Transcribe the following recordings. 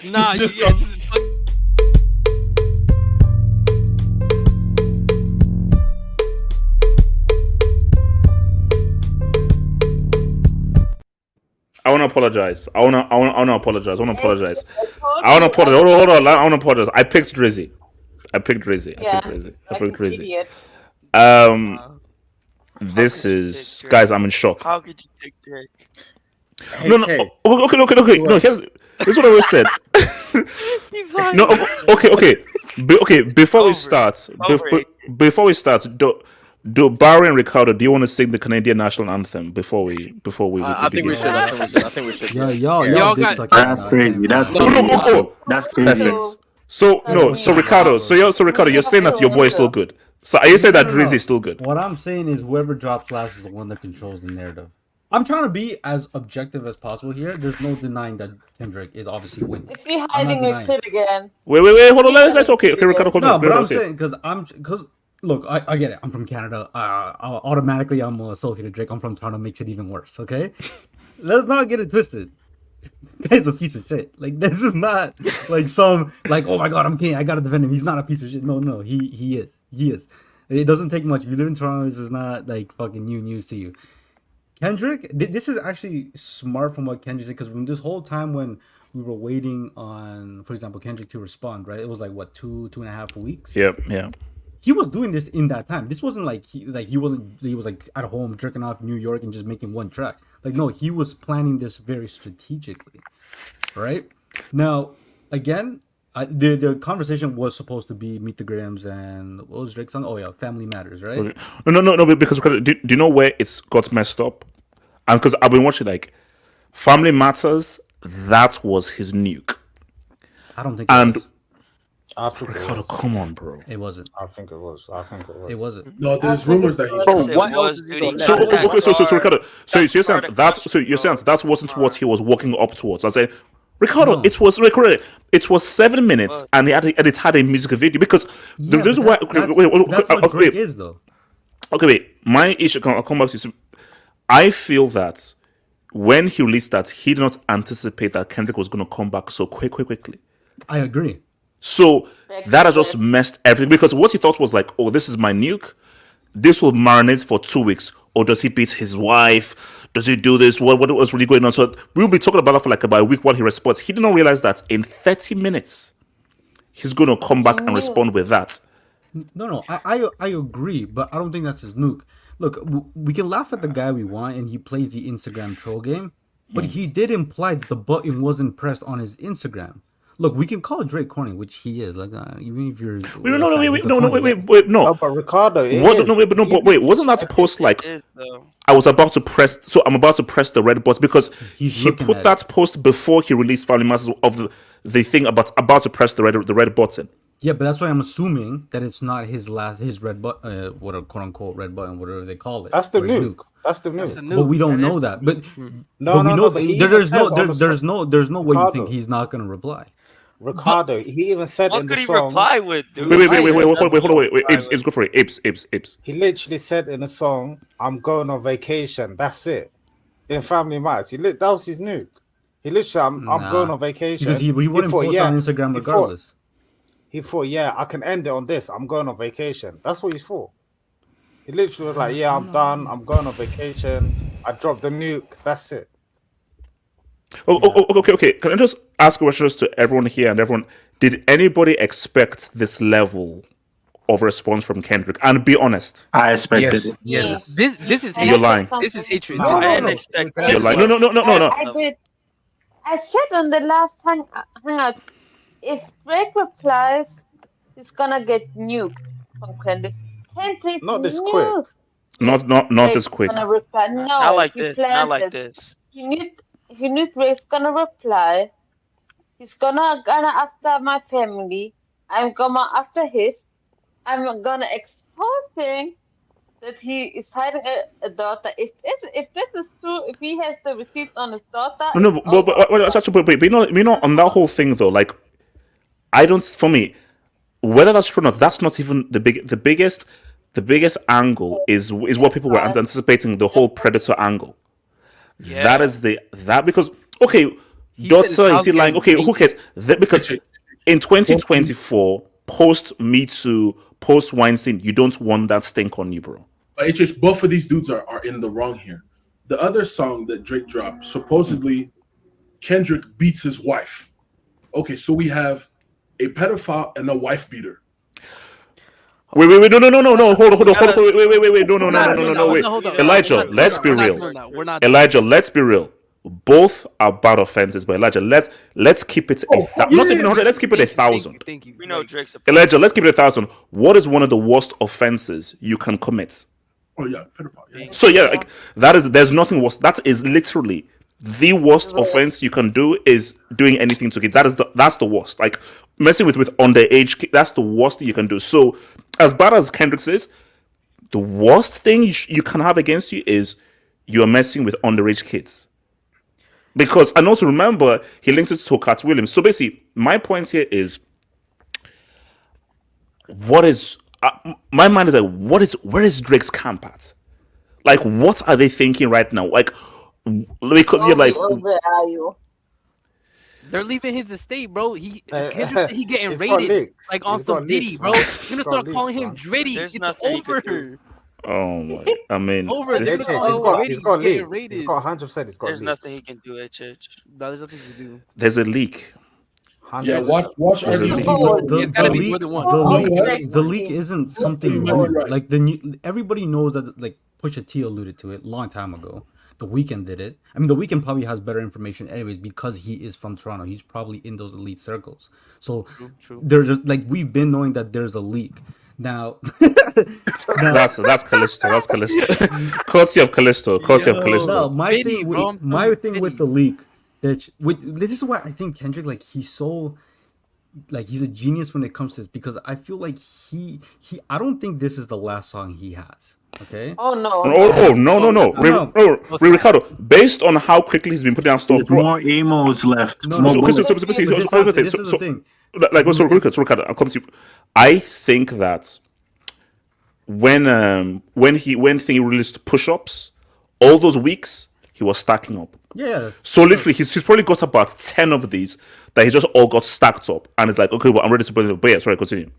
Nah, Just yeah, go. I want to apologize. I want to apologize. I want to apologize. I told I want to you, apologize. Hold on. I want to apologize. I picked Drizzy. I picked Drizzy. Yeah, I like picked an Drizzy. idiot. Um, how this could you pick is Drake? guys. I'm in shock. How could you pick Drake? Hey, No. Kay. Okay. No, here's what I always said. He's like, No. Okay. Before we Aubrey. start, Aubrey. before we start, do Barry and Ricardo, do you want to sing the Canadian national anthem before we I think we begin? should. I think we should. Yeah, Yeah. y'all dick got- sucking. That's crazy. That's No, crazy. Oh, That's Listen crazy. to- So no, so Ricardo, you're saying that your boy is still good. So are you saying that No. Drizzy is still good? What I'm saying is whoever drops last is the one that controls the narrative. I'm trying to be as objective as possible here. There's no denying that Kendrick is obviously winning. Is he I'm hiding not your shit again? Wait, hold on. Let's okay, Ricardo, hold No, on. but I'm Okay. saying because look, I get it. I'm from Canada. Automatically, I'm associated Drake. I'm from Toronto. Makes it even worse. Okay, let's not get it twisted. Guy's a piece of shit. Like this is not like some like oh my god I'm king. I gotta defend him. He's not a piece of shit. No, he is. It doesn't take much. If you live in Toronto, this is not like fucking new news to you. Kendrick, this is actually smart from what Kendrick said because from this whole time when we were waiting on, for example, Kendrick to respond, right? It was like what 2.5 weeks. Yeah. He was doing this in that time. This wasn't like he was like at home jerking off in New York and just making one track. Like no, he was planning this very strategically, right? Now, again, the conversation was supposed to be Meet the Grahams and what was Drake's song? Oh yeah, Family Matters, right? Okay. No. Because do you know where it's got messed up? And because I've been watching like Family Matters, that was his nuke. I don't think. And I think it Ricardo, was. come on, bro. It wasn't. I think it was. It wasn't. No, there's rumors that he. Yes, it what was, else dude. is He he So got got that? so Ricardo, so you're saying part of that's so you're saying that wasn't what he was walking up towards. I say, Ricardo, No. it was 7 minutes and it had a music video because the Yeah, reason but why. that's what Drake is though. Okay, wait. My issue. I'll come back to you. I feel that when he released that, he did not anticipate that Kendrick was going to come back so quickly. I agree. So that has just messed everything because what he thought was like, oh, this is my nuke. This will marinate for 2 weeks. Or does he beat his wife? Does he do this? What was really going on? So we'll be talking about that for like about a week while he responds. He did not realize that in 30 minutes, he's going to come back and respond with that. No, I agree, but I don't think that's his nuke. Look, we can laugh at the guy we want, and he plays the Instagram troll game, but he did imply that the button wasn't pressed on his Instagram. Look, we can call Drake corny, which he is. Like, even if you're Wait, no. Oh, but Ricardo, it What? is. But wait, wasn't that post like It is, though. I was about to press? So I'm about to press the red button because He's he looking put at that post before he released Family Matters of the thing about to press the red button. Yeah, but that's why I'm assuming that it's not his red button, what a quote unquote red button, whatever they call it. That's the or his nuke. That's the nuke. But we don't know that. But No, we no, know no. But he even there's says on the there's song- no way you Ricardo. think he's not gonna reply. Ricardo, he even said What in could the he song. reply with, dude? Hold on, wait. Apes, go for it. Apes. He literally said in the song, "I'm going on vacation." That's it. In Family Matters, that was his nuke. He literally, I'm Nah. going on vacation. Because he wouldn't thought, post yeah, on Instagram he thought- regardless. He thought, yeah, I can end it on this. I'm going on vacation. That's what he thought. He literally was like, yeah, I'm done. I'm going on vacation. I dropped the nuke. That's it. Okay. Can I just ask questions to everyone here and everyone? Did anybody expect this level of response from Kendrick? And be honest. I expected Yes. it. Yes. This is And You're I said lying. something. This is hatred. No, I no, didn't no. expect You're this You're lying. much. No. I did. I said on the last hangout, if Drake replies, he's gonna get nuked from Kendrick. Kendrick Not this knew quick. Not Drake's this quick. Gonna reply. No, Not like he this. planned Not like it. this. He knew Drake's gonna reply. He's gonna after my family. I'm gonna after his. I'm gonna expose him that he is hiding a daughter. If this is true, if he has the receipt on his daughter, No, it's but you know, on that whole thing though, like, I don't. For me, whether that's true or not, that's not even the biggest. The biggest angle is what people were anticipating, the whole Predator angle. Yeah. That is that because okay, He said his Daughter, is house he lying? getting Okay, who raided. cares? Because in 2024, post Me Too, post Weinstein, you don't want that stink on you, bro. HH, both of these dudes are in the wrong here. The other song that Drake dropped, supposedly Kendrick beats his wife. Okay, so we have a pedophile and a wife beater. Wait, no, hold on, wait, wait. Hold on. Elijah, let's be We're not real. doing that. We're not. Elijah, let's be real. Both are bad offenses, but Elijah, let's keep it not even 100. Let's keep it 1,000. Thank you. We know Drake's a Elijah, let's keep it 1,000. What is one of the worst offenses you can commit? Oh yeah, pedophile. Yeah. So yeah, like there's nothing worse. That is literally the worst offense you can do is doing anything to kids. That's the worst. Like messing with underage kids, that's the worst thing you can do. So as bad as Kendrick says, the worst thing you can have against you is you're messing with underage kids. Because and also remember he links it to Cat Williams. So basically, my point here is what is my mind is like where is Drake's camp at? Like what are they thinking right now? Like because you're like Where are you? They're leaving his estate, bro. He getting It's got raided leaks. like on It's got some Diddy, leaks, bro. man. You're gonna It's start got calling leaks, him man. Driddy. There's It's nothing you can over. do. oh my I mean Over. this- They're gonna It's call got him it's got Diddy, leaks. raided. It's got 100%. It's got There's leaks. nothing he can do, HH. There's nothing to do. there's a leak. Yeah, 100%. watch There's a RBG. leak. It's gotta be more than one. The leak isn't something You're new. right. Like everybody knows that. Like Pusha T alluded to it a long time ago. The Weeknd did it. I mean, The Weeknd probably has better information, anyways, because he is from Toronto. He's probably in those elite circles. So True. there's just like we've been knowing that there's a leak. Now, That's Callisto. That's Callisto. Courtesy of Callisto. Courtesy of Callisto. no, my Fitty, thing, bro, with, I'm my telling thing you, with Fitty. the leak this is why I think Kendrick, like, he's so, like, he's a genius when it comes to this, because I feel like he I don't think this is the last song he has. Okay. Oh no. No. Ricardo, based on how quickly he's been putting out stuff, There's bro. more emos left. No, more no, bullets. but this is the thing. Ricardo, I'll come to you. I think that when he released push-ups, all those weeks he was stacking up. Yeah. So literally, he's probably got about 10 of these that he just all got stacked up, and it's like, okay, well, I'm ready to put it. But yeah, sorry, continue.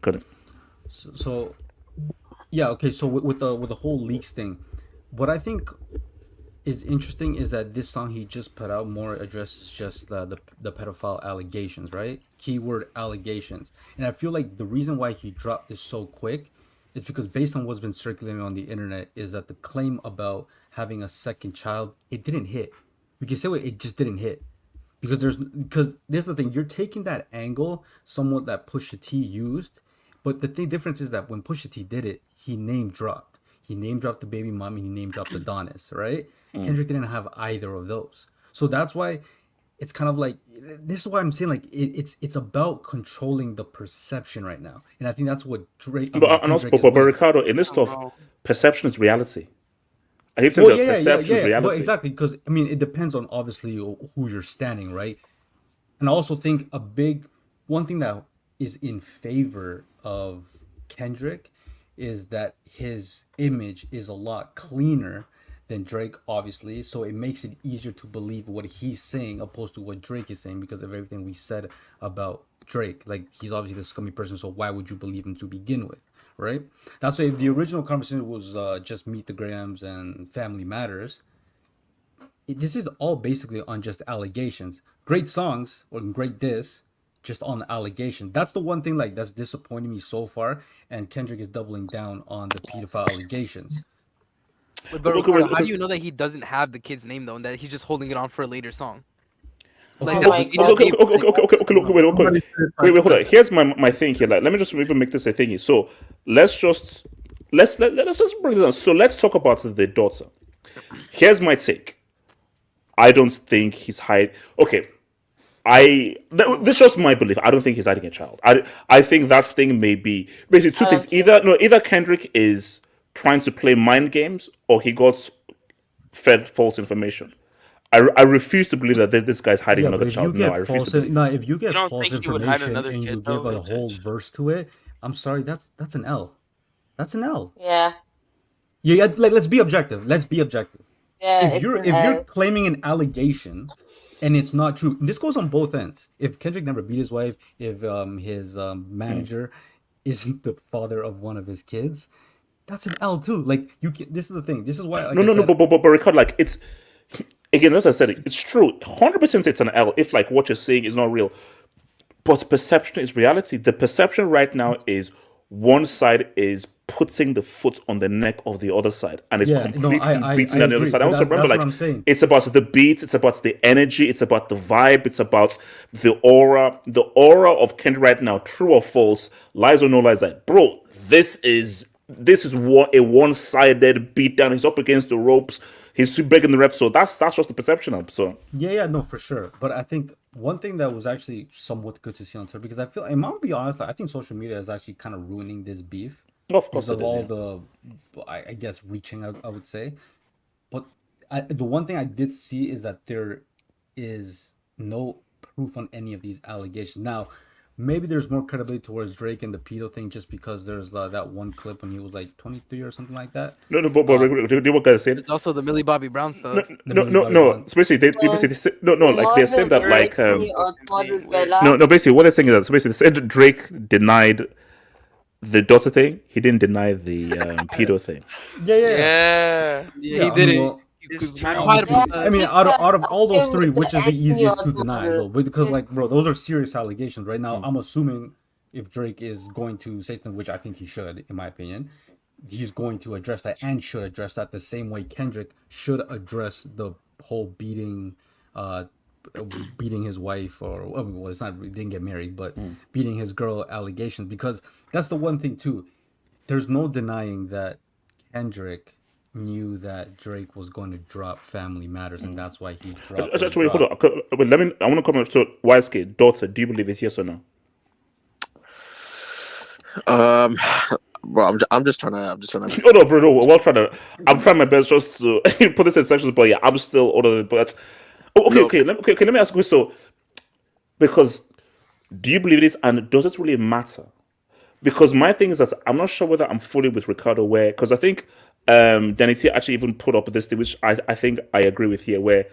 So yeah, okay. So with the whole leaks thing, what I think is interesting is that this song he just put out more addresses just the pedophile allegations, right? Keyword allegations. And I feel like the reason why he dropped this so quick is because based on what's been circulating on the internet is that the claim about having a second child, it didn't hit. We can say it just didn't hit. Because this is the thing, you're taking that angle somewhat that Pusha T used, but the difference is that when Pusha T did it, he name dropped. He name dropped the baby mom and he name dropped Adonis, right? Kendrick didn't have either of those. So that's why it's kind of like, this is why I'm saying, like, it's about controlling the perception right now. And I think that's what Drake... But Ricardo, in this stuff, perception is reality. I hate to say that perception is reality. Well, exactly, because, I mean, it depends on, obviously, who you're standing, right? And I also think one thing that is in favor of Kendrick is that his image is a lot cleaner than Drake, obviously, so it makes it easier to believe what he's saying opposed to what Drake is saying because of everything we said about Drake. Like, he's obviously the scummy person, so why would you believe him to begin with, right? That's why if the original conversation was just Meet the Grahams and Family Matters, this is all basically on just allegations. Great songs or great diss, just on allegation. That's the one thing like that's disappointing me so far, and Kendrick is doubling down on the pedophile allegations. But Ricardo, how do you know that he doesn't have the kid's name though, and that he's just holding it on for a later song? Like, Okay, wait, hold on. Here's my thing here. Like, let me just even make this a thingy. So let's just bring this down. So let's talk about the daughter. Here's my take. I don't think he's hiding. Okay, this shows my belief. I don't think he's hiding a child. I think that thing may be basically two things. Either Kendrick is trying to play mind games, or he got fed false information. I refuse to believe that this guy's hiding another child. No, I refuse to believe. No, if you get don't false think he would hide information another and you kid, give though, a whole verse to it, I'm sorry, that's an L. That's an L. Yeah. Yeah, like let's be objective. Let's be objective. Yeah. If you're claiming an allegation, and it's not true. This goes on both ends. If Kendrick never beat his wife, if his manager isn't the father of one of his kids, that's an L too. Like you, this is the thing. This is why. Like No, I no, no, said, but Ricardo, like it's again, as I said, it's true. 100% it's an L if like what you're saying is not real. But perception is reality. The perception right now is one side is putting the foot on the neck of the other side, and it's Yeah, no, completely I beating on the other agree, side. I but also remember, that's what like, I'm saying. it's about the beats, it's about the energy, it's about the vibe, it's about the aura. The aura of Kendrick right now, true or false, lies or no lies. Like, bro, this is what a one-sided beatdown. He's up against the ropes. He's breaking the ref. So that's just the perception of. So yeah, no, for sure. But I think one thing that was actually somewhat good to see on Twitter, because I feel, and I'll be honest, like, I think social media is actually kind of ruining this beef. of course Because it of is, all yeah. the, I guess, reaching out, I would say. But the one thing I did see is that there is no proof on any of these allegations. Now, maybe there's more credibility towards Drake and the pedo thing just because there's that one clip when he was like 23 or something like that. No, no, but do you know what guys said? It's also the Millie Bobby Brown stuff. No. So basically, they basically say, no, like they're saying that like no, basically what they're saying is that so basically they said Drake denied the daughter thing. He didn't deny the pedo thing. Yeah. Yeah, Yeah, he I did mean, it. well, It's He true. quiet about I mean, out of all those three, which is the easiest to Actually, deny, though? Because, like, bro, those are serious allegations right now. I'm assuming if Drake is going to say something, which I think he should, in my opinion, he's going to address that and should address that the same way Kendrick should address the whole beating his wife, or well, it's not, he didn't get married, but beating his girl allegations, because that's the one thing too. There's no denying that Kendrick knew that Drake was going to drop Family Matters, and that's why he dropped. Actually, hold on. Wait, let me. I want to comment. So, YSK daughter, do you believe it's yes or no? Bro, I'm just trying to. Oh no, bro. No, I'm trying my best just to put this in sections, but yeah, I'm still older. But okay. Let me ask you. So, because do you believe this, and does it really matter? Because my thing is that I'm not sure whether I'm fully with Ricardo, where because I think Danny T actually even put up this thing, which I think I agree with here, where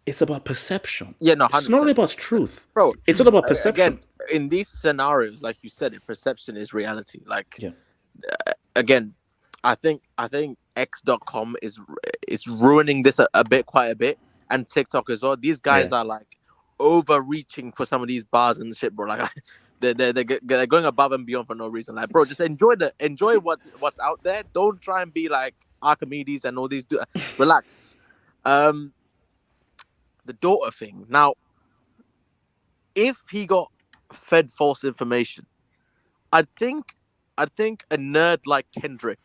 it's about perception. Yeah, no, it's not really 100%. about truth, Bro, It's all about perception. again, in these scenarios, like you said, perception is reality. Like, Yeah. Again, I think X.com is ruining this quite a bit, and TikTok as well. These guys are like overreaching for some of these bars and shit, bro. Like, they're going above and beyond for no reason. Like, bro, just enjoy what's out there. Don't try and be like Archimedes and all these. Relax. The daughter thing. Now, if he got fed false information, I think a nerd like Kendrick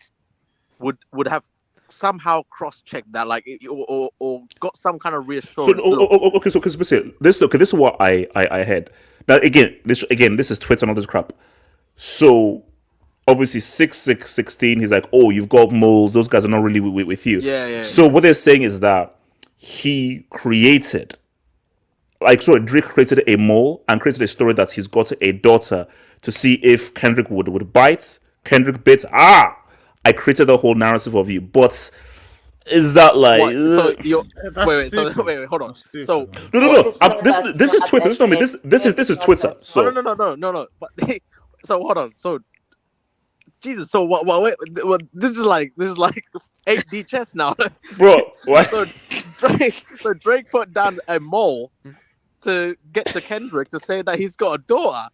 would have somehow cross-checked that, like, or got some kind of reassurance. Okay, so because this is what I heard. Now again, this is Twitter and all this crap. So obviously 6/6/16, he's like, oh, you've got moles. Those guys are not really with you. Yeah. So what they're saying is that he created, like, so Drake created a mole and created a story that he's got a daughter to see if Kendrick would bite. Kendrick bit. I created the whole narrative of you, but is that like? What? So That's wait, hold on. stupid, So No. This is Twitter. This is not me. This is Twitter. So no. But so hold on. So Jesus. So what? Wait. This is like 8D chess now, bro. What? So Drake put down a mole to get to Kendrick to say that he's got a daughter.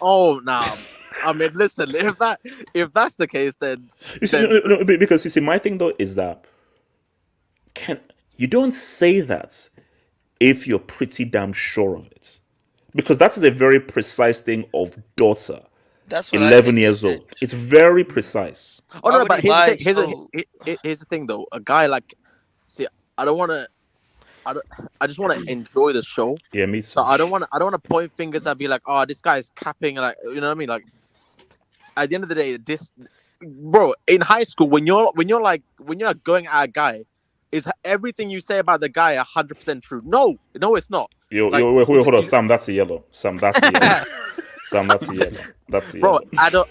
Oh, no. I mean, listen. If that's the case, then You see, no, because you see, my thing though is that you don't say that if you're pretty damn sure of it, because that is a very precise thing of daughter. That's what 11 years old. It's very precise. Oh Why no, would but he lie here's the thing though. A guy like, see, I just want to enjoy the show. Yeah, me too. So I don't want to point fingers and be like, oh, this guy's capping, like, you know what I mean? Like, at the end of the day, bro, in high school, when you're going at a guy, is everything you say about the guy 100% true? No, it's not. Hold on, Sam. That's a yellow. Sam, that's a yellow. That's a Bro, yellow.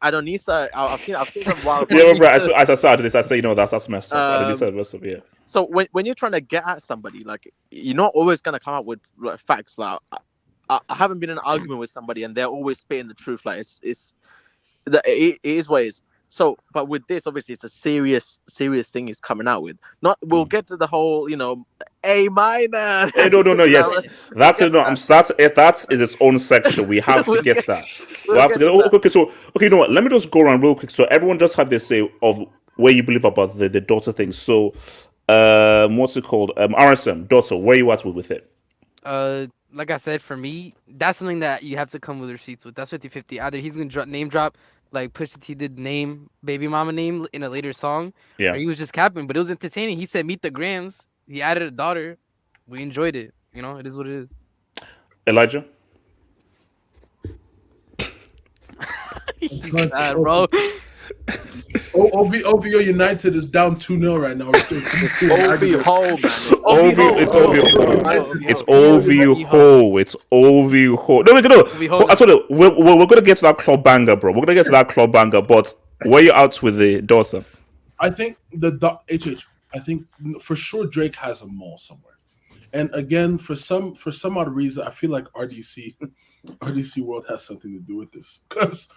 Adonisa, I've seen some wild. Yeah, bro. As I started this, I say, that's messed up. Adonisa messed up. Yeah. So when you're trying to get at somebody, like, you're not always gonna come up with like facts. Like, I haven't been in an argument with somebody and they're always spitting the truth. Like, it is what it is. So, but with this, obviously, it's a serious thing he's coming out with. We'll get to the whole, A minor. Hey, no. Yes, that's it. No, that is its own section. We have to get that. We have to get. Okay, you know what? Let me just go around real quick. So everyone just have their say of where you believe about the daughter thing. So, what's it called? RSM daughter. Where you at with it? Like I said, for me, that's something that you have to come with receipts with. That's 50-50. Either he's gonna name drop, like Pusha T did name baby mama name in a later song, Yeah. or he was just capping, but it was entertaining. He said meet the Grams. He added a daughter. We enjoyed it. It is what it is. Elijah. He's mad, bro. OVO United is down 2-0 right now. OVO, man. It's OVO. It's OVO. It's OVO. No. I told you, we're gonna get to that club banger, bro. We're gonna get to that club banger. But where you out with the daughter? I think I think for sure Drake has a mole somewhere. And again, for some odd reason, I feel like RDC World has something to do with this. Because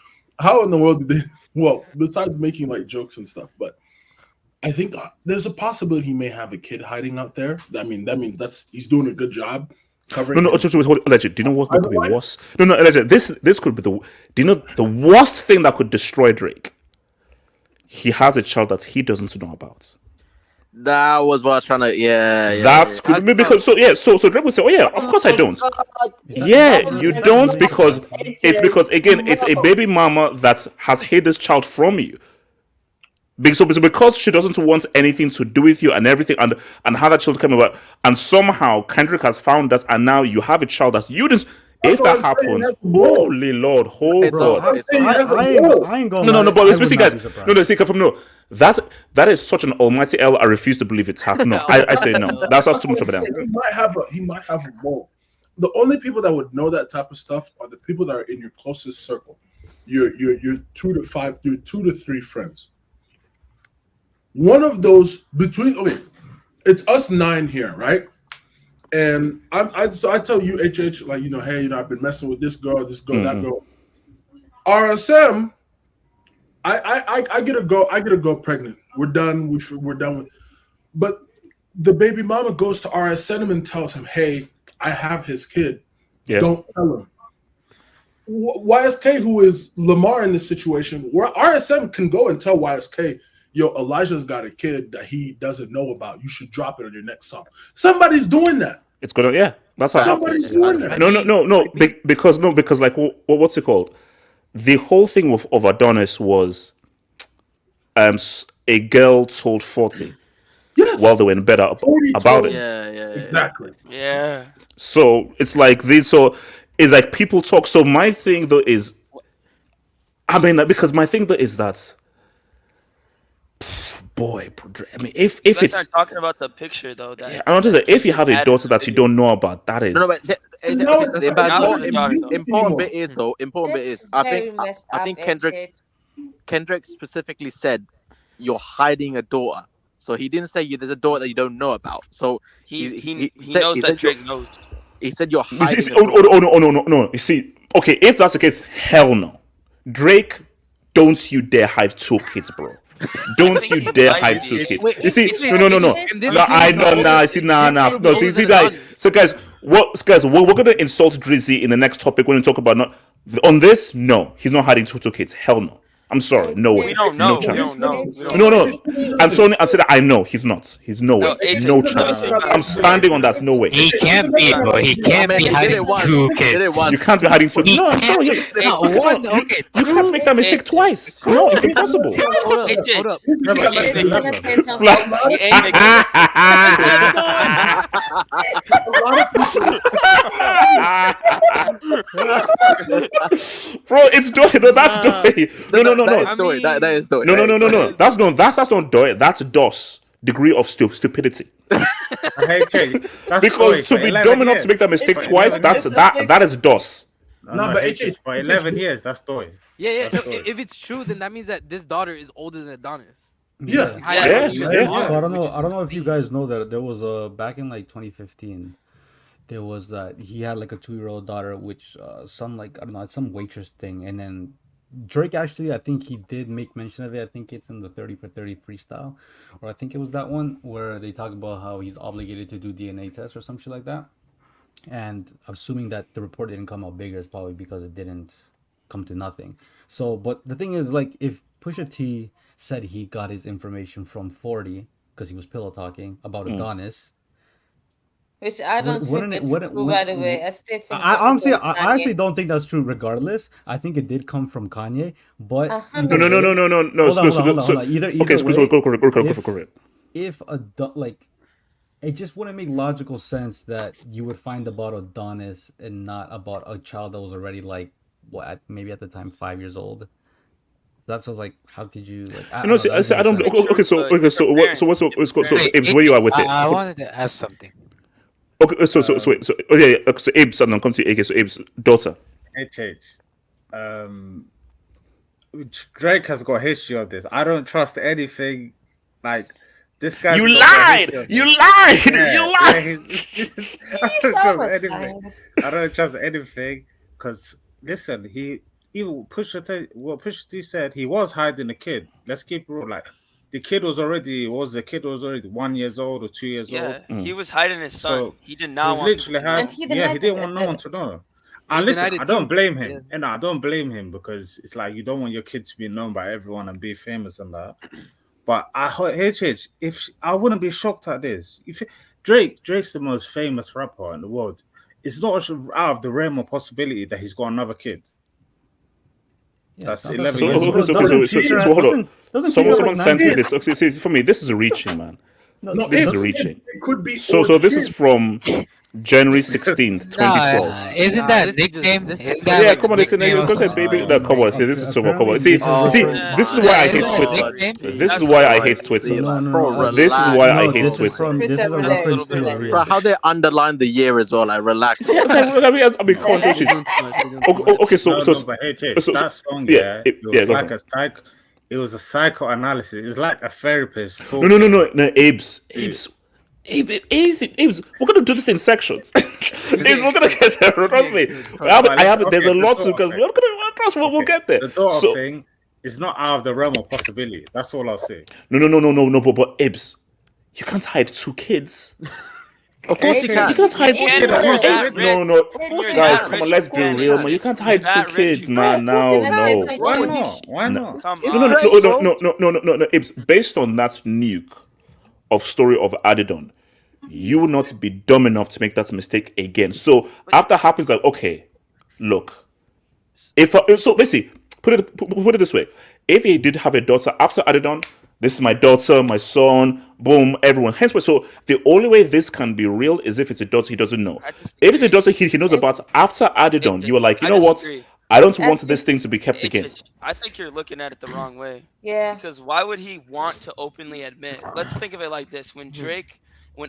how in the world did they? Well, besides making like jokes and stuff, but I think there's a possibility he may have a kid hiding out there. I mean that's he's doing a good job covering. No, Alleged. Do you know what could be worse? No, Alleged. This could be the. Do you know the worst thing that could destroy Drake? He has a child that he doesn't know about. That was what I was trying to. Yeah. That's could be because so Drake would say, "Oh yeah, of course I don't." Yeah, you don't because again it's a baby mama that has hid this child from you. Because she doesn't want anything to do with you and everything and how that child came about, and somehow Kendrick has found that, and now you have a child that you didn't. If that happens, holy Lord, I ain't going. No, but especially guys, see, from that is such an almighty L. I refuse to believe it's happened. No, I say no. That's too much of a damn. He might have a mole. The only people that would know that type of stuff are the people that are in your closest circle. Your 2 to 3 friends. One of those it's us 9 here, right? And I tell you, HH, like, hey, I've been messing with this girl, that girl. RSM, I get a girl pregnant. We're done. We're done with. But the baby mama goes to RSM and tells him, hey, I have his kid. Yeah. Don't tell him. YSK, who is Lamar in this situation, where RSM can go and tell YSK, yo, Elijah's got a kid that he doesn't know about. You should drop it on your next song. Somebody's doing that. It's gonna, yeah. That's how it happens. No. Because like, what's it called? The whole thing of Adonis was, a girl told 40. Yes. While they were in bed about it. Yeah. Exactly. Yeah. So it's like this. So it's like people talk. So my thing though is, because my thing though is that. Boy, I mean, if it's start talking about the picture though, that I don't know. If you have a daughter that you don't know about, that is the important bit is I think Kendrick specifically said you're hiding a daughter, so he didn't say there's a daughter that you don't know about. So he knows that Drake knows. He said you're hiding. No. You see, okay, if that's the case, hell no, Drake, don't you dare hide 2 kids, bro. Don't you dare hide 2 kids. You see, no. I know now. See, no. See, like, so guys, we're gonna insult Drizzy in the next topic when we talk about on this. No, he's not hiding 2 kids. Hell no. I'm sorry, no way. We don't know. No chance. We don't know. No. Antonio, I said I know he's not. He's no way. No chance. I'm standing on that. No way. He can't be, bro. He can't be hiding 2 kids. You can't be hiding 2 kids. No, I'm sorry. You can't make that mistake twice. No, it's impossible. Hold up. Bro, it's Doy. No, that's Doy. No. That is Doy. No. That's not Doy. That's DOS. Degree of stupidity. Hey, Jay, because to be dumb enough to make that mistake twice, that is DOS. No, but HH, for HH, 11 years. That's story. Yeah, yeah. That's No, story. if it's true, then that means that this daughter is older than Adonis. Yeah. Hiding Yeah, that that's she was true. a Yeah. So I daughter, don't which know. is I don't know if you insane. guys know that there was back in like 2015. There was that he had like a 2-year-old daughter, which some like I don't know, some waitress thing, and then Drake actually I think he did make mention of it. I think it's in the 30 for 30 freestyle, or I think it was that one where they talk about how he's obligated to do DNA tests or some shit like that. And assuming that the report didn't come out bigger is probably because it didn't come to nothing. So, but the thing is, like, if Pusha T said he got his information from 40 because he was pillow talking about Adonis, Which I don't think wouldn't it? it's true, by the way. I still think I that it honestly, was I actually Kanye. don't think that's true. Regardless, I think it did come from Kanye. But No, either 100%. no, no, no, way, no, no, no. hold on, hold on, hold on, So, hold on. Either okay, so way, go for it. if like it just wouldn't make logical sense that you would find about Adonis and not about a child that was already like what maybe at the time 5 years old. That's what, like how could you like I You don't know, know see, that I, doesn't see, I make don't. sense. Okay, so Different so what's parents, different so Wait, parents. Abe's, where you are with I, it? I Okay, wanted to ask something. okay, so wait, so oh yeah, okay, so Abe's and then come to AK. So Abe's daughter. HH. Um, Drake has got history of this. I don't trust anything. Like this guy's You not got lied. history of You this. lied. Yeah, You yeah. lied. I He's don't so trust much anything. lies. I don't trust anything because listen, he even Pusha T said he was hiding a kid. Let's keep it real. Like the kid was already 1 years old or 2 years old. Yeah, he was hiding his son. So He did he not was want people literally to know. And hiding. he Yeah, he denied didn't it. want no one to know. And And he listen, denied it I don't too. blame Yeah. him. And I don't blame him because it's like you don't want your kid to be known by everyone and be famous and that. But I HH, I wouldn't be shocked at this. If Drake's the most famous rapper in the world, it's not out of the realm of possibility that he's got another kid. Yeah, That's it's not 11 So years okay, old. doesn't Future so hold on. doesn't Future have like Someone sent 9 me kids? this. Okay, see, for me, this is reaching, man. No, This is It's reaching. it could be So all this is kids. from January 16th, Nah, 2012. isn't Nah, that this is just nickname? this is Isn't that Yeah, like come on, a listen. nickname Let's or go say something? baby. No, come on. See, this is so come on. See, Apparently, this is why I hate Isn't that a Twitter. nickname? This is That's why I what hate I Twitter. See, No, like, no, bro, no. This is why I No, hate this is Twitter. from this is a Relax, reference to relax. a relax. Bro, reel. how they underline the year as well. Like, relax. Yes, I mean, come on, don't you? We're doing too much. We're doing too Okay, much. okay, so No, but HH, that song, yeah, it yeah, was go like for a it. it was a psychoanalysis. It's like a therapist No, talking. no, no, no, no, Abe's, we're gonna do this in sections. Abe's, we're gonna get there. Trust me. There's a lot to because we're gonna trust. We'll get there. The daughter So thing is not out of the realm of possibility. That's all I'll say. no. But Abe's, you can't hide two kids. Of course you can. You can't hide You two can't kids. hide that Abe, no, rich. no, You're guys, that come on, rich, let's you be can't real, hide man. You it. can't You're hide two that rich, kids, you man. No, Now, of course no. you're not. Why Like, not? Why No. not? Come It's No, on. Drake, bro. no. It's based on that nuke of story of Adidon. You will not be dumb enough to make that mistake again. So after happens, like, okay, look, so basically, put it this way: if he did have a daughter after Adidon, this is my daughter, my son, boom, everyone. Hence, so the only way this can be real is if it's a daughter he doesn't know. I If it's a disagree. daughter he knows about after Adidon, you are like, you I know what? disagree. I don't want That's this it. thing to be kept again. I think you're looking at it the wrong way. Yeah. Because why would he want to openly admit? Let's think of it like this: when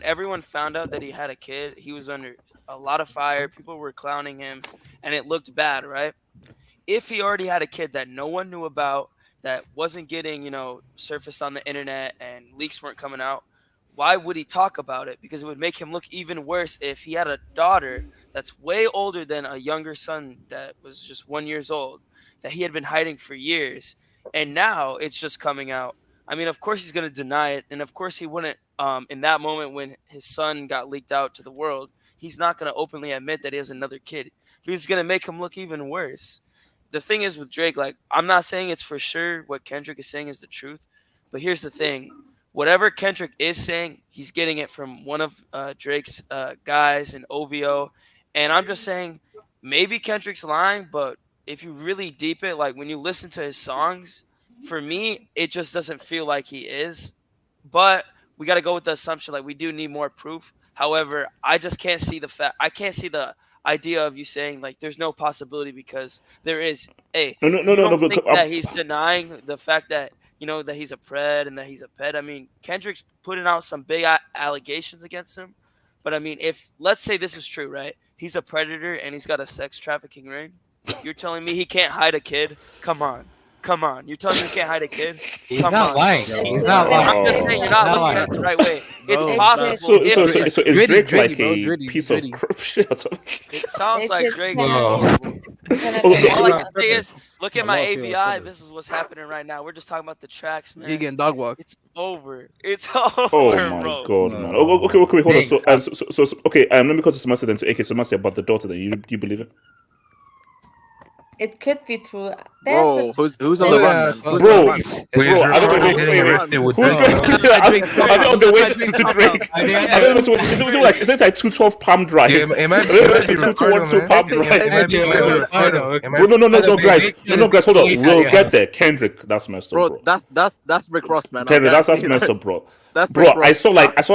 everyone found out that he had a kid, he was under a lot of fire. People were clowning him, and it looked bad, right? If he already had a kid that no one knew about, that wasn't getting, surfaced on the internet and leaks weren't coming out, why would he talk about it? Because it would make him look even worse if he had a daughter that's way older than a younger son that was just 1 year old, that he had been hiding for years. And now it's just coming out. I mean, of course he's going to deny it. And of course he wouldn't, in that moment when his son got leaked out to the world, he's not going to openly admit that he has another kid. He was going to make him look even worse. The thing is with Drake, like, I'm not saying it's for sure what Kendrick is saying is the truth, but here's the thing. Whatever Kendrick is saying, he's getting it from one of Drake's guys in OVO. And I'm just saying, maybe Kendrick's lying, but if you really deep it, like when you listen to his songs, for me, it just doesn't feel like he is. But we got to go with the assumption, like, we do need more proof. However, I just can't see the fact. I can't see the idea of you saying, like, there's no possibility, because there is. Hey, No. you don't But, think that he's denying the fact that, that he's a pred and that he's a pet. I mean, Kendrick's putting out some big allegations against him. But I mean, if let's say this is true, right? He's a predator and he's got a sex trafficking ring. You're telling me he can't hide a kid? Come on. You're telling me he can't hide a kid? He's Come not on. lying. bro. He's not lying. I'm just saying you're not Not looking lying. at it the right way. It's Bro, possible. So if is Dritty, Drake Dritty, like bro, a Dritty, piece of Dritty. corruption or something? it sounds It's like just Drake kind is Whoa. horrible. Okay, All I wait. can say is, look at A my lot of people AVI. said This is what's happening right now. We're just talking about the tracks, man. He getting dog walk. It's over. It's over, Oh my bro. god, No. man. Okay, wait, hold on. Dang, So okay, let me cut to Samantha then. So, okay, Samantha, about the daughter, then you believe it? It could be true. Bro, who's on the Look, run, man? Who's bro, on the run? Bro, I don't know. Wait. Who's are they on the way to Drake? I don't know. Is it like 212 Palm Drive? It might be 212 Palm Drive. It might be Ricardo. No, guys, hold on. We'll get there. Kendrick, that's messed up, Bro, bro. that's Rick Ross, man. Kendrick, I'll that's guarantee you messed that. up, bro. That's Bro, Rick Ross. I saw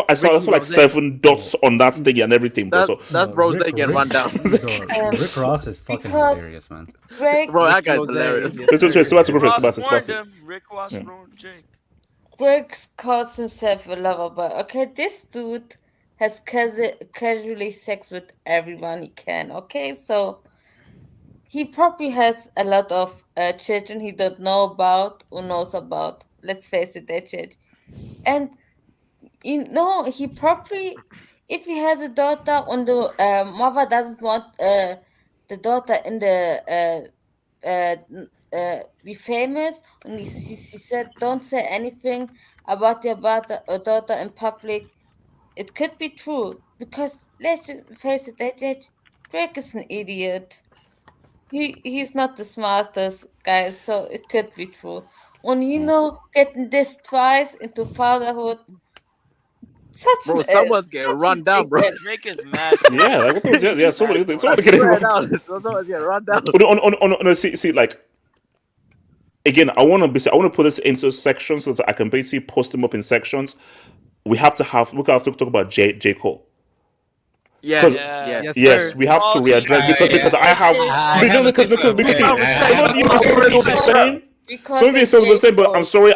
like 7 dots on that thing and everything, bro. So That's Rose Day getting run down. Rick Ross is fucking because- hilarious, man. Greg, Bro, that guy's hilarious. Sebastian, go Ross first. warned Sebastian. him. Rick Ross Yeah. ruined Jake. Greg calls himself a lover boy. Okay, this dude has casually sex with everyone he can. Okay, so he probably has a lot of children he don't know about or knows about. Let's face it, that shit. And he probably, if he has a daughter and the mother doesn't want the daughter in the be famous, and she said, "Don't say anything about your daughter in public." It could be true because let's face it, Drake is an idiot. He's not the smartest guy, so it could be true. And getting this twice into fatherhood, Bro, someone's getting run down, bro. Drake is mad. Yeah, like what the yeah, somebody I getting swear run. down. Someone's getting run down. No, see, like again, I want to put this into sections so that I can basically post them up in sections. We have to talk about J Cole. Yeah, 'Cause- yeah. Yes, we have to readdress because I have because some of you feel the same. Some of you feel the same, but I'm sorry.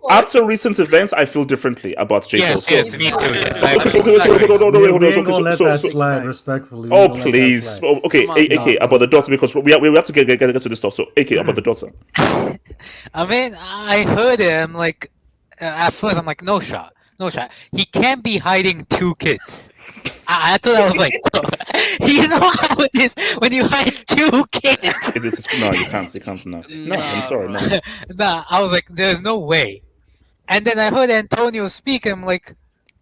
After recent events, I feel differently about J Cole. Yes, me too. We ain't gonna let that slide respectfully. We Oh ain't gonna let that please. slide. Oh, okay, Come on, AK about the daughter because we have to get to this stuff. So AK about the daughter. I mean, I heard him like at first. I'm like, no shot. He can't be hiding 2 kids. I thought I was like, you know how it is when you hide 2 kids. No, you can't. No, I'm sorry. No. Nah, I was like, there's no way. And then I heard Antonio speak. I'm like,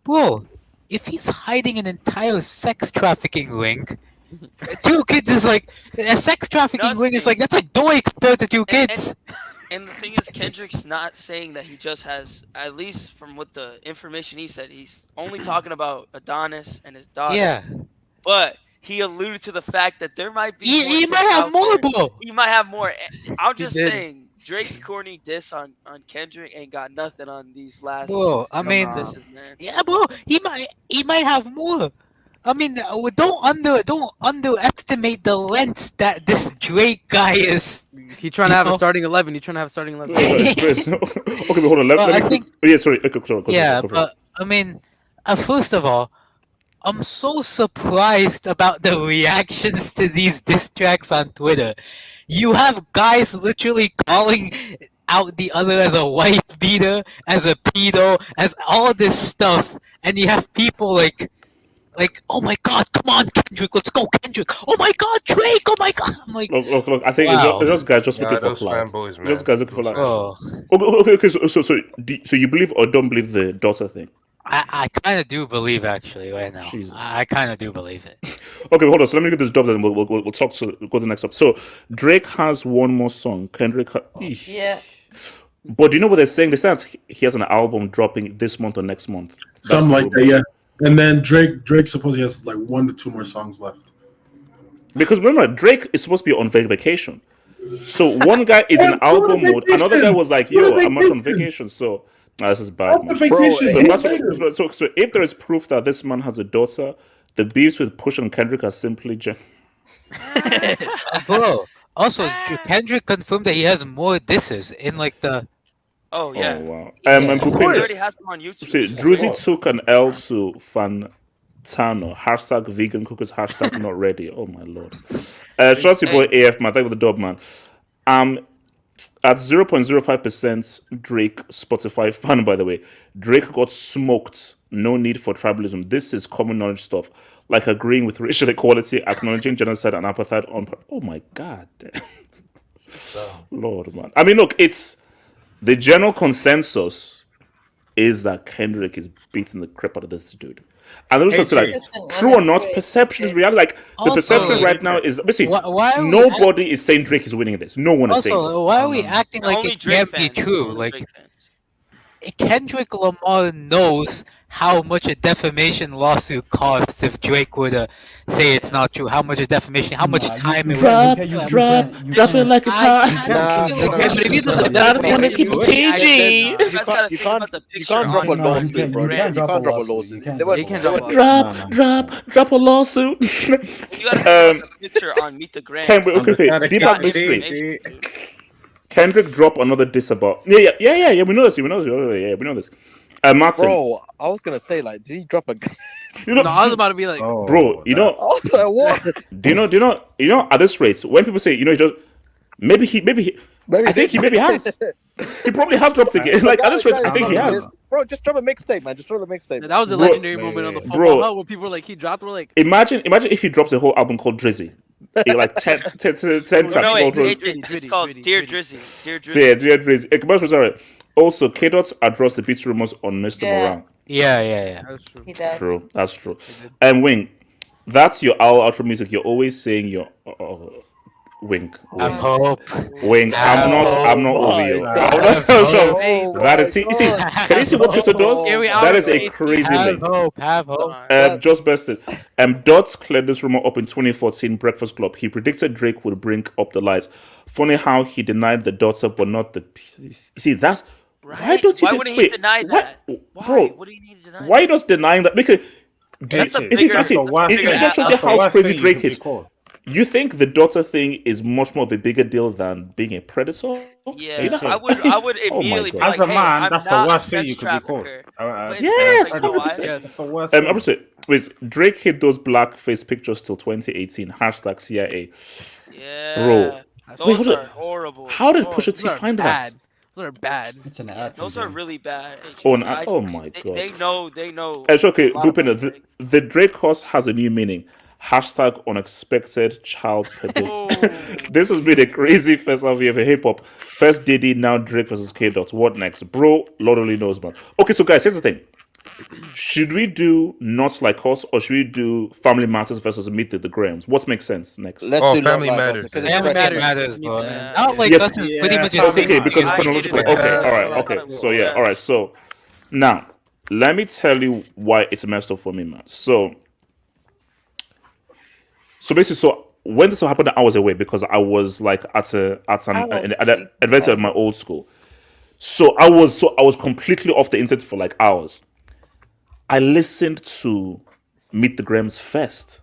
bro, if he's hiding an entire sex trafficking ring, 2 kids is like a sex trafficking ring is like that's like doing compared to 2 kids. And the thing is, Kendrick's not saying that he just has, at least from what the information he said, he's only talking about Adonis and his daughter. Yeah. But he alluded to the fact that there might be He more might kids have out more, there. bro. He might have more. I'm He just did. saying, Drake's corny diss on Kendrick ain't got nothing on these last. Bro, I mean, disses, man. yeah, bro, he might have more. I mean, don't underestimate the length that this Drake guy is. He trying to have You a know? starting 11. He trying to have a starting 11. Okay, but hold on. Well, Let I me. think- Yeah, sorry. Okay, sorry. Go Yeah, for it. but I mean, first of all, I'm so surprised about the reactions to these diss tracks on Twitter. You have guys literally calling out the other as a wife beater, as a pedo, as all this stuff, and you have people like, oh my god, come on, Kendrick, let's go, Kendrick. Oh my god, Drake, oh my god. I'm like, Look. I think Wow. it's just guys just looking for those clout. fanboys, man. Just guys looking for like. oh, Okay. So you believe or don't believe the daughter thing? I kind of do believe actually right now. Jesus. I kind of do believe it. Okay, hold on. So let me get this job, then we'll talk to go to the next up. So Drake has one more song. Kendrick. Yeah. But do you know what they're saying? They say that he has an album dropping this month or next month. That's Something like the that, yeah. And then Drake supposedly has like 1 to 2 more songs left. Because remember, Drake is supposed to be on vacation. So one guy is in album mode. Another guy was like, "Yo, I'm not on vacation." So this is bad, man. So if there is proof that this man has a daughter, the beefs with Push and Kendrick are simply. Bro, also Kendrick confirmed that he has more disses in like the. Oh yeah. Oh wow. Yeah. And He Pupin, already has them on YouTube. see, Druzy took an L to Fan Tano, hashtag vegan cookers, hashtag not ready. Oh my lord. Shout out to your boy AF man, thank you for the dub man. At 0.05% Drake Spotify fan, by the way. Drake got smoked. No need for tribalism. This is common knowledge stuff. Like agreeing with racial equality, acknowledging genocide and apartheid on. Oh my god. Lord, man. I mean, look, it's the general consensus is that Kendrick is beating the crap out of this dude. And also say, like, true or not, perception is reality. Like, the Also, perception like, right now is basically why are we nobody is saying Drake is winning this. No one is saying this. Also, why are we acting like Only it Drake can't be fans. true? Only Like, Drake fans. Kendrick Lamar knows how much a defamation lawsuit costs if Drake were to say it's not true. How much a defamation, how much time it would Drop it like it's hot. I just want to keep it PG. You guys gotta think about the You picture can't drop a on lawsuit, bro. You can't You drop can't a drop a lawsuit. lawsuit. You can't They were- You can't they drop were- Drop a lawsuit. You gotta think about the picture on Meet the Grams. Okay. Deepak mystery. Kendrick drop another diss about. Yeah. We know this. We know this. Martin, Bro, I was gonna say, like, did he drop a? you know, No, I was about to be like, bro, you know, I was like, what? do you know, at this rate, when people say, you know, he just maybe he, I think he maybe has. He probably has dropped again. Like at this rate, I think he has. Bro, just drop a mixtape, man. Just drop a mixtape. that was a Bro, legendary moment on the phone. bro. How when people were like, he dropped, we're like, Imagine if he drops a whole album called Drizzy, like 10 tracks No, called wait, Drizzy. it's called Drizzy, Dear Drizzy. Drizzy. Dear Drizzy. Yeah, Drizzy. Sorry. Also, K-Dot addressed the beats rumors on Mr. Yeah. Morang. Yeah. that's true. He does. True, that's true. And Wing, that's your owl outro music. You're always saying your Wink. I hope. Wing. I'm not over you. That is. You see, can you see what Twitter does? Here we are. That is a crazy link. Have hope. Just bested. Dots cleared this rumor up in 2014 Breakfast Club. He predicted Drake would bring up the lies. Funny how he denied the daughter, but not the. See, that's. Right? Why don't you? Why wouldn't he deny that? Why? Bro, What do you need to deny? why just denying that? Because That's a it bigger- just shows you how crazy Drake is. You think the daughter thing is much more of a bigger deal than being a predator? Yeah, You know? I would Oh my immediately be God. like, As a hey, man, I'm that's the not worst a thing sex you could be called. trafficker. Yes, Yes, But it's 100%. Yes. That's the worst I'm thing. saying, wait, Drake hid those blackface pictures till 2018. Hashtag CIA. Yeah, Bro. those Wait, hold are on. horrible. How did Horrible. Pusha T Those are find bad. that? Those are bad. It's an ad. Those are really bad. Oh, I- my God. They know. It's okay, a lot Bupina, about Drake. the Drake course has a new meaning. Hashtag unexpected child purpose. Oh. This has been a crazy first half year for hip hop. First Diddy, now Drake versus K Dot. What next? Bro, Lord only knows, man. Okay, so guys, here's the thing. Should we do Not Like Us or should we do Family Matters versus Meet the Grahams? What makes sense next? Let's Oh, do Family Not Like Us, Matters. because it's Family fresh. matters, bro. Yeah. Not like Yes. us is pretty much a Okay, single because I chronological. hated it. Okay, all right, I thought okay. it was So yeah, bad. all right. So now let me tell you why it's messed up for me, man. So basically, when this happened, I was away because I was like at an event at my old school. So I was completely off the internet for like hours. I listened to Meet the Grahams first.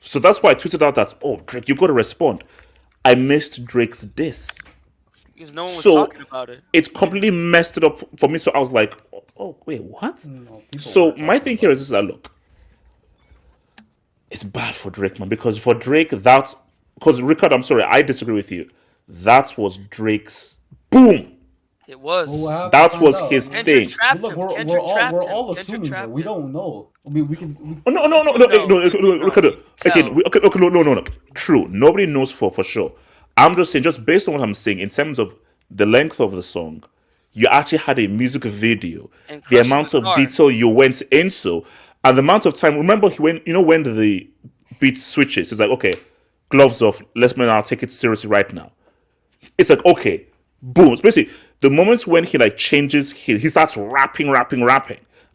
So that's why I tweeted out that, oh, Drake, you got to respond. I missed Drake's diss. Because no one was So- talking about it. It completely messed it up for me. So I was like, oh, wait, what? So my thing here is that, look, it's bad for Drake, man, because for Drake, because Rickard, I'm sorry, I disagree with you. That was Drake's boom. It was. That was his thing. Kendrick trapped Look, him. we're Kendrick all trapped we're him. all Kendrick assuming, bro. trapped We him. don't know. I mean, we can. Oh, no, Ricardo. True. Nobody knows for sure. I'm just saying, just based on what I'm saying, in terms of the length of the song, you actually had a music video, And the crushing amount the of car. detail you went into, and the amount of time. Remember, when the beat switches, it's like, okay, gloves off. Let's now take it seriously right now. It's like, okay, boom. It's basically the moments when he like changes, he starts rapping,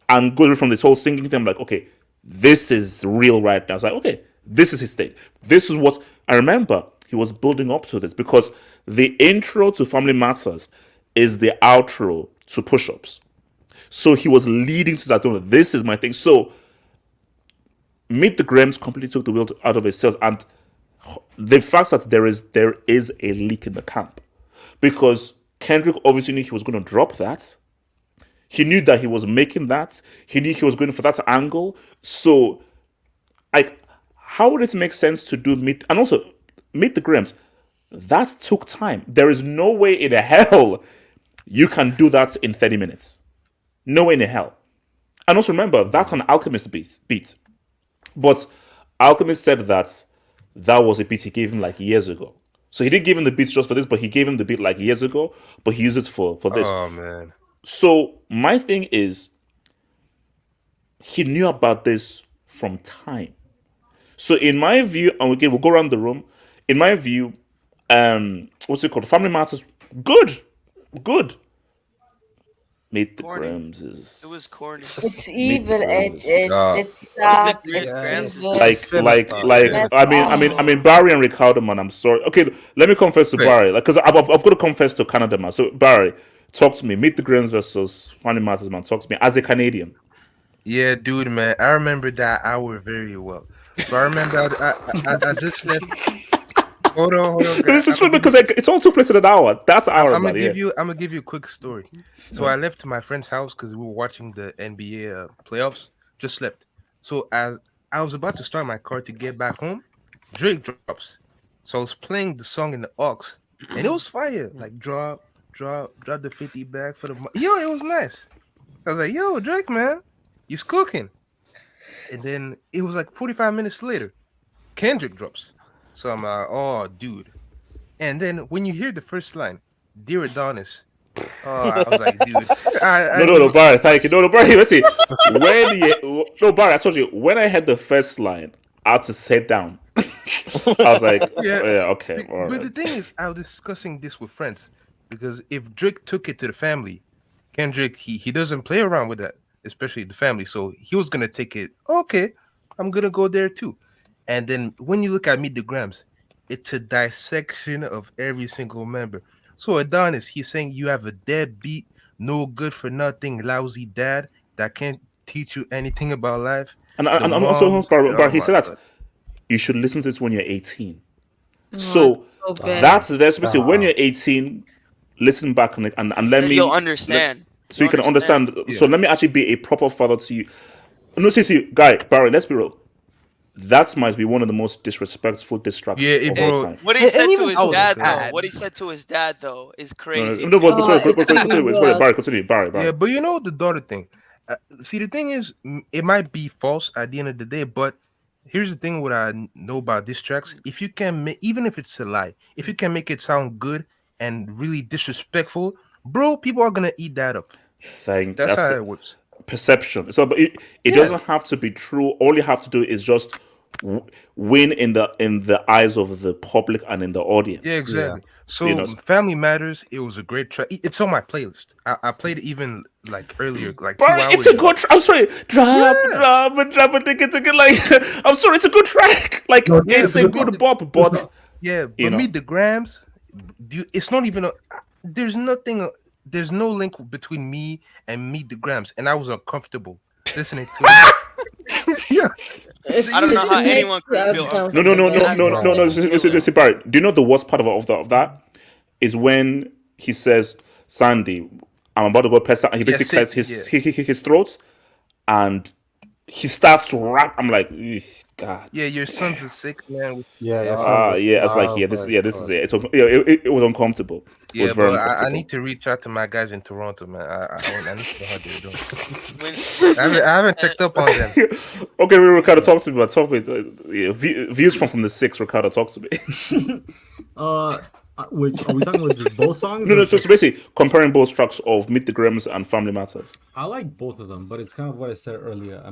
and going from this whole singing thing. I'm like, okay, this is real right now. It's like, okay, this is his thing. This is what I remember. He was building up to this because the intro to Family Matters is the outro to Push-Ups. So he was leading to that. This is my thing. So Meet the Grahams completely took the wheel out of his sails, and the fact that there is a leak in the camp, because Kendrick obviously knew he was going to drop that. He knew that he was making that. He knew he was going for that angle. So, like, how would it make sense to do meet and also meet the Grims? That took time. There is no way in hell you can do that in 30 minutes. No way in hell. And also remember, that's an Alchemist beat. But Alchemist said that that was a beat he gave him like years ago. So he didn't give him the beats just for this, but he gave him the beat like years ago, but he used it for this. Oh man. So my thing is, he knew about this from time. So in my view, and again we'll go around the room. In my view, what's it called? Family Matters, good, good. Meet the Corny. Grims is It was corny. It's Meet the evil, Grims. It's Meet dark, the it's Grams. evil. like Sinister. Messed I mean Barry and Ricardo, man, I'm sorry. Okay, let me confess to Wait. Barry, like, because I've got to confess to Canada, man. So Barry, talk to me. Meet the Grims versus Family Matters, man. Talk to me as a Canadian. Yeah, dude, man. I remember that hour very well. So I remember I just left. Hold on, This guys. is true because it's all took place in an hour. That's an hour, I'm man. gonna Yeah. give you. I'm gonna give you a quick story. So I left my friend's house because we were watching the NBA playoffs. Just slept. So as I was about to start my car to get back home, Drake drops. So I was playing the song in the aux, and it was fire. Like drop the 50 back for the yo. It was nice. I was like, yo, Drake, man, you's cooking. And then it was like 45 minutes later, Kendrick drops. So I'm like, oh, dude. And then when you hear the first line, Dear Adonis, I was like, dude. No, Barry, thank you. No, Barry, let's see. No, Barry, I told you, when I had the first line, I had to sit down. I was like, Yeah. okay, all But right. the thing is, I was discussing this with friends because if Drake took it to the family, Kendrick, he doesn't play around with that, especially the family. So he was gonna take it. Okay, I'm gonna go there too. And then when you look at Meet the Grams, it's a dissection of every single member. So Adonis, he's saying you have a deadbeat, no good for nothing, lousy dad that can't teach you anything about life. And The also, moms, Barry, oh he my said that God. you should listen to this when you're 18. Oh, So so bad. that's basically when you're 18, listen back and He let said me you'll understand. so you can understand. Yeah. So let me actually be a proper father to you. No, see, guy, Barry, let's be real. That might be one of the most disrespectful distractions Yeah, it of all bro. time. What he And said to even his Oh, dad though, God. what he said to his dad though, is crazy. No, but Oh, sorry, it's continue. even Sorry, worse. Barry, continue. Barry. Yeah, but you know the daughter thing. See, the thing is, it might be false at the end of the day, but here's the thing: what I know about diss tracks, if you can, even if it's a lie, if you can make it sound good and really disrespectful, bro, people are gonna eat that up. That's That's how it works. perception. So, but it Yeah. doesn't have to be true. All you have to do is just win in the eyes of the public and in the audience. Yeah, exactly. So You know, Family Matters, it was a great track. It's on my playlist. I played it even like earlier, like Barry, 2 hours it's a ago. good. I'm sorry, drop, Yeah. drop. I think it's a good. Like, I'm sorry, it's a good track. Like, No, Yeah, it's a but good bop, but Yeah, You but know. Meet the Grams, it's not even a. There's nothing. There's no link between me and Meet the Grams, and I was uncomfortable listening to it. Yeah, I don't know how It makes anyone you could feel uncomfortable. no. That's Listen, Barry. Do you know the worst part of that is when he says, "Sandy, I'm about to go press." He basically Yeah, cuts his yeah. his throat, and he starts to rap. I'm like, "Eesh, God. Yeah, your son's a sick man. Yeah, Yeah, it's like, this is it. It was uncomfortable. It was Yeah, very but I uncomfortable. need to reach out to my guys in Toronto, man. I need to know how they're doing. When, I haven't checked up on them. Okay, Ricardo, talk to me. But talk me. Views from the six. Ricardo, talk to me. Which are we talking about? Just both songs? No. or So just- basically, comparing both tracks of Meet the Grims and Family Matters. I like both of them, but it's kind of what I said earlier.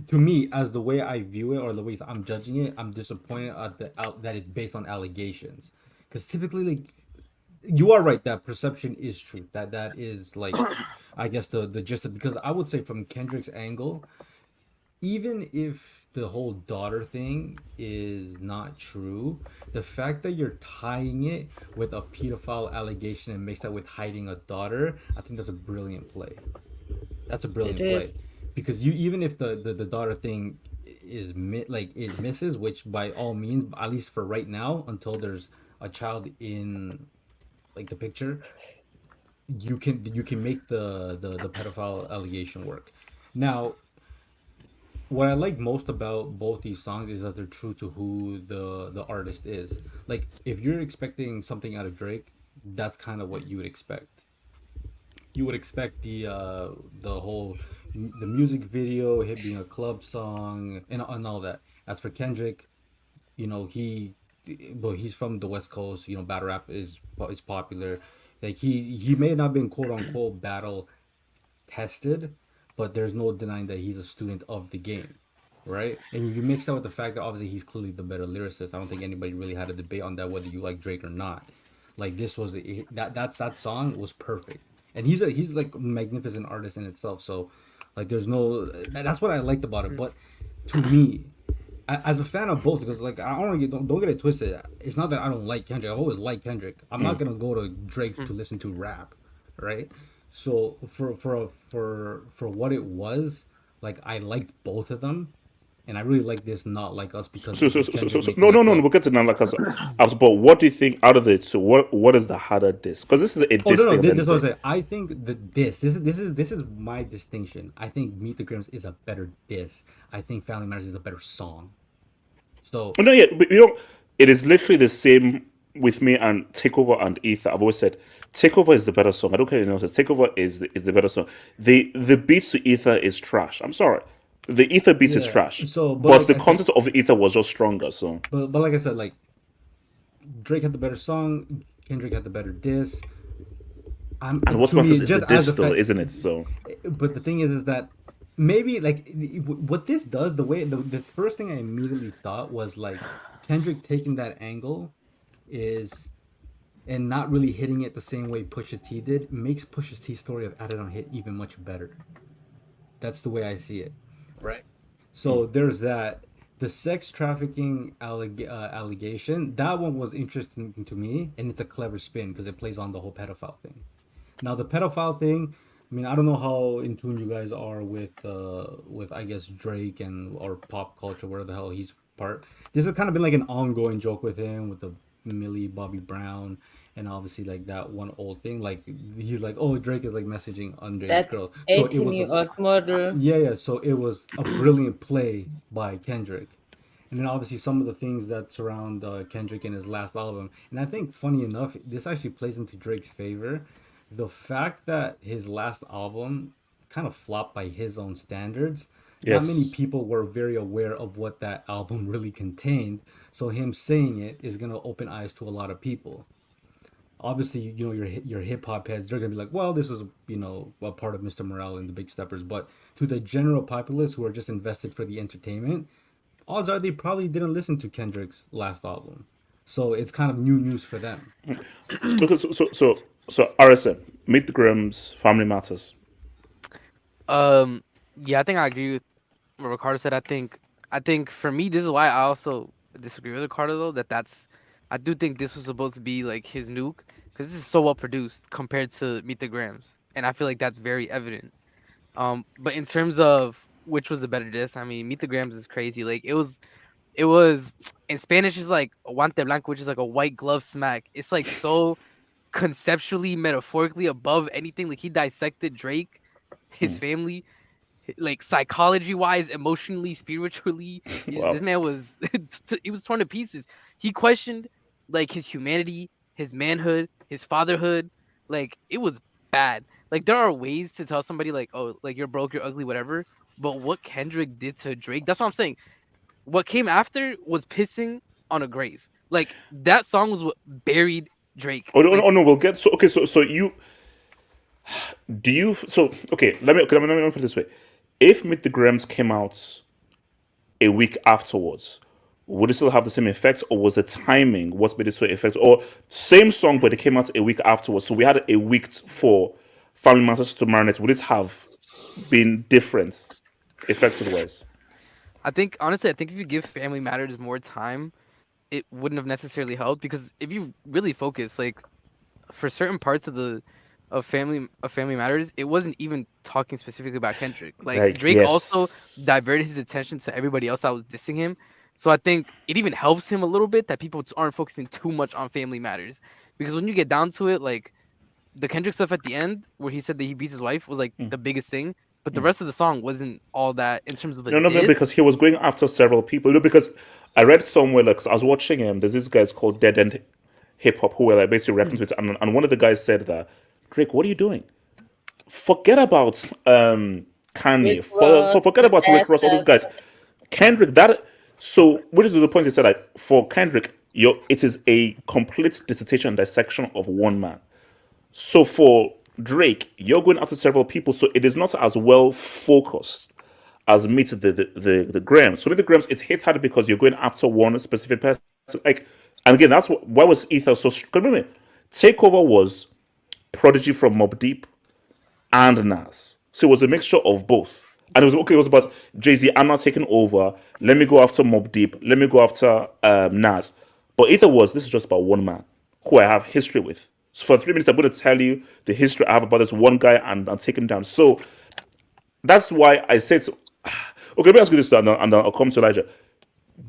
To me, as the way I view it or the way I'm judging it, I'm disappointed at that it's based on allegations. Because typically, like, you are right that perception is true. That is like, I guess the gist of, because I would say from Kendrick's angle, even if the whole daughter thing is not true, the fact that you're tying it with a pedophile allegation and mix that with hiding a daughter, I think that's a brilliant play. That's a brilliant It play. is. Because you, even if the daughter thing is like it misses, which by all means, at least for right now, until there's a child in like the picture, you can make the pedophile allegation work. Now, what I like most about both these songs is that they're true to who the artist is. Like if you're expecting something out of Drake, that's kind of what you would expect. You would expect the whole the music video, it being a club song, and all that. As for Kendrick, he well he's from the West Coast. Battle rap is popular. Like he may not have been quote unquote battle tested, but there's no denying that he's a student of the game, right? And you mix that with the fact that obviously he's clearly the better lyricist. I don't think anybody really had a debate on that whether you like Drake or not. Like this was that song was perfect, and he's like a magnificent artist in itself. So like there's no that's what I liked about it. But to me, as a fan of both, because like I don't get it twisted. It's not that I don't like Kendrick. I always like Kendrick. I'm not gonna go to Drake to listen to rap, right? So for what it was, like I liked both of them, and I really like this Not Like Us because No, no, no, no. We'll get to Not Like Us. But what do you think out of the two? What is the harder diss? Because this is a Oh diss no, thing. this is what I'm saying. I think the this is my distinction. I think Meet the Grims is a better diss. I think Family Matters is a better song. So No, yeah, but it is literally the same with me and Takeover and Ether. I've always said Takeover is the better song. I don't care anyone says Takeover is the better song. The beats to Ether is trash. I'm sorry. The Ether beats is yeah. trash. So But like the I said, content of Ether was just stronger. So but like I said, like Drake had the better song, Kendrick had the better diss. and what To me, matters is the just as diss a still, fact, isn't it? So but the thing is that maybe like what this does, the first thing I immediately thought was like Kendrick taking that angle is and not really hitting it the same way Pusha T did makes Pusha T's story of Added on Hit even much better. That's the way I see it, right? So there's that. The sex trafficking allegation, that one was interesting to me, and it's a clever spin because it plays on the whole pedophile thing. Now the pedophile thing, I mean, I don't know how in tune you guys are with I guess Drake and or pop culture, where the hell he's part. This has kind of been like an ongoing joke with him with the Millie Bobby Brown and obviously like that one old thing. Like he's like, oh, Drake is like messaging underage That girls. So it was 18-year-old model. yeah. So it was a brilliant play by Kendrick. And then obviously some of the things that surround Kendrick in his last album. And I think funny enough, this actually plays into Drake's favor. The fact that his last album kind of flopped by his own standards, not many yes. people were very aware of what that album really contained. So him saying it is gonna open eyes to a lot of people. Obviously, your hip hop heads, they're gonna be like, well, this was a part of Mr. Morale and the Big Steppers. But to the general populace who are just invested for the entertainment, odds are they probably didn't listen to Kendrick's last album. So it's kind of new news for them. Because so RSM, Meet the Grims, Family Matters. Um, yeah, I think I agree with what Ricardo said. I think for me, this is why I also disagree with Ricardo though. I do think this was supposed to be like his nuke because this is so well produced compared to Meet the Grams, and I feel like that's very evident. But in terms of which was the better disc, I mean, Meet the Grams is crazy. Like it was in Spanish is like guante blanco, which is like a white glove smack. It's like so conceptually, metaphorically above anything. Like he dissected Drake, his family, like psychology wise, emotionally, spiritually. This Wow. man was he was torn to pieces. He questioned like his humanity, his manhood, his fatherhood. Like it was bad. Like there are ways to tell somebody like, oh, like you're broke, you're ugly, whatever. But what Kendrick did to Drake, that's what I'm saying. What came after was pissing on a grave. Like that song was what buried Drake. Oh no, Like oh, no, we'll get so okay. So you do you so okay. Let me put it this way: if Meet the Grams came out a week afterwards, would it still have the same effect, or was the timing what made it so effective? Or same song, but it came out a week afterwards, so we had a week for Family Matters to marinate. Would it have been different, effective wise? I think honestly, I think if you give Family Matters more time, it wouldn't have necessarily helped because if you really focus, like for certain parts of Family Matters, it wasn't even talking specifically about Kendrick. Like Like Drake also yes, diverted his attention to everybody else that was dissing him. So I think it even helps him a little bit that people aren't focusing too much on Family Matters because when you get down to it, like the Kendrick stuff at the end where he said that he beats his wife was like Mm. the biggest thing, but the Mm. rest of the song wasn't all that in terms of a No, diss. because he was going after several people. No, because I read somewhere, like, 'cause I was watching him. There's these guys called Dead End Hip Hop who were like basically reacting to it, and one of the guys said that, Drake, what are you doing? Forget about Kanye. Rick Ross, Forget about Rick Ross. All these SF. guys. Kendrick. That. So, which is the point he said, like, for Kendrick, it is a complete dissertation and dissection of one man. So for Drake, you're going after several people, so it is not as well focused as Meet the Grams. So Meet the Grams, it's hit hard because you're going after one specific person. Like, and again, that's why was Ether so? Remember, Takeover was Prodigy from Mobb Deep and Nas, so it was a mixture of both. And it was okay. It was about Jay-Z. I'm not taking over. Let me go after Mobb Deep. Let me go after Nas. But Ether was, this is just about one man who I have history with. So for 3 minutes, I'm going to tell you the history I have about this one guy and take him down. So that's why I said, okay, let me ask you this, and I'll come to Elijah.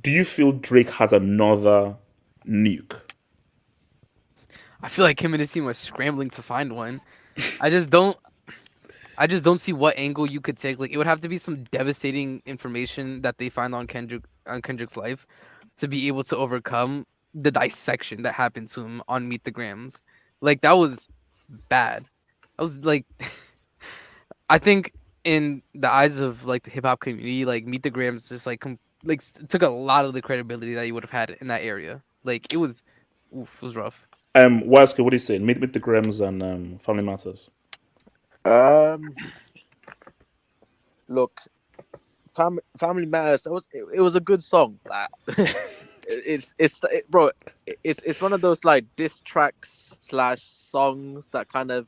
Do you feel Drake has another nuke? I feel like him and his team are scrambling to find one. I just don't see what angle you could take. Like, it would have to be some devastating information that they find on Kendrick's life to be able to overcome the dissection that happened to him on Meet the Grams. Like, that was bad. I was like, I think in the eyes of like the hip hop community, like Meet the Grams just like took a lot of the credibility that you would have had in that area. Like, it was rough. Waske, what do you say? Meet the Grams and Family Matters. Look, Family Matters. It was a good song. Bro. It's one of those like diss tracks / songs that kind of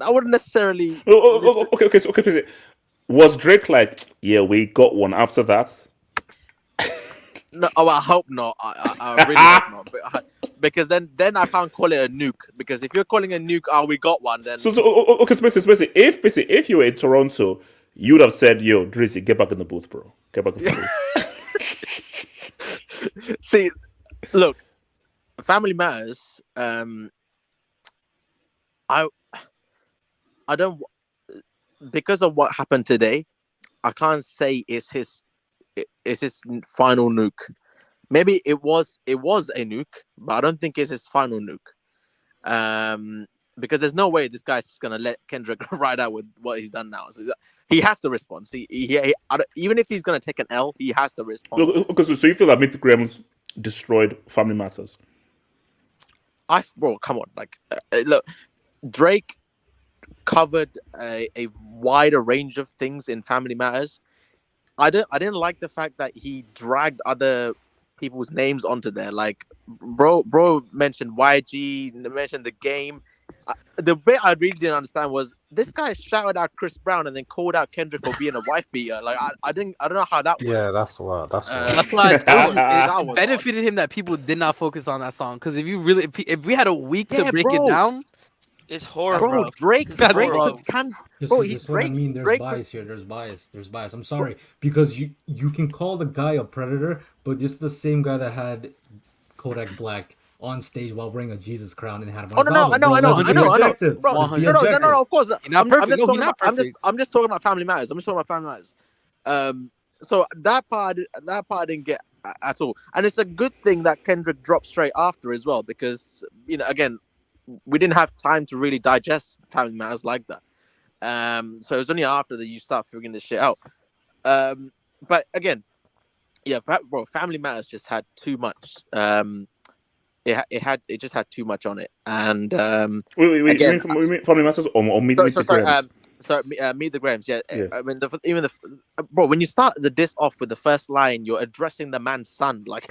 I wouldn't necessarily. Okay. Was Drake like, yeah, we got one after that? No, I hope not. I really hope not. Because then I can't call it a nuke. Because if you're calling a nuke, we got one, then. So basically, if you were in Toronto, you would have said, yo, Drizzy, get back in the booth, bro. Get back in the booth. See, look, Family Matters. I don't, because of what happened today, I can't say it's his final nuke. Maybe it was a nuke, but I don't think it's his final nuke. Because there's no way this guy's just gonna let Kendrick ride out with what he's done now. So he has to respond. See, even if he's gonna take an L, he has to respond. Okay, so you feel that Meet the Grams destroyed Family Matters? Bro, come on, like, look, Drake covered a wider range of things in Family Matters. I didn't like the fact that he dragged other people's names onto there. Like, bro mentioned YG, mentioned The Game. The bit I really didn't understand was this guy shouted out Chris Brown and then called out Kendrick for being a wife beater. Like, I don't know how that works. Yeah, that's wild. That's wild. That's why That it was benefited him that people did not focus on that song. Because if we had a week to Yeah, break bro. it down, It's horrible. Bro, Drake That's can. This Bro, is what I mean. There's Drake. bias here. There's bias. I'm sorry, because you can call the guy a predator, but it's the same guy that had Kodak Black on stage while wearing a Jesus crown and had him on Oh his no, album. I know. Let's be objective. Bro, Let's be no, objective. of course not. You're not perfect. No, he's not I'm perfect. just talking about Family Matters. So that part I didn't get at all, and it's a good thing that Kendrick dropped straight after as well, because again, we didn't have time to really digest Family Matters like that. So it was only after that you start figuring this shit out. But again, yeah, bro, Family Matters just had too much. It just had too much on it, and Wait, again, you mean Family Matters or Meet the Grams? Meet the Grams. Yeah. Yeah. I mean, bro, when you start the diss off with the first line, you're addressing the man's son. Like,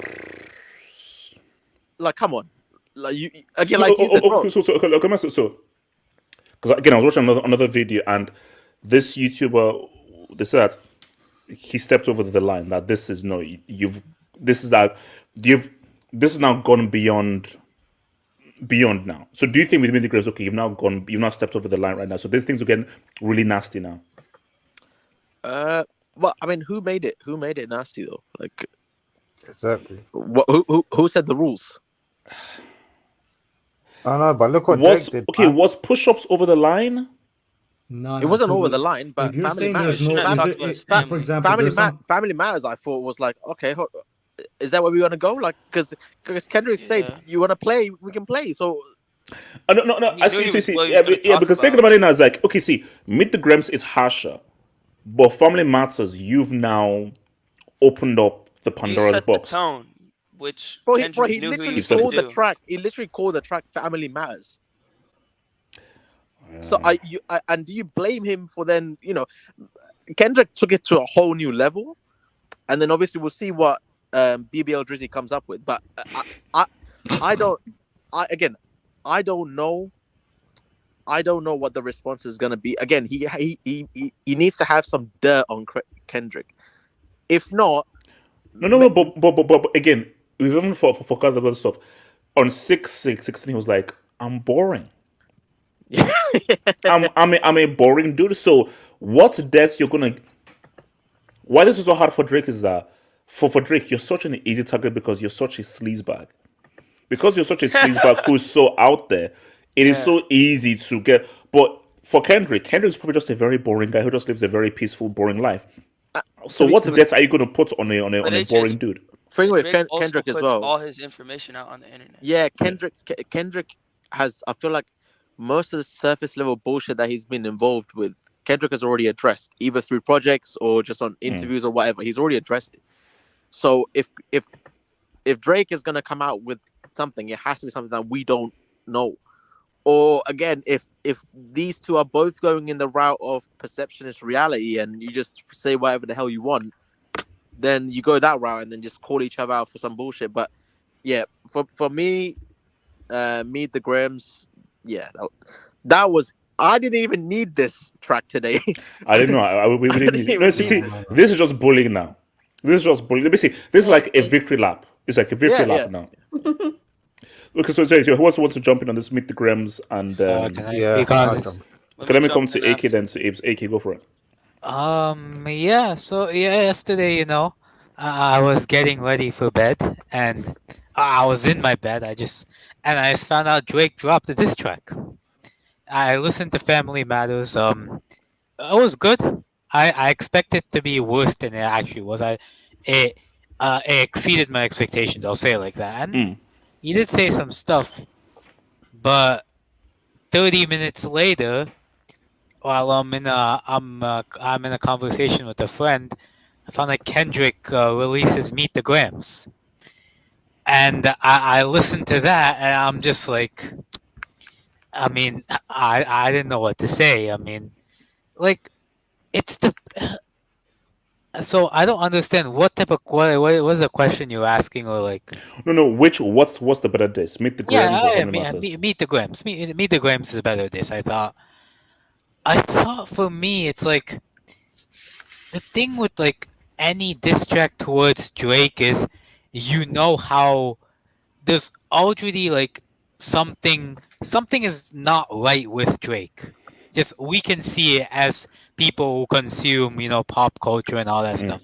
come on, like you again, like you said, bro. So, because again, I was watching another video, and this YouTuber, they said that he stepped over the line. That this is this is now gone beyond now. So do you think with Meet the Grams, okay, you've now stepped over the line right now? So these things are getting really nasty now. Well, I mean, who made it? Who made it nasty though? Like, Exactly. who set the rules? I know, but look what Drake did, man. Was push-ups over the line? No, It no. wasn't So over the line, but if you're Family saying He Matters. there's shouldn't no, have if, talked about his if, family. for example, there's some. Family Matters, I thought was like, okay, is that where we want to go? Like, because Kendrick said Yeah. you want to play, we can play. So No. He I knew he see. was what he Yeah, was going to yeah. talk Because thinking about. about it now is like, okay, see, Meet the Grams is harsher, but Family Matters, you've now opened up the You Pandora's set the box. tone, which bro, Kendrick he knew who he literally was going to called the do. track. He literally called the track "Family Matters." So and do you blame him for then? Kendrick took it to a whole new level, and then obviously we'll see what BBL Drizzy comes up with. But I don't. I don't know. I don't know what the response is gonna be. Again, he needs to have some dirt on Kendrick. If not, No. But again, we've even for other stuff. On 6/6/16, he was like, "I'm boring. I'm a boring dude." So what deaths you're gonna? Why this is so hard for Drake is that for Drake, you're such an easy target because you're such a sleazebag. Because you're such a sleazebag who's so out there, it is so easy to get. But for Kendrick's probably just a very boring guy who just lives a very peaceful, boring life. So what deaths are you going to put on a boring dude? thing with Drake also Kendrick as puts well. all his information out on the internet. Yeah, Kendrick has. I feel like most of the surface level bullshit that he's been involved with, Kendrick has already addressed, either through projects or just on interviews or whatever. He's already addressed it. So if Drake is gonna come out with something, it has to be something that we don't know. Or again, if these two are both going in the route of perceptionist reality and you just say whatever the hell you want, then you go that route and then just call each other out for some bullshit. But yeah, for me, Meet the Grams, yeah, that was. I didn't even need this track today. I didn't know. We didn't need it. No, see, need it. this is just bullying now. This is just bullying. Let me see. This is like a victory lap. It's like a victory lap now. Okay, so who else wants to jump in on this? Meet the Grams and Can I Yeah, speak on I'll this? jump. okay, let me come jump to in AK after. then. So Abe's AK, go for it. Yeah. So yeah, yesterday, I was getting ready for bed, and I was in my bed. I just found out Drake dropped a diss track. I listened to Family Matters. It was good. I expected to be worse than it actually was. It exceeded my expectations. I'll say it like that. And he did say some stuff, but 30 minutes later, while I'm in a conversation with a friend, I found that Kendrick releases Meet the Grams, and I listened to that, and I'm just like, I mean, I didn't know what to say. I mean, like, it's the so I don't understand what type of what is the question you're asking, or like. No. What's the better diss? Meet the Grams or Family Matters? Meet the Grams. Meet the Grams is better. This I thought for me it's like the thing with like any diss track towards Drake is how there's already like something is not right with Drake. Just we can see it as people who consume, pop culture and all that stuff.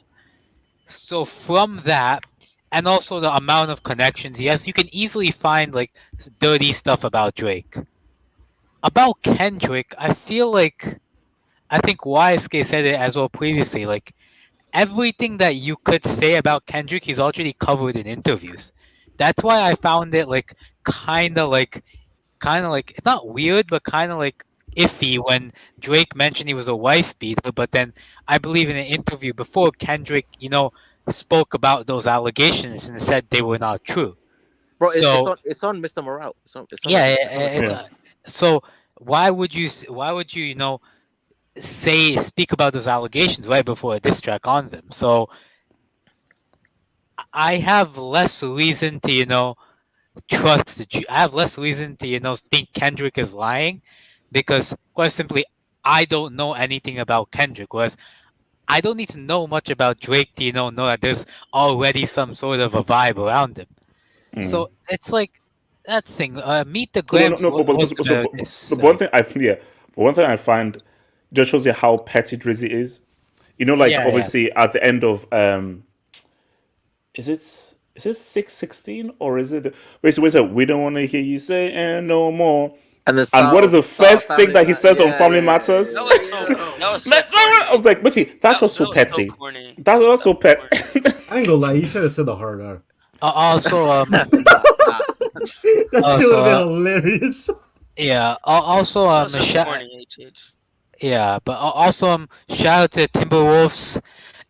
So from that, and also the amount of connections he has, you can easily find like dirty stuff about Drake. About Kendrick, I feel like I think YSK said it as well previously. Like everything that you could say about Kendrick, he's already covered in interviews. That's why I found it like kind of like not weird, but kind of like iffy when Drake mentioned he was a wife beater. But then I believe in an interview before Kendrick, spoke about those allegations and said they were not true. Bro, So it's on Mr. Morale. It's on yeah, Mr. Morale. so why would you speak about those allegations right before a diss track on them? So I have less reason to trust I have less reason to think Kendrick is lying, because quite simply I don't know anything about Kendrick. Whereas I don't need to know much about Drake to know that there's already some sort of a vibe around him. So it's like that thing. Meet the Grams No. was the better But diss. the one thing I find just shows you how petty Drizzy is. Like Yeah. obviously at the end of is Is it 616 or is it? Wait, we don't want to hear you say and no more. And the And what is the first thing that he says on Family Matters? That was so. That was so I was like, Missy, that's just so that was so petty. corny. That was so pet. I ain't gonna lie, you should have said the hard R. Also, That shit would have been hilarious. yeah. Also, That was so corny, HH. yeah, but also, shout out to Timberwolves.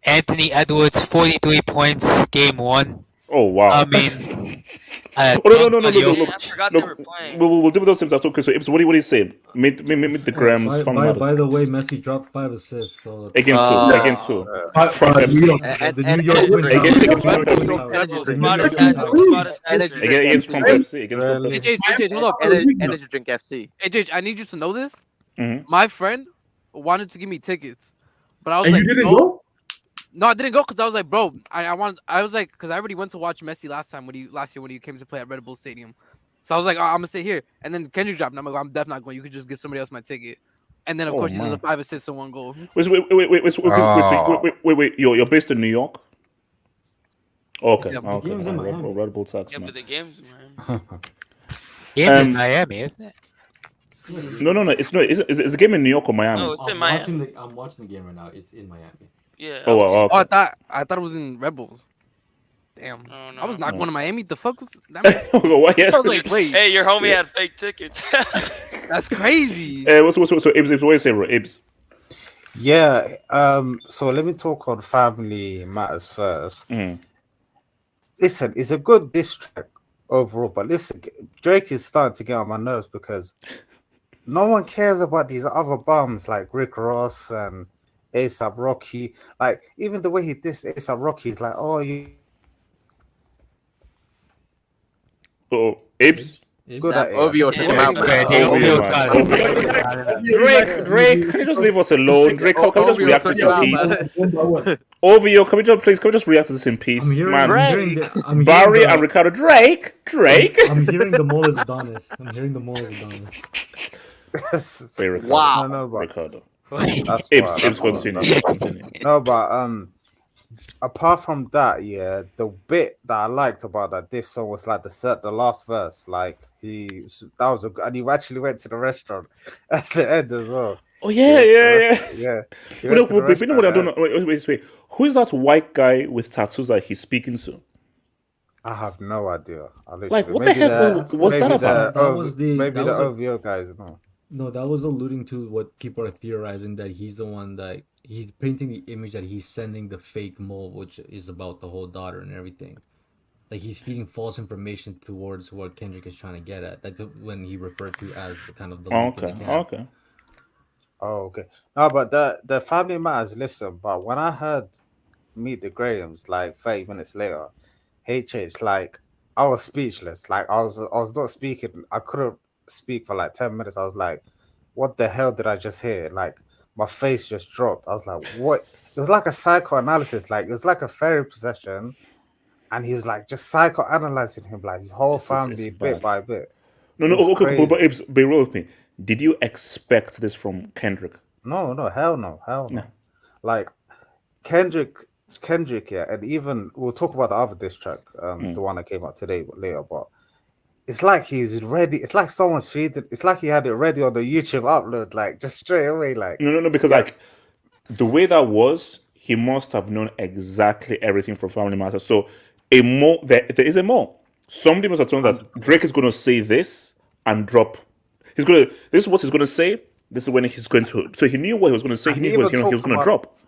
Anthony Edwards, 43 points, game 1. Oh wow! I mean, no! I forgot they were playing. We'll do those things. That's okay. So, Ibs, what do you say? Meet the Grams. By the way, Messi dropped 5 assists. So against who? The New York Against Trump FC. AJ, hold up. Energy Drink FC. AJ, I need you to know this. Mm-hmm. My friend wanted to give me tickets, but I was And like, you didn't no. go? No, I didn't go because I was like, bro, I was like, because I already went to watch Messi last year when he came to play at Red Bull Stadium. So I was like, oh, I'm gonna sit here. And then Kendrick dropped, and I'm like, I'm definitely not going. You could just give somebody else my ticket. And then of course he does a 5 assists and 1 goal. Wait! You're based in New York? Okay. Yeah, Okay. game's in Miami. Red Bull Sox. Yeah, Man. but the game's Game's in Miami, isn't it? No. It's not. Is the game in New York or Miami? No, it's in Miami. I'm watching the game right now. It's in Miami. Yeah. Oh, Oh, okay. I thought it was in Red Bulls. Damn. Oh, no. I was not going to Miami. The fuck was that? What? I was like, wait. Hey, your homie had fake tickets. That's crazy. So Ibs, what you say, bro? Ibs. Yeah. So let me talk on Family Matters first. Listen, it's a good diss track overall, but listen, Drake is starting to get on my nerves because no one cares about these other bums like Rick Ross and ASAP Rocky. Like, even the way he dissed ASAP Rocky is like, oh, you. Oh, Ibs. Good at it. OVO took him out. Drake, can you just leave us alone? Drake, can we just react to this in peace? OVO, can we just react to this in peace? Man, Barry and Ricardo, Drake. I'm hearing the mole is Adonis. Wow. No, but Ricardo. that's Ibs, why. continue. No, but apart from that, yeah, the bit that I liked about that this song was like the last verse. Like and he actually went to the restaurant at the end as well. Oh yeah. Yeah. You know what I don't know? Wait. Who is that white guy with tattoos that he's speaking to? I have no idea. Like, what the heck was that about? Maybe the OVO guys. No, that was alluding to what people are theorizing, that he's the one that he's painting the image that he's sending the fake mole, which is about the whole daughter and everything. Like, he's feeding false information towards what Kendrick is trying to get at. That's when he referred to as kind of the Okay. Oh, okay. No, but the Family Matters, listen, but when I heard Meet the Grahams like 30 minutes later, HH, like, I was speechless. Like, I was not speaking. I couldn't speak for like 10 minutes. I was like, what the hell did I just hear? Like, my face just dropped. I was like, what? It was like a psychoanalysis. Like, it was like a therapy session. And he was like just psychoanalyzing him, like his whole family, bit by bit. No, okay, but Ibs, be real with me. Did you expect this from Kendrick? No, hell no. Like, Kendrick, yeah, and even we'll talk about the other diss track, the one that came out today, but later. But it's like he's ready. It's like someone's feeding. It's like he had it ready on the YouTube upload, like just straight away. Like, no, because like the way that was, he must have known exactly everything from Family Matters. So there is a more. Somebody must have told him that Drake is going to say this and drop. This is what he's going to say. This is when he's going to. So he knew what he was going to say. He knew what he was going to drop.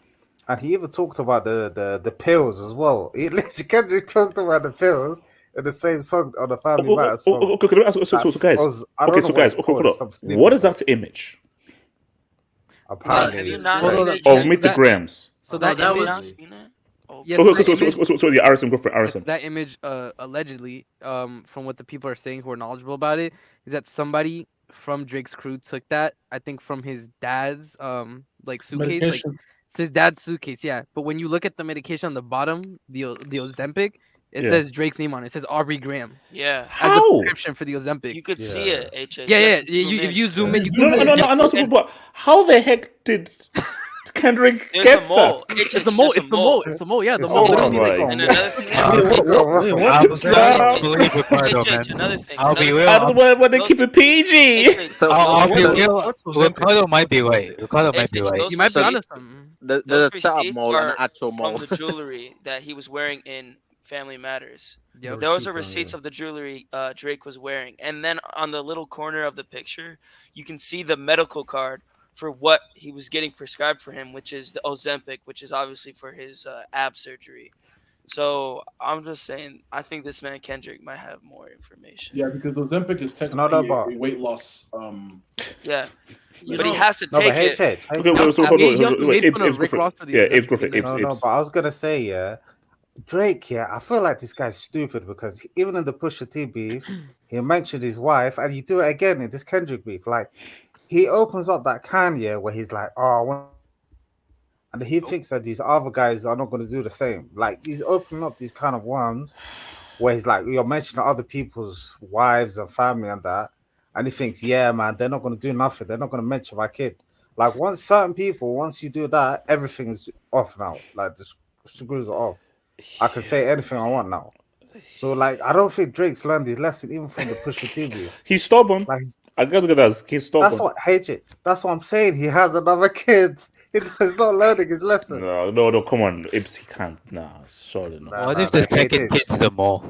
And he even talked about the pills as well. He literally Kendrick talked about the pills in the same song on the Family Matters song. Okay, so guys, hold on. What is that image? Apparently, of Meet the Grams. So that image. So the Arison, go for Arison. That image, allegedly, from what the people are saying who are knowledgeable about it, is that somebody from Drake's crew took that. I think from his dad's like suitcase, medication. like it's his dad's suitcase. Yeah, but when you look at the medication on the bottom, the Ozempic, it says Drake's name on it. It says Aubrey Graham. Yeah. As a prescription for the Ozempic. You could see it. Yeah. If you zoom in, you can. No. But how the heck did Kendrick There's get a mole. that? It's a mole. It's the mole. It's the mole. Yeah, the It's mole. the Oh Literally, mole. like, my And god. another thing I is, was I believe Ricardo, man. another thing. I'll be real. That's when they keep it PG. So I'll be What- real. what's Ozempic? Ricardo might be right. Ricardo might be right. Those you might be receipts- onto something. there's Those a setup receipts mole and are an actual from mole. the jewelry that he was wearing in Family Matters. Yep. Those are Receipts, receipts yeah. of the jewelry Drake was wearing. And then on the little corner of the picture, you can see the medical card for what he was getting prescribed for him, which is the Ozempic, which is obviously for his ab surgery. So I'm just saying, I think this man Kendrick might have more information. Yeah, because Ozempic is No, no, technically but- a weight loss. Yeah, You but he know- has to No, take but it. HH. Okay, wait, so hold He on. also Wait, made Ibs, fun of Ibs, go Rick for Ross it. for the Yeah, Ozempic, Ibs, go for it. you know? Ibs, No, Ibs. but I was gonna say, yeah, Drake, yeah, I feel like this guy's stupid because even in the Pusha T beef, he mentioned his wife, and you do it again in this Kendrick beef. Like, he opens up that Kanye where he's like, "Oh," and he thinks that these other guys are not going to do the same. Like, he's opening up these kind of worms where he's like, "You're mentioning other people's wives and family and that," and he thinks, "Yeah, man, they're not going to do nothing. They're not going to mention my kids." Like, once you do that, everything is off now. Like, the screws are off. I can say anything I want now. So, like, I don't think Drake's learned his lesson even from the Pusha T beef. He's stubborn. Like, I gotta get that. He's stubborn. that's what HJ. That's what I'm saying. He has another kid. He's not learning his lesson. No, come on. Ibs, he can't. Nah, surely not. Nah, What nah, if the like, second HH. kid's the mole?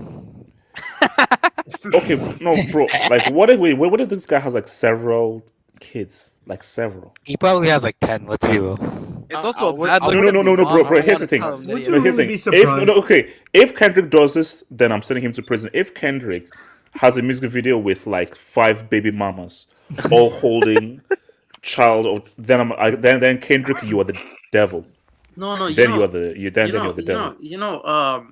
Okay, no, bro. Like, what if this guy has like several kids? Like several. He probably has like 10. Let's be real. It's also a would- bad No, look no, for no, his no, mom. bro. I don't Here's the wanna thing. tell him that Would he you No, has- here's the really thing. be If no, surprised? okay, if Kendrick does this, then I'm sending him to prison. If Kendrick has a music video with like 5 baby mamas all holding child, then Kendrick, you are the devil. No, Then you are the devil.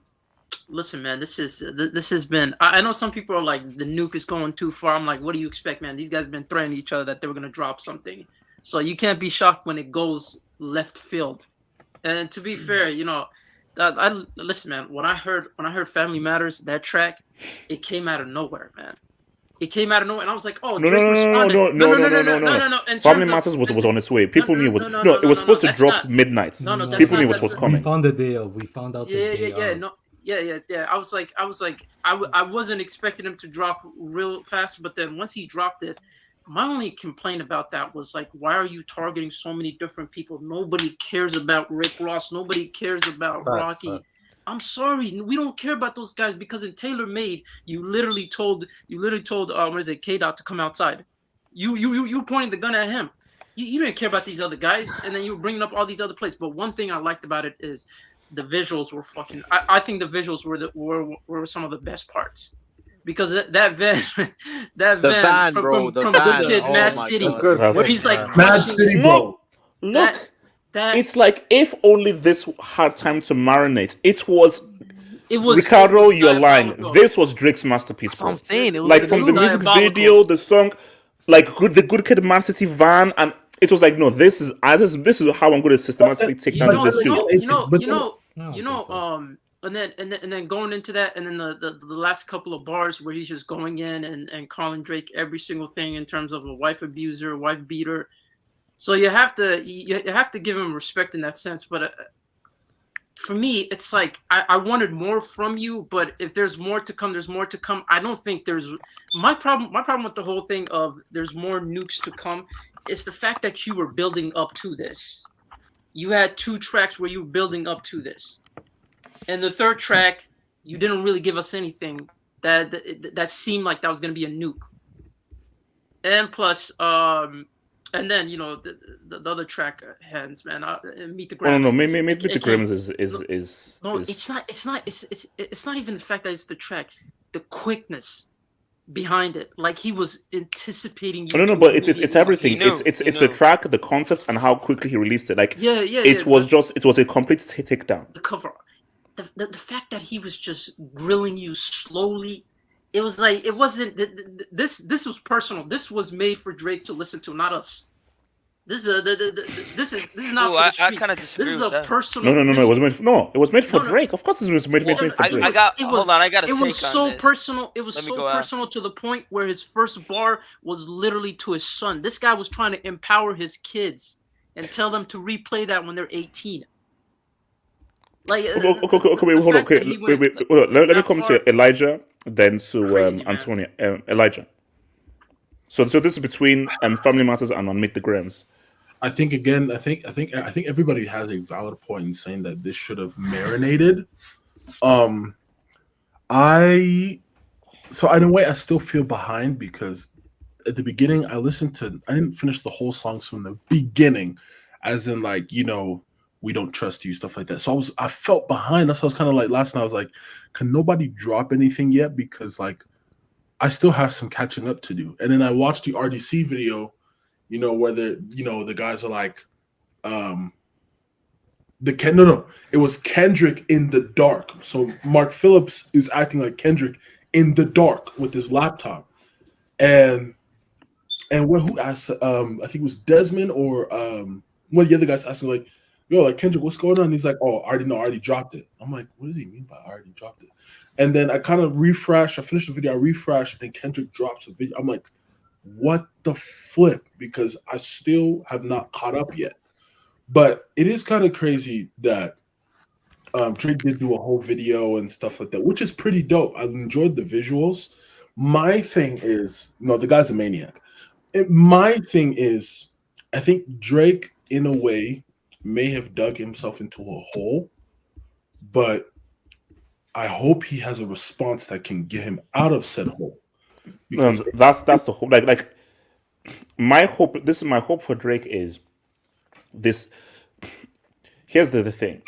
Listen, man, this has been. I know some people are like, the nuke is going too far. I'm like, what do you expect, man? These guys have been threatening each other that they were gonna drop something, so you can't be shocked when it goes left field. And to be fair, I listen, man. When I heard Family Matters, that track, it came out of nowhere, man. It came out of nowhere, and I was like, "Oh, No, Drake no. responded." No. In Family terms Matters of- was on its way. People knew it was no, it was supposed to that's drop not- midnight. No, that's People not- knew it that's was not- coming. We found the day of. We found out the day of. Yeah. I was like, I wasn't expecting him to drop real fast, but then once he dropped it, my only complaint about that was like, why are you targeting so many different people? Nobody cares about Rick Ross. Nobody cares about Rocky. Facts. I'm sorry, we don't care about those guys because in Taylor Made, you literally told what is it, K-Dot to come outside. You pointing the gun at him. You didn't care about these other guys, and then you were bringing up all these other plays. But one thing I liked about it is the visuals were fucking. I think the visuals were some of the best parts. Because that van, van, from, bro, the from van. Good Kids, Oh Mad my City, God. where he's like Mad crushing City, it. bro. Look, That it's like if only this had time to marinate. It was was Ricardo, it was you're lying. diabolical. This was Drake's masterpiece, That's what bro. I'm saying. It was Like from the music diabolical. video, the song, like the Good Kid, Man City van, and it was like, no, this is how I'm going to systematically take down this dude. And then going into that, and then the last couple of bars where he's just going in and calling Drake every single thing in terms of a wife abuser, wife beater. So you have to give him respect in that sense. But for me, it's like I wanted more from you. But if there's more to come, there's more to come. I don't think there's my problem. My problem with the whole thing of there's more nukes to come is the fact that you were building up to this. You had 2 tracks where you were building up to this. And the third track, you didn't really give us anything that seemed like that was going to be a nuke. And plus, and then the other track, Hands, man, Meet the Oh Grams. no, Meet the Grims is No, it's not. It's not even the fact that it's the track, the quickness behind it. Like he was anticipating you. No, to but it's immediately- everything. He knew, It's he the knew. track, the concept, and how quickly he released it. Like Yeah, it was a complete takedown. the cover. The fact that he was just grilling you slowly, it was like it wasn't. This was personal. This was made for Drake to listen to, not us. This is not. Ooh, for the I streets. kinda This disagree is with a that. personal. No. this- It was made for No, no. Drake. Of course, it was made for Drake. I got. Hold on, I got a It take was on so this. personal. It was Let me so go personal to the point where his first bar was literally to his son. This guy was trying to empower his kids, and tell them to replay that when they're 18. Like Okay, wait, the hold on. fact Okay, that he wait, went wait, like hold on. Let me that come far, to Elijah, then to crazy man. Antonia. Elijah. So this is between Family Matters and on Meet the Grams. I think again, I think everybody has a valid point in saying that this should have marinated. Um, I so in a way I still feel behind because at the beginning I didn't finish the whole songs from the beginning, as in like we don't trust you, stuff like that. So I felt behind. That's why I was kind of like last night. I was like, can nobody drop anything yet? Because like I still have some catching up to do. And then I watched the RDC video, where the guys are like, um, no, it was Kendrick in the dark. So Mark Phillips is acting like Kendrick in the dark with his laptop, and who asked? I think it was Desmond or one of the other guys asked me like, "Yo, like Kendrick, what's going on?" And he's like, "Oh, I already know, I already dropped it." I'm like, "What does he mean by I already dropped it?" And then I kind of refresh. I finished the video. I refresh, and Kendrick drops a video. I'm like, "What the flip?" Because I still have not caught up yet. But it is kind of crazy that Drake did do a whole video and stuff like that, which is pretty dope. I enjoyed the visuals. My thing is, no, the guy's a maniac. My thing is, I think Drake, in a way, may have dug himself into a hole, but I hope he has a response that can get him out of said hole. Because That's the hope. Like my hope. This is my hope for Drake is this. Here's the thing.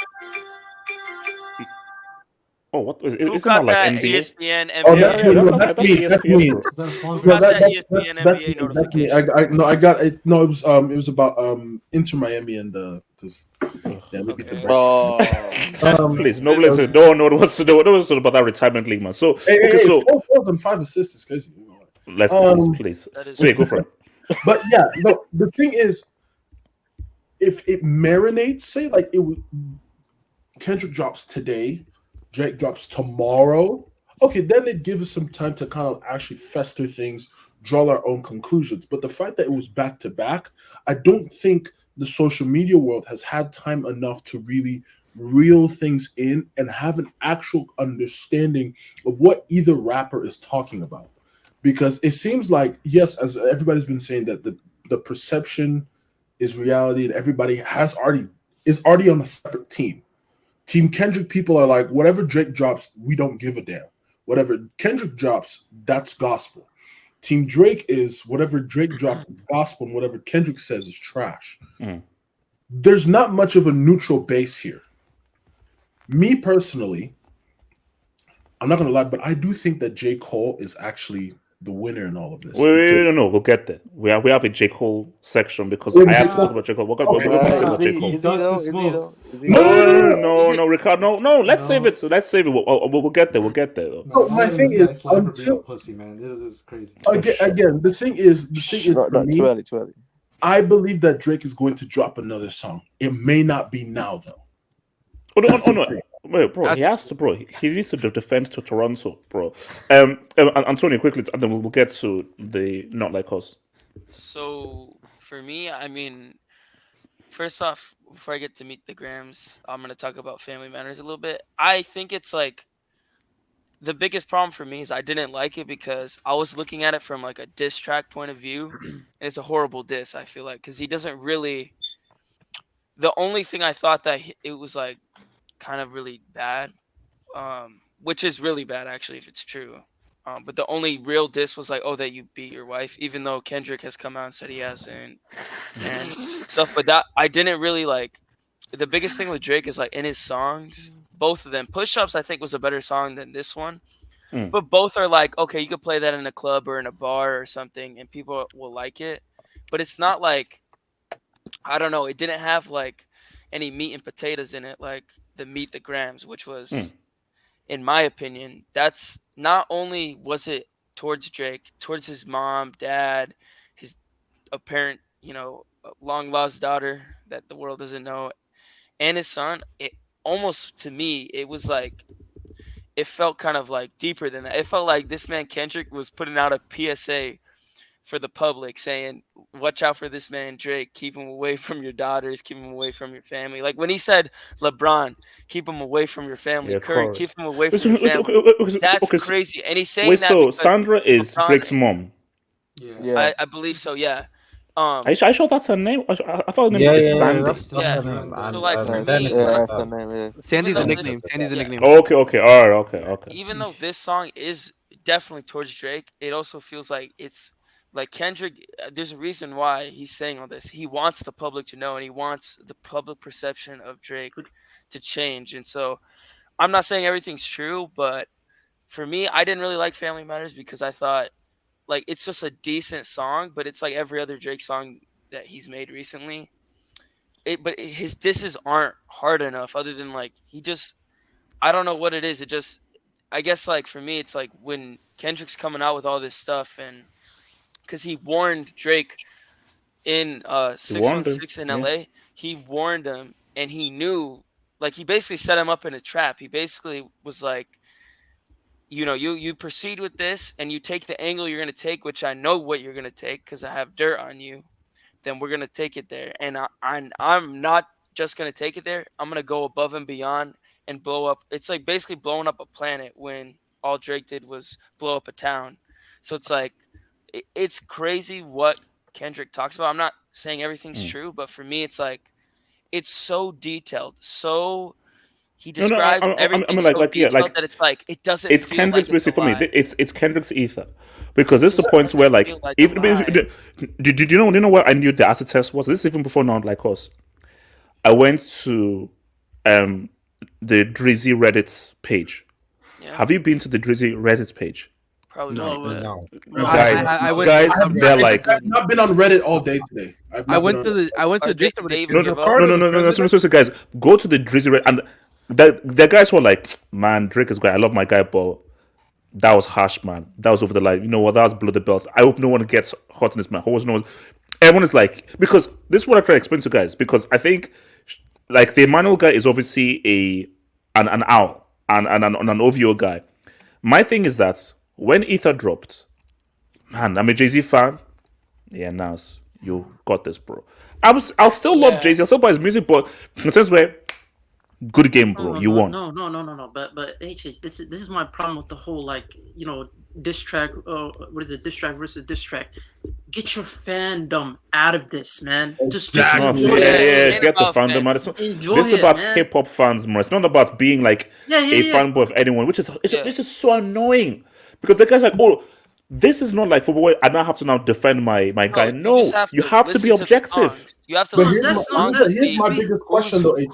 Oh, what is Who isn't that caught like that NBA? ESPN oh, Yeah, that's NBA? yeah, me. No, that's that's ESPN, me. bro. Is that Who sponsored? got that That's ESPN that's NBA me. That's me. notification? I got it. No, it was about Inter Miami and because yeah, they beat the Okay. Barca. Um, Please, no, This- listen, no, no, what's no, no, what's about that retirement league, man. So, okay, hey, so 4 goals and 5 assists is crazy. let's Um, please. That is So yeah, go for it. but yeah, no. The thing is, if it marinates, say like it would, Kendrick drops today, Drake drops tomorrow. Okay, then it gives us some time to kind of actually fester things, draw our own conclusions. But the fact that it was back to back, I don't think the social media world has had time enough to really reel things in and have an actual understanding of what either rapper is talking about. Because it seems like, yes, as everybody's been saying, that the perception is reality and everybody is already on a separate team. Team Kendrick people are like, whatever Drake drops, we don't give a damn. Whatever Kendrick drops, that's gospel. Team Drake is whatever Drake drops is gospel, and whatever Kendrick says is trash. Mm. There's not much of a neutral base here. Me personally, I'm not gonna lie, but I do think that J. Cole is actually the winner in all of this. Wait, no, we'll get there. We have a J Cole section because Wait, I have to yeah. talk about J Cole. We're Okay. gonna say Is about J he, Cole. is he though? Is he though? Is he No, though? No, Ricardo, no. Let's save No. it. Let's save it. We'll get there. We'll get there. Though. No, my letting thing this guy is, slide for being a until pussy, man. This is crazy. again, the thing is No, for me, too early, too early. I believe that Drake is going to drop another song. It may not be now though. That's Oh the no. thing. Wait, bro, I- he has to, bro. He needs to defend to Toronto, bro. Antonio, quickly, and then we'll get to the not like us. So for me, I mean, first off, before I get to meet the Grams, I'm gonna talk about Family Matters a little bit. I think it's like the biggest problem for me is I didn't like it because I was looking at it from like a diss track point of view, and it's a horrible diss. I feel like because he doesn't really. The only thing I thought that it was like kind of really bad, which is really bad actually if it's true. But the only real diss was like, oh, that you beat your wife, even though Kendrick has come out and said he hasn't and stuff. But that I didn't really like. The biggest thing with Drake is like in his songs, both of them. Push Ups, I think, was a better song than this one. Mm. But both are like, okay, you could play that in a club or in a bar or something, and people will like it. But it's not like, I don't know, it didn't have like any meat and potatoes in it, like the Meet the Grams, which was, in my opinion, that's not only was it towards Drake, towards his mom, dad, his apparent, long lost daughter that the world doesn't know, and his son. It almost to me, it was like it felt kind of like deeper than that. It felt like this man Kendrick was putting out a PSA for the public, saying, "Watch out for this man, Drake. Keep him away from your daughters. Keep him away from your family." Like when he said, "LeBron, keep him away from your family. Yeah, Curry, correct. keep him away Wait, from your family." That's okay, crazy, and he's wait, saying that so because Sandra is LeBron. Drake's mom. Yeah. I believe so. Yeah. Are you sure that's her name? I thought her name Yeah, is yeah, Sandy. that's Yeah. her name. So, And like, for Dennis me- is Yeah, like that's the that. name. Yeah. Sandy's Even a though nickname. this- Sandy's a yeah. nickname. Okay, okay, all right, okay. Even though this song is definitely towards Drake, it also feels like it's like Kendrick. There's a reason why he's saying all this. He wants the public to know, and he wants the public perception of Drake to change. And so, I'm not saying everything's true, but for me, I didn't really like Family Matters because I thought like it's just a decent song, but it's like every other Drake song that he's made recently. His disses aren't hard enough. Other than like he just, I don't know what it is. It just, I guess like for me, it's like when Kendrick's coming out with all this stuff, and because he warned Drake in warned him, 616 in yeah. LA, he warned him, and he knew, like he basically set him up in a trap. He basically was like, you proceed with this, and you take the angle you're gonna take, which I know what you're gonna take because I have dirt on you. Then we're gonna take it there, and I'm not just gonna take it there. I'm gonna go above and beyond and blow up. It's like basically blowing up a planet when all Drake did was blow up a town. So it's like it's crazy what Kendrick talks about. I'm not saying everything's true, but for me, it's like it's so detailed, so he No, no, describes everything I mean, so like, yeah, detailed like that it's like it doesn't. it's feel Kendrick's like it's a basically for me. lie. It's Kendrick's ether, because this is the point doesn't where like feel like a if lie. did you know what I knew the acid test was? This is even before Not Like Us. I went to the Drizzy Reddit page. Yeah. Have you been to the Drizzy Reddit page? Probably No, not. but Guys, I went guys, to they're like I've not been on Reddit all day today. I went to Are Drake's they Reddit. even give up? no, seriously, guys, go to the Drizzy Reddit, and the guys were like, man, Drake is great. I love my guy, but that was harsh, man. That was over the line. You know what? That was below the belt. I hope no one gets hot in this man. Everyone is like, because this is what I try to explain to guys. Because I think, like, the Emmanuel guy is obviously an owl and an OVO guy. My thing is that when Ether dropped, man, I'm a Jay-Z fan. Yeah, Nas, you got this, bro. I'll still love Jay-Z. I'll still buy his music, but in the sense where, good game, bro. You won. No. But HH, this is my problem with the whole like diss track. What is it? Diss track versus diss track. Get your fandom out of this, man. Just It's not, enjoy yeah, it. get the fandom, man. Enjoy This is it, about man. hip hop fans, man. It's not about being like a fanboy of anyone, which is it's just so annoying. Because the guy's like, oh, this is not like football. I now have to now defend my guy. No, you have to be listen the objective. songs. You have to But listen to the here's songs my, to here's see my biggest question though, AJ.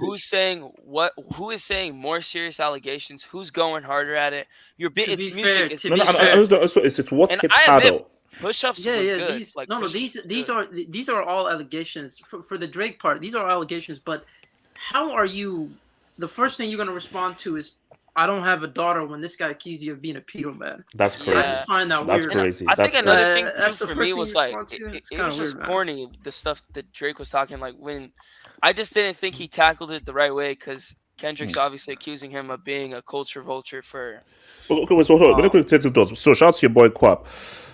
who is saying more serious allegations, who's going harder at it. To It's be music. fair, It's to No, be no, fair. it's what and hits I harder. admit push-ups was good. These Like, no, Push-Ups was these good. these are all allegations for the Drake part. These are allegations, but how are you? The first thing you're gonna respond to is, "I don't have a daughter," when this guy accuses you of being a pedo man. That's crazy. I just find that That's weird. crazy. I think That's another crazy. thing That's too the for me first thing was you like respond to? It's it kinda was just weird, man. corny, the stuff that Drake was talking. Like when I just didn't think he tackled it the right way because Kendrick's obviously accusing him of being a culture vulture for. Okay, so hold on. Let me quickly take the dots. So shout out to your boy Quap.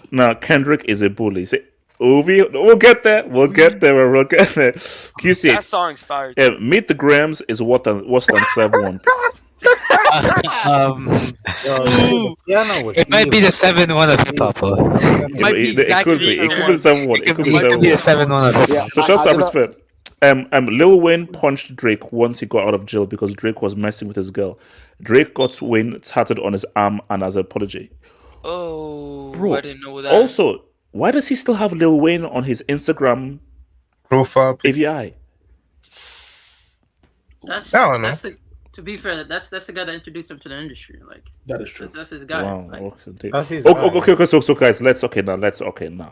Now Kendrick is a bully. Say, we'll get there. We'll get there. We'll get there. That QC. song's fired. Meet the Grams is worse than 7-1. Yo, the piano was It might be evil. the 7-1 of hip hop. Might be It could be. It could be 7-1. It could be It could be a 7-1. 7-1 of hip hop. So shout out to Spit. Lil Wayne punched Drake once he got out of jail because Drake was messing with his girl. Drake got Wayne tatted on his arm and as an apology. Oh, Bro, I didn't know that. Also, why does he still have Lil Wayne on his Instagram Profile. AVI? That's I don't know. that's the. To be fair, that's the guy that introduced him to the industry. Like That is true. that's his guy. Wow. Like, Okay. That's his Okay, vibe. okay. So guys, let's now.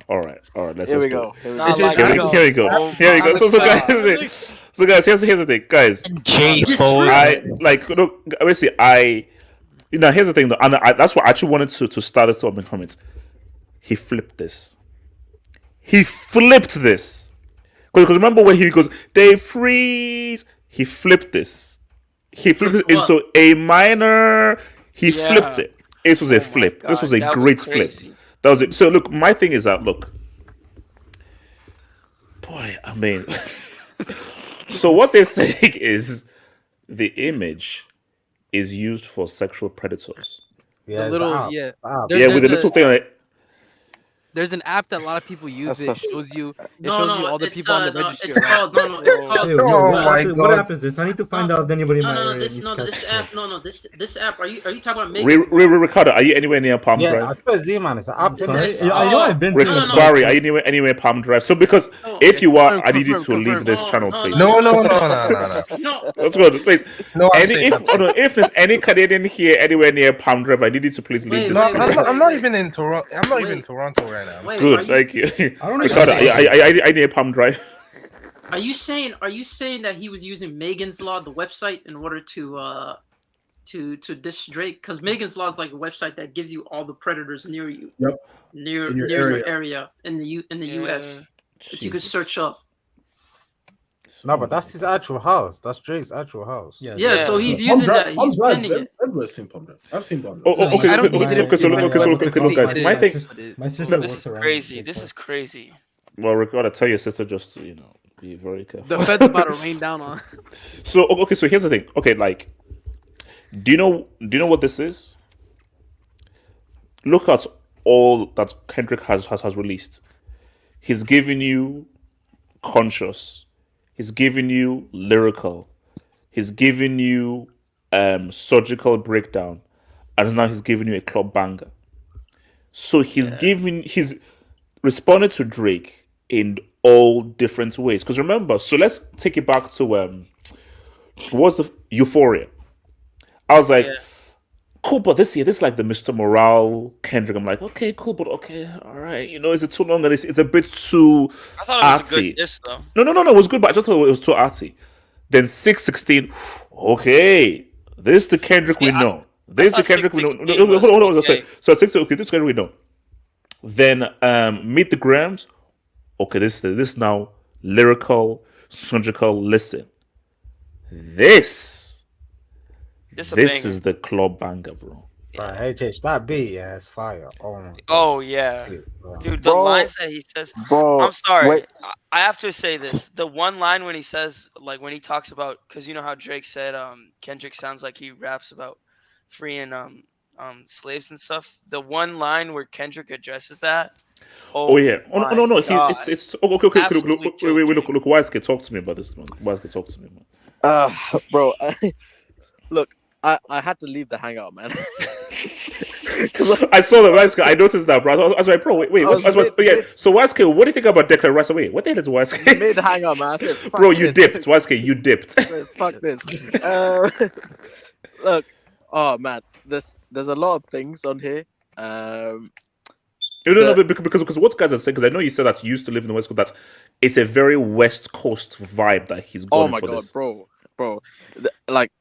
All right. Let's Here we do go. it. Here we Nah, go. like, Here I we know. here we go. Oh Here we go. my So God. guys, here's the thing, guys. J4. I like look. Obviously, here's the thing, though, and that's what I actually wanted to start this up in comments. He flipped this. Because remember when he goes, they freeze. He flipped this. He flipped it What? into A minor. He flipped Yeah. it. This was a Oh my flip. This God, was a that was great flip. crazy. That was it. So look, my thing is that look, boy, I mean, so what they're saying is the image is used for sexual predators. The Yeah, it's the little app. yeah. It's the app. There, Yeah, with there's the a little thing like, there's an app that a lot of people use. That's It a- shows you No, no, all the it's people on the registry. it's right? called no, no, it's called. Yo, it's Oh what, my what God. app is this? I need to find out if anybody in No, my no, no, area this needs no, catch. this app, no, no, this app. Are you talking about Megan? Ricardo, are you anywhere near Palm Yeah, I Drive? suppose Z-Man is an app. isn't Sorry, it? yeah, I know I've been Rick, to no, no, Barry, are you anywhere Palm Drive? So because No, if you are, confirm, I need you to confirm, leave this confirm. channel, No, please. No, no, no, no, no, no. No, Let's go, please. No, I'm Any saying, if there's any Canadian here anywhere near Palm Drive, I need you to please leave Wait, this. no, wait, channel. wait, I'm not even in Toronto. I'm not Wait. even in Toronto right now. wait. Good, Are you, thank you. I don't know. Ricardo, saying- I need Palm Drive. are you saying that he was using Megan's Law, the website, in order to diss Drake? Because Megan's Law is like a website that gives you all the predators near you. Yep. Near In your your area. area in the US that you could search up. No, but that's his actual house. That's Drake's actual house. Yeah, Yeah, so he's Palm using Drive- that. Palm He's Drive, pinning it. Everybody's seen Palm Drive. I've seen Palm Drive. Oh, No, okay, I don't okay, think okay, so look, they my thing. My sister This works is around crazy. Drake This Park. is crazy. Well, Ricardo, tell your sister just to, be very careful. The Fed's about to rain down on. So okay, so here's the thing. Okay, like, do you know what this is? Look at all that Kendrick has released. He's giving you conscious. He's giving you lyrical. He's giving you surgical breakdown, and now he's giving you a club banger. So he's responded to Drake in all different ways. Because remember, so let's take it back to what's the Euphoria? I was like, cool, but this is like the Mr. Morale Kendrick. I'm like, okay, cool, but okay, all right. Is it too long? And it's a bit too I thought it was a artsy. good diss though. No, it was good, but I just thought it was too artsy. Then 616, okay, this is the Kendrick we know. This is the thought Kendrick we know. 616 No, hold on, was okay. so 16, okay, this is Kendrick we know. Then Meet the Grams, okay, this is now lyrical, surgical. Listen, this This a this banger. is the club banger, bro. Right, HH, that beat, yeah, it's fire. Oh my God. Oh yeah, It is, bro. dude. The Bro. lines that he says. Bro, I'm sorry. wait. I have to say this. The one line when he says, like, when he talks about, because you know how Drake said, Kendrick sounds like he raps about freeing slaves and stuff. The one line where Kendrick addresses that. Oh yeah. Oh my no. God. It's okay. Absolutely Look, killed wait. Drake. Look. Wise talk to me about this, man. Wise talk to me, man. Bro, look, I had to leave the hangout, man. 'Cause I saw the Wise. I noticed that, bro. I was like, bro, wait. I was Yeah. So Wise, what do you think about Declan Rice? Wait, what the hell is Wise? I made the hangout, man. I said, fuck Bro, you this. dipped. Wise, you dipped. Fuck this. Look, oh man, there's a lot of things on here. No, because what guys are saying, because I know you said that you used to live in the West Coast, that it's a very West Coast vibe that he's Oh going my for god, this. bro, like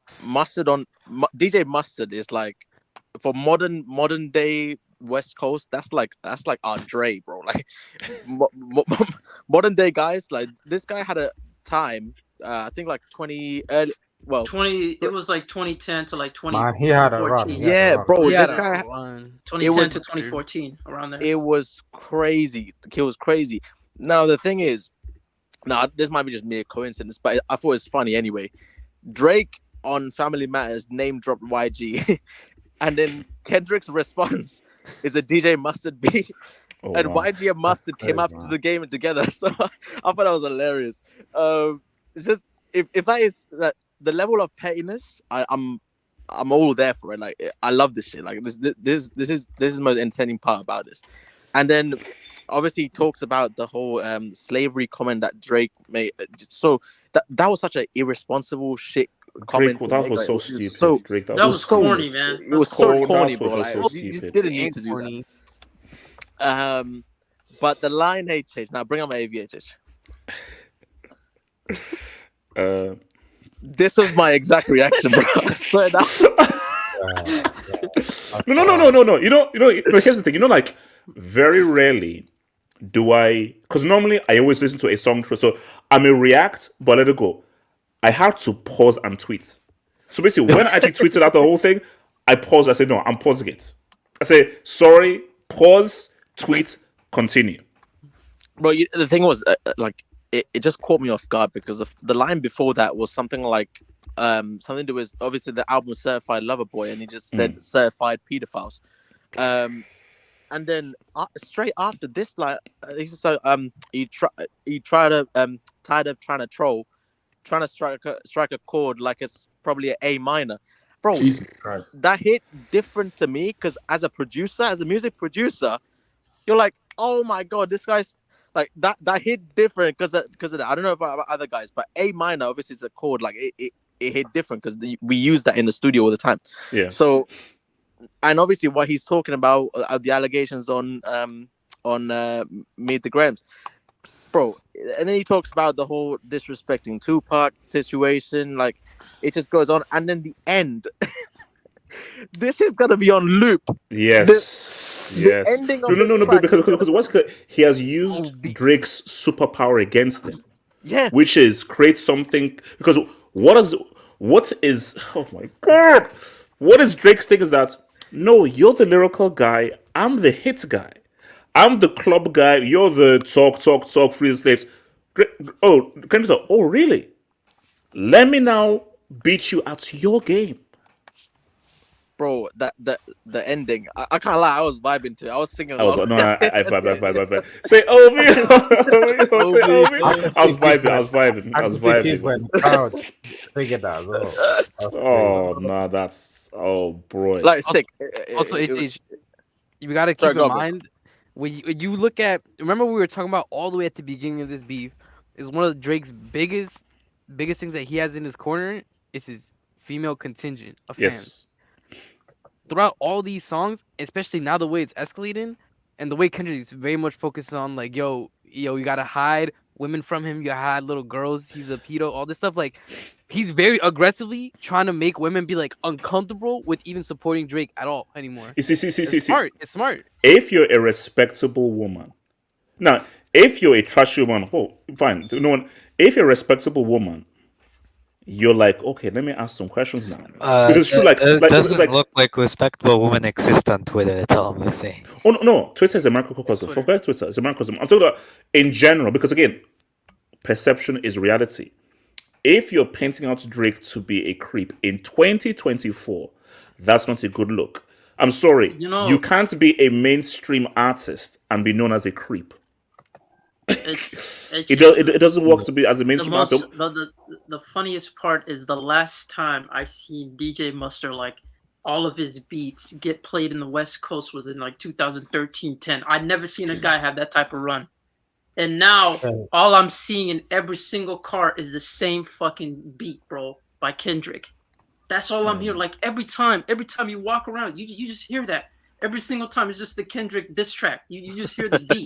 DJ Mustard is like for modern day West Coast. That's like Andre, bro. Like modern day guys, like this guy had a time. I think like 20 early. Well, 20. It was like 2010 to like 20. Man, he had a run. He had a yeah, run. bro. He had This a guy. run. 2010 was- to 2014, around there. It was crazy. The kid was crazy. Now the thing is, this might be just mere coincidence, but I thought it was funny anyway. Drake on Family Matters name dropped YG, and then Kendrick's response is a DJ Mustard beat, Oh, and wow. YG and Mustard came crazy, up to man. the game together. So I thought that was hilarious. It's just if that is that the level of pettiness, I'm all there for it. Like I love this shit. Like this is the most entertaining part about this. And then obviously he talks about the whole slavery comment that Drake made. So that was such an irresponsible shit comment. Drake, to that make. was Like, so it was stupid. so Drake, That was so- corny, man. it was Oh, so that corny, was bro. just Like, so you just stupid. didn't need And to do corny. that. But the line HH. Now bring on my AVHH. Uh, This was my exact reaction, bro. I swear that. That's no. Here's the thing. Like very rarely do I, because normally I always listen to a song through. So I may react, but let it go. I had to pause and tweet. So basically, when I actually tweeted out the whole thing, I paused. I said, no, I'm pausing it. I say, sorry, pause, tweet, continue. Bro, the thing was, like, it just caught me off guard because the line before that was something like something to do with obviously the album was Certified Lover Boy, and he just said certified pedophiles. And then straight after this, like he tried to tired of trying to troll, trying to strike a chord like it's probably an A minor, bro. Jesus Christ. That hit different to me because as a producer, as a music producer, you're like, oh my god, this guy's like that hit different because of that. I don't know about other guys, but A minor obviously is a chord like it hit different because we use that in the studio all the time. Yeah. So. And obviously, what he's talking about the allegations on Meet the Grams, bro. And then he talks about the whole disrespecting Tupac situation. Like, it just goes on, and then the end. This is gonna be on loop. Yes. The ending of No, this track because what's good? He has used Drake's superpower against him. Yeah. Which is create something because what is oh my god. What is Drake's thing is that no, you're the lyrical guy, I'm the hit guy. I'm the club guy, you're the talk, free the slaves. Oh, Kendrick, oh really? Let me now beat you at your game. Bro, the ending, I can't lie, I was vibing to it. I was singing along. I vibe. Say Aubrey. Say Aubrey. I was vibing. I can see people in the crowd singing that as well. Oh no, that's bro. Like sick. Also, you gotta keep in mind when you look at. Remember we were talking about all the way at the beginning of this beef. Is one of Drake's biggest things that he has in his corner is his female contingent of fans. Throughout all these songs, especially now the way it's escalating, and the way Kendrick is very much focused on like, yo, you gotta hide women from him, you hide little girls, he's a pedo, all this stuff. Like, he's very aggressively trying to make women be like uncomfortable with even supporting Drake at all anymore. See. Smart. It's smart. If you're a respectable woman, now if you're a trashy woman, fine. No one. If you're a respectable woman, you're like, okay, let me ask some questions now. Because it's true, it doesn't look like respectable women exist on Twitter. That's all I'm gonna say. Oh no, Twitter is a microcosm. Forget Twitter, it's a microcosm. I'm talking about in general because again, perception is reality. If you're painting out Drake to be a creep in 2024, that's not a good look. I'm sorry, you can't be a mainstream artist and be known as a creep. It doesn't work to be as a mainstream artist. The funniest part is the last time I seen DJ Mustard, like all of his beats get played in the West Coast was in like 2013-10. I'd never seen a guy have that type of run. And now all I'm seeing in every single car is the same fucking beat, bro, by Kendrick. That's all I'm hearing. Like every time you walk around, you just hear that. Every single time it's just the Kendrick diss track. You just hear the beat.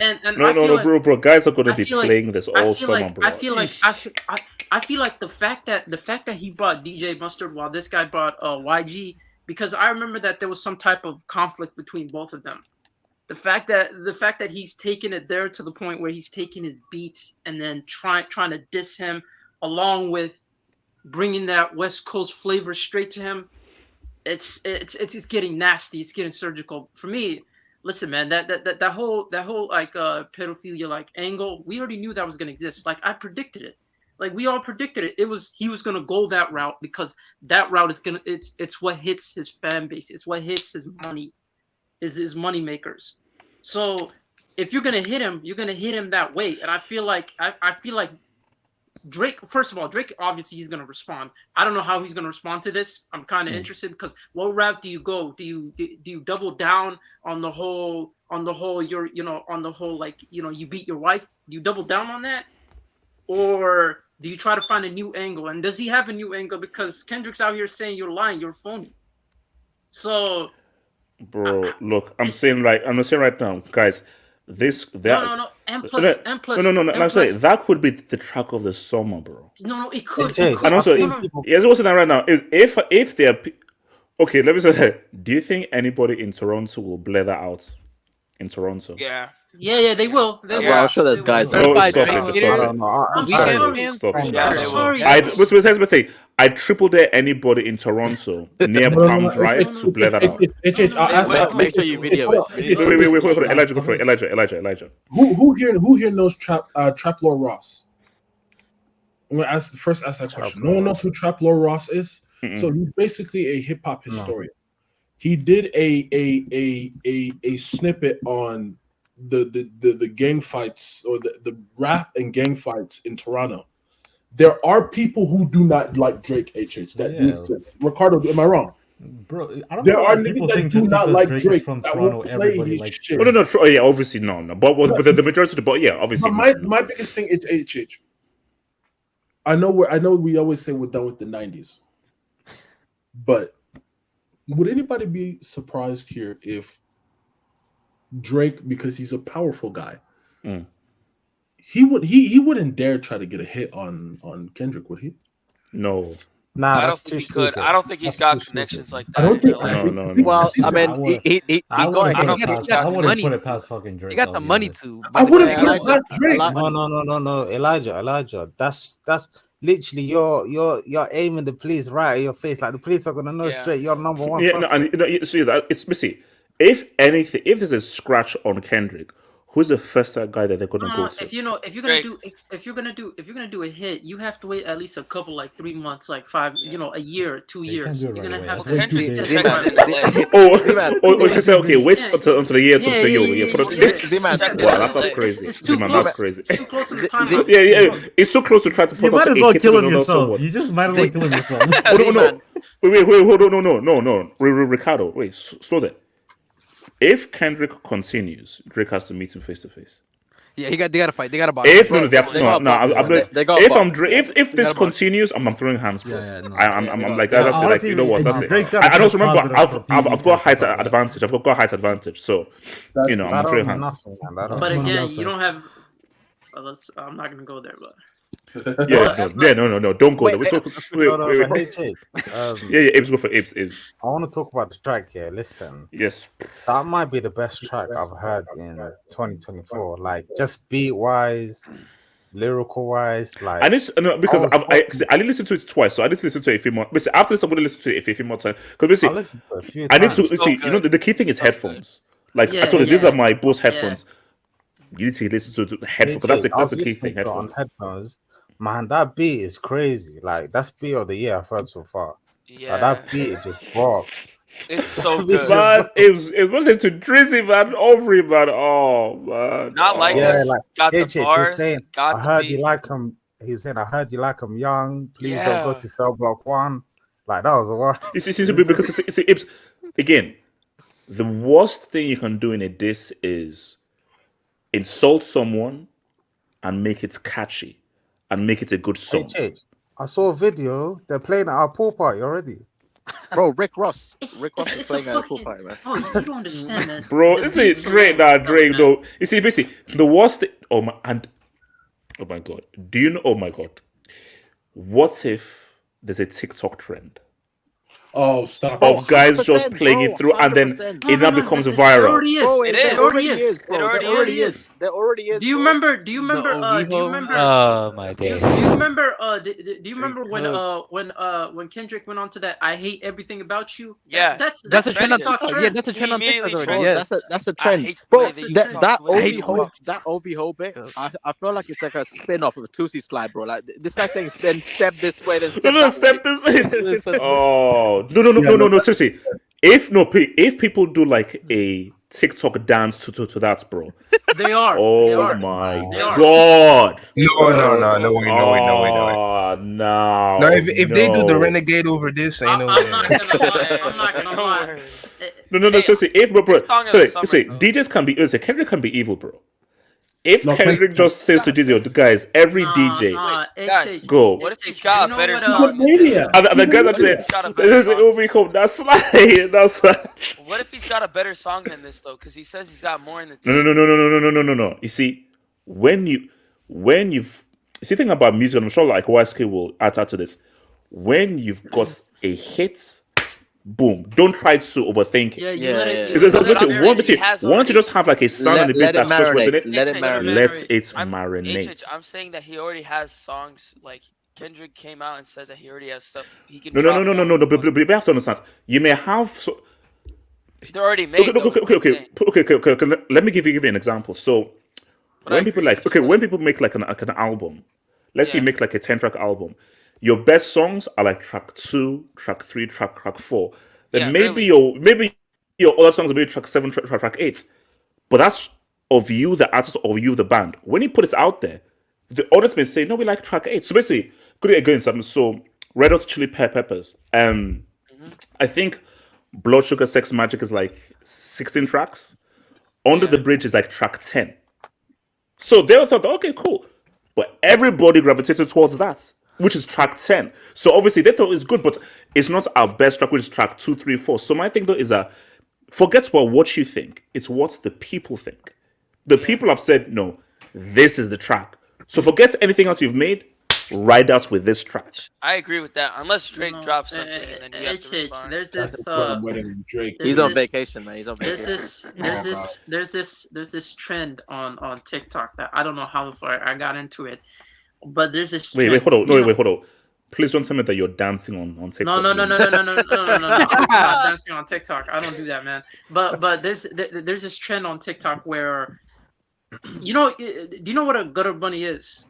And no, bro. Guys are gonna be playing this all summer, bro. I feel like the fact that he brought DJ Mustard while this guy brought YG, because I remember that there was some type of conflict between both of them. The fact that he's taken it there to the point where he's taking his beats and then trying to diss him, along with bringing that West Coast flavor straight to him. It's getting nasty. It's getting surgical for me. Listen, man, that whole like pedophilia like angle, we already knew that was gonna exist. Like I predicted it. Like we all predicted it. He was gonna go that route because that route is gonna it's what hits his fan base. It's what hits his money, his money makers. So if you're gonna hit him, you're gonna hit him that way. And I feel like Drake, first of all, Drake obviously he's gonna respond. I don't know how he's gonna respond to this. I'm kind of interested because what route do you go? Do you double down on the whole like you beat your wife? Do you double down on that, or do you try to find a new angle? And does he have a new angle? Because Kendrick's out here saying you're lying, you're phony. So, bro, look, I'm saying right now, guys. No. And plus. I'm sorry. That could be the track of the summer, bro. No, it could. And also, yes, what's that right now? If they're okay, let me say that. Do you think anybody in Toronto will blare that out in Toronto? Yeah, they will. I'm sure there's guys. Stop it. I'm sorry. Here's the thing. I triple dare anybody in Toronto near No, no, Palm no, Drive it's- to blare that out. I'll ask that. Make sure you video Hold it. on. Video Wait, it. hold on. Elijah, go for it. Elijah. Who here knows Trap Lord Ross? I'm gonna ask that question. No one knows who Trap Lord Ross is. Mm-mm. So he's basically a hip hop historian. He did a snippet on the gang fights or the rap and gang fights in Toronto. There are people who do not like Drake HH that do exist. Ricardo, am I wrong? Bro, I don't There know are why people niggas that think do just not because like Drake Drake is from that Toronto, will play everybody his likes shit. No, yeah, obviously no. But the majority of the, but yeah, obviously. But my biggest thing is HH. I know we always say we're done with the 90s. But would anybody be surprised here if Drake, because he's a powerful guy, he wouldn't dare try to get a hit on Kendrick, would he? No. Nah, I don't that's think he too could. stupid. I don't think he's That's got too connections stupid. like that. I don't think. No. Well, I mean, he I got wouldn't hit. put He it got past. the I wouldn't money. put it past fucking Drake. He got I'll the be money honest. to. I wouldn't Yeah, put it Elijah. past Drake. No, Elijah. That's literally you're aiming the police right at your face. Like the police are gonna know straight. You're number one. Yeah, no, suspect. and see that it's missy. If anything, if there's a scratch on Kendrick, who's the first guy that they're gonna go to? If you're gonna do a hit, you have to wait at least a couple, like 3 months, like a year, 2 They years. can't do it You're right gonna away. have That's to. way too Kendrick big. gets Or she said, okay, wait until the year to Yeah, put it. Z-Man. Wow, that's crazy. It's too Z-Man, close. that's crazy. It's too close to the timeline. Yeah, it's so close to try to You put might out as a well hit kill on him yourself. someone. You just might as well kill him yourself. Oh, no. Wait, hold on, no. Ricardo, wait, slow there. If Kendrick continues, Drake has to meet him face to face. Yeah, they gotta fight. They gotta box. If Bro, they have to, no, I'm just, they got if boxed. I'm if this gotta box. continues, I'm throwing hands, bro. Yeah, no. I'm like Yeah, that's it. Like honestly, you know what? That's it. Drake's got I don't remember. positive I've for got PvP height stuff like that. advantage. I've got height advantage. So you know, I'm throwing hands. Nothing, man. That But don't- again, outside. you don't have. I'm not gonna go there, but No. Don't go there. Wait. HH. Yeah, Abe's go for Abe's. I want to talk about the track here. Listen, Yes. that might be the best track I've heard in 2024. Like, just beat wise, lyrical wise. Like, I need to, no, because I was I didn't listen to it twice, so I need to listen to it a few more. But after this, I'm gonna listen to it a few more times because basically, listened to it a few I need to times. see. You know, the key thing is headphones. Like I Yeah, told you, these yeah. are my Bose headphones. You need to listen to the headphones. But I was that's the key listening thing. to it on Headphones. headphones. Man, that beat is crazy. Like, that's beat of the year I've heard so far. Yeah, Like, that beat just box. it's so good. Man, it was to Drizzy, man, Aubrey, man. Oh man, Not like Yeah, this. like, Got the HH, he's bars. saying, Got I the heard beat. you like him. He's saying, I heard you like him young. Please don't Yeah. go to cell block 1. Like, that was the one. You see, because it's again, the worst thing you can do in a diss is insult someone and make it catchy and make it a good song. HH, I saw a video. They're playing at our pool party already. Bro, Rick Ross. it's Rick Ross is it's playing a at a pool fucking. party, man. Oh, you don't understand, man. Bro, The is it beats Drake? alone, Nah, Drake. man. No, you see, basically, the worst thing. Oh my God. Do you know? Oh my God. What if there's a TikTok trend Oh, stop! of guys just 100%, playing bro, it through, and then 100%. it now becomes There viral? already is. Bro, It there is. already is, bro. It There already already is. is. There already is. Do you bro. remember? Do you remember? Do you Ovivo? remember? Oh my Do you days. remember? Do you remember Drake when Kendrick went on to that "I hate everything about you"? Yeah. That's a trend on TikTok TikTok. Yeah, that's a trend on Immediately TikTok Bro, already. Yes. that's a I trend, hate the bro. way that you That talk, the way OV you talk. Hope, that OV Hope bit, I feel like it's like a spin off of a Tootsie Slide, bro. Like this guy saying step this way, then step No, that step way. this way. Oh no! Seriously, if people do like a TikTok dance to that, bro. They are. They Oh are. my They are. God! No way. Oh no! No, if they do the no. renegade over this, I'm ain't no not way. gonna lie. I'm not gonna No lie. way. No. Hey, Seriously, if bro, This song in sorry, the summer, say though. DJs can be. Listen, Kendrick can be evil, bro. If No, Kendrick just says to DJ, guys, every DJ, Guys, go. what if he's got a better He's a song? maniac. And the guys are saying, He's got a "This better is song. overcome. That's slide. That's slide." What if he's got a better song than this though? Because he says he's got more in the No, tank. no. You see, when you've see thing about music, and I'm sure like YSK will add to this. When you've got a hit, boom. Don't try to overthink it. Yeah, you Yeah, let yeah, it. yeah. It's But basically I'm saying he has once you already- just have like a sound in the beat Let it that's just marinate. within it, Let it HH, marinate. let it I'm marinate. HH, I'm saying that he already has songs like Kendrick came out and said that he already has stuff he can No, no, drop. no, no, no, no. But you have to understand. You may have. So, They're already made. okay, though, okay, is what okay, I'm okay, saying. okay. Let me give you an example. So But I when people agree, like, it's okay, just when people make like an album, let's say you Yeah. make like a 10-track album, your best songs are like track 2, track 3, track 4. Then Yeah, maybe your other songs will be track 7, track 8. But that's of you, the artist, or you, the band. When you put it out there, the audience may say, no, we like track 8. So basically, could you again something? So Red Hot Chili Peppers. I think Blood Sugar Sex Magic is like 16 tracks. Under the Bridge is like track 10. So they thought, okay, cool. But everybody gravitated towards that, which is track 10. So obviously they thought it's good, but it's not our best track, which is track 2, 3, 4. So my thing though is forget about what you think. It's what the people think. The people have said, no, this is the track. So forget anything else you've made, ride out with this track. I agree with that. Unless Drake drops something, and then you have to H, respond. there's That's this the point I'm waiting on Drake. He's on vacation, man. He's on There's vacation. there's this trend on TikTok that I don't know how far I got into it, but there's this trend. Wait, hold on. No, wait, hold on. Please don't tell me that you're dancing on TikTok. No. I'm not dancing on TikTok. I don't do that, man. But there's this trend on TikTok where, do you know what a gutter bunny is?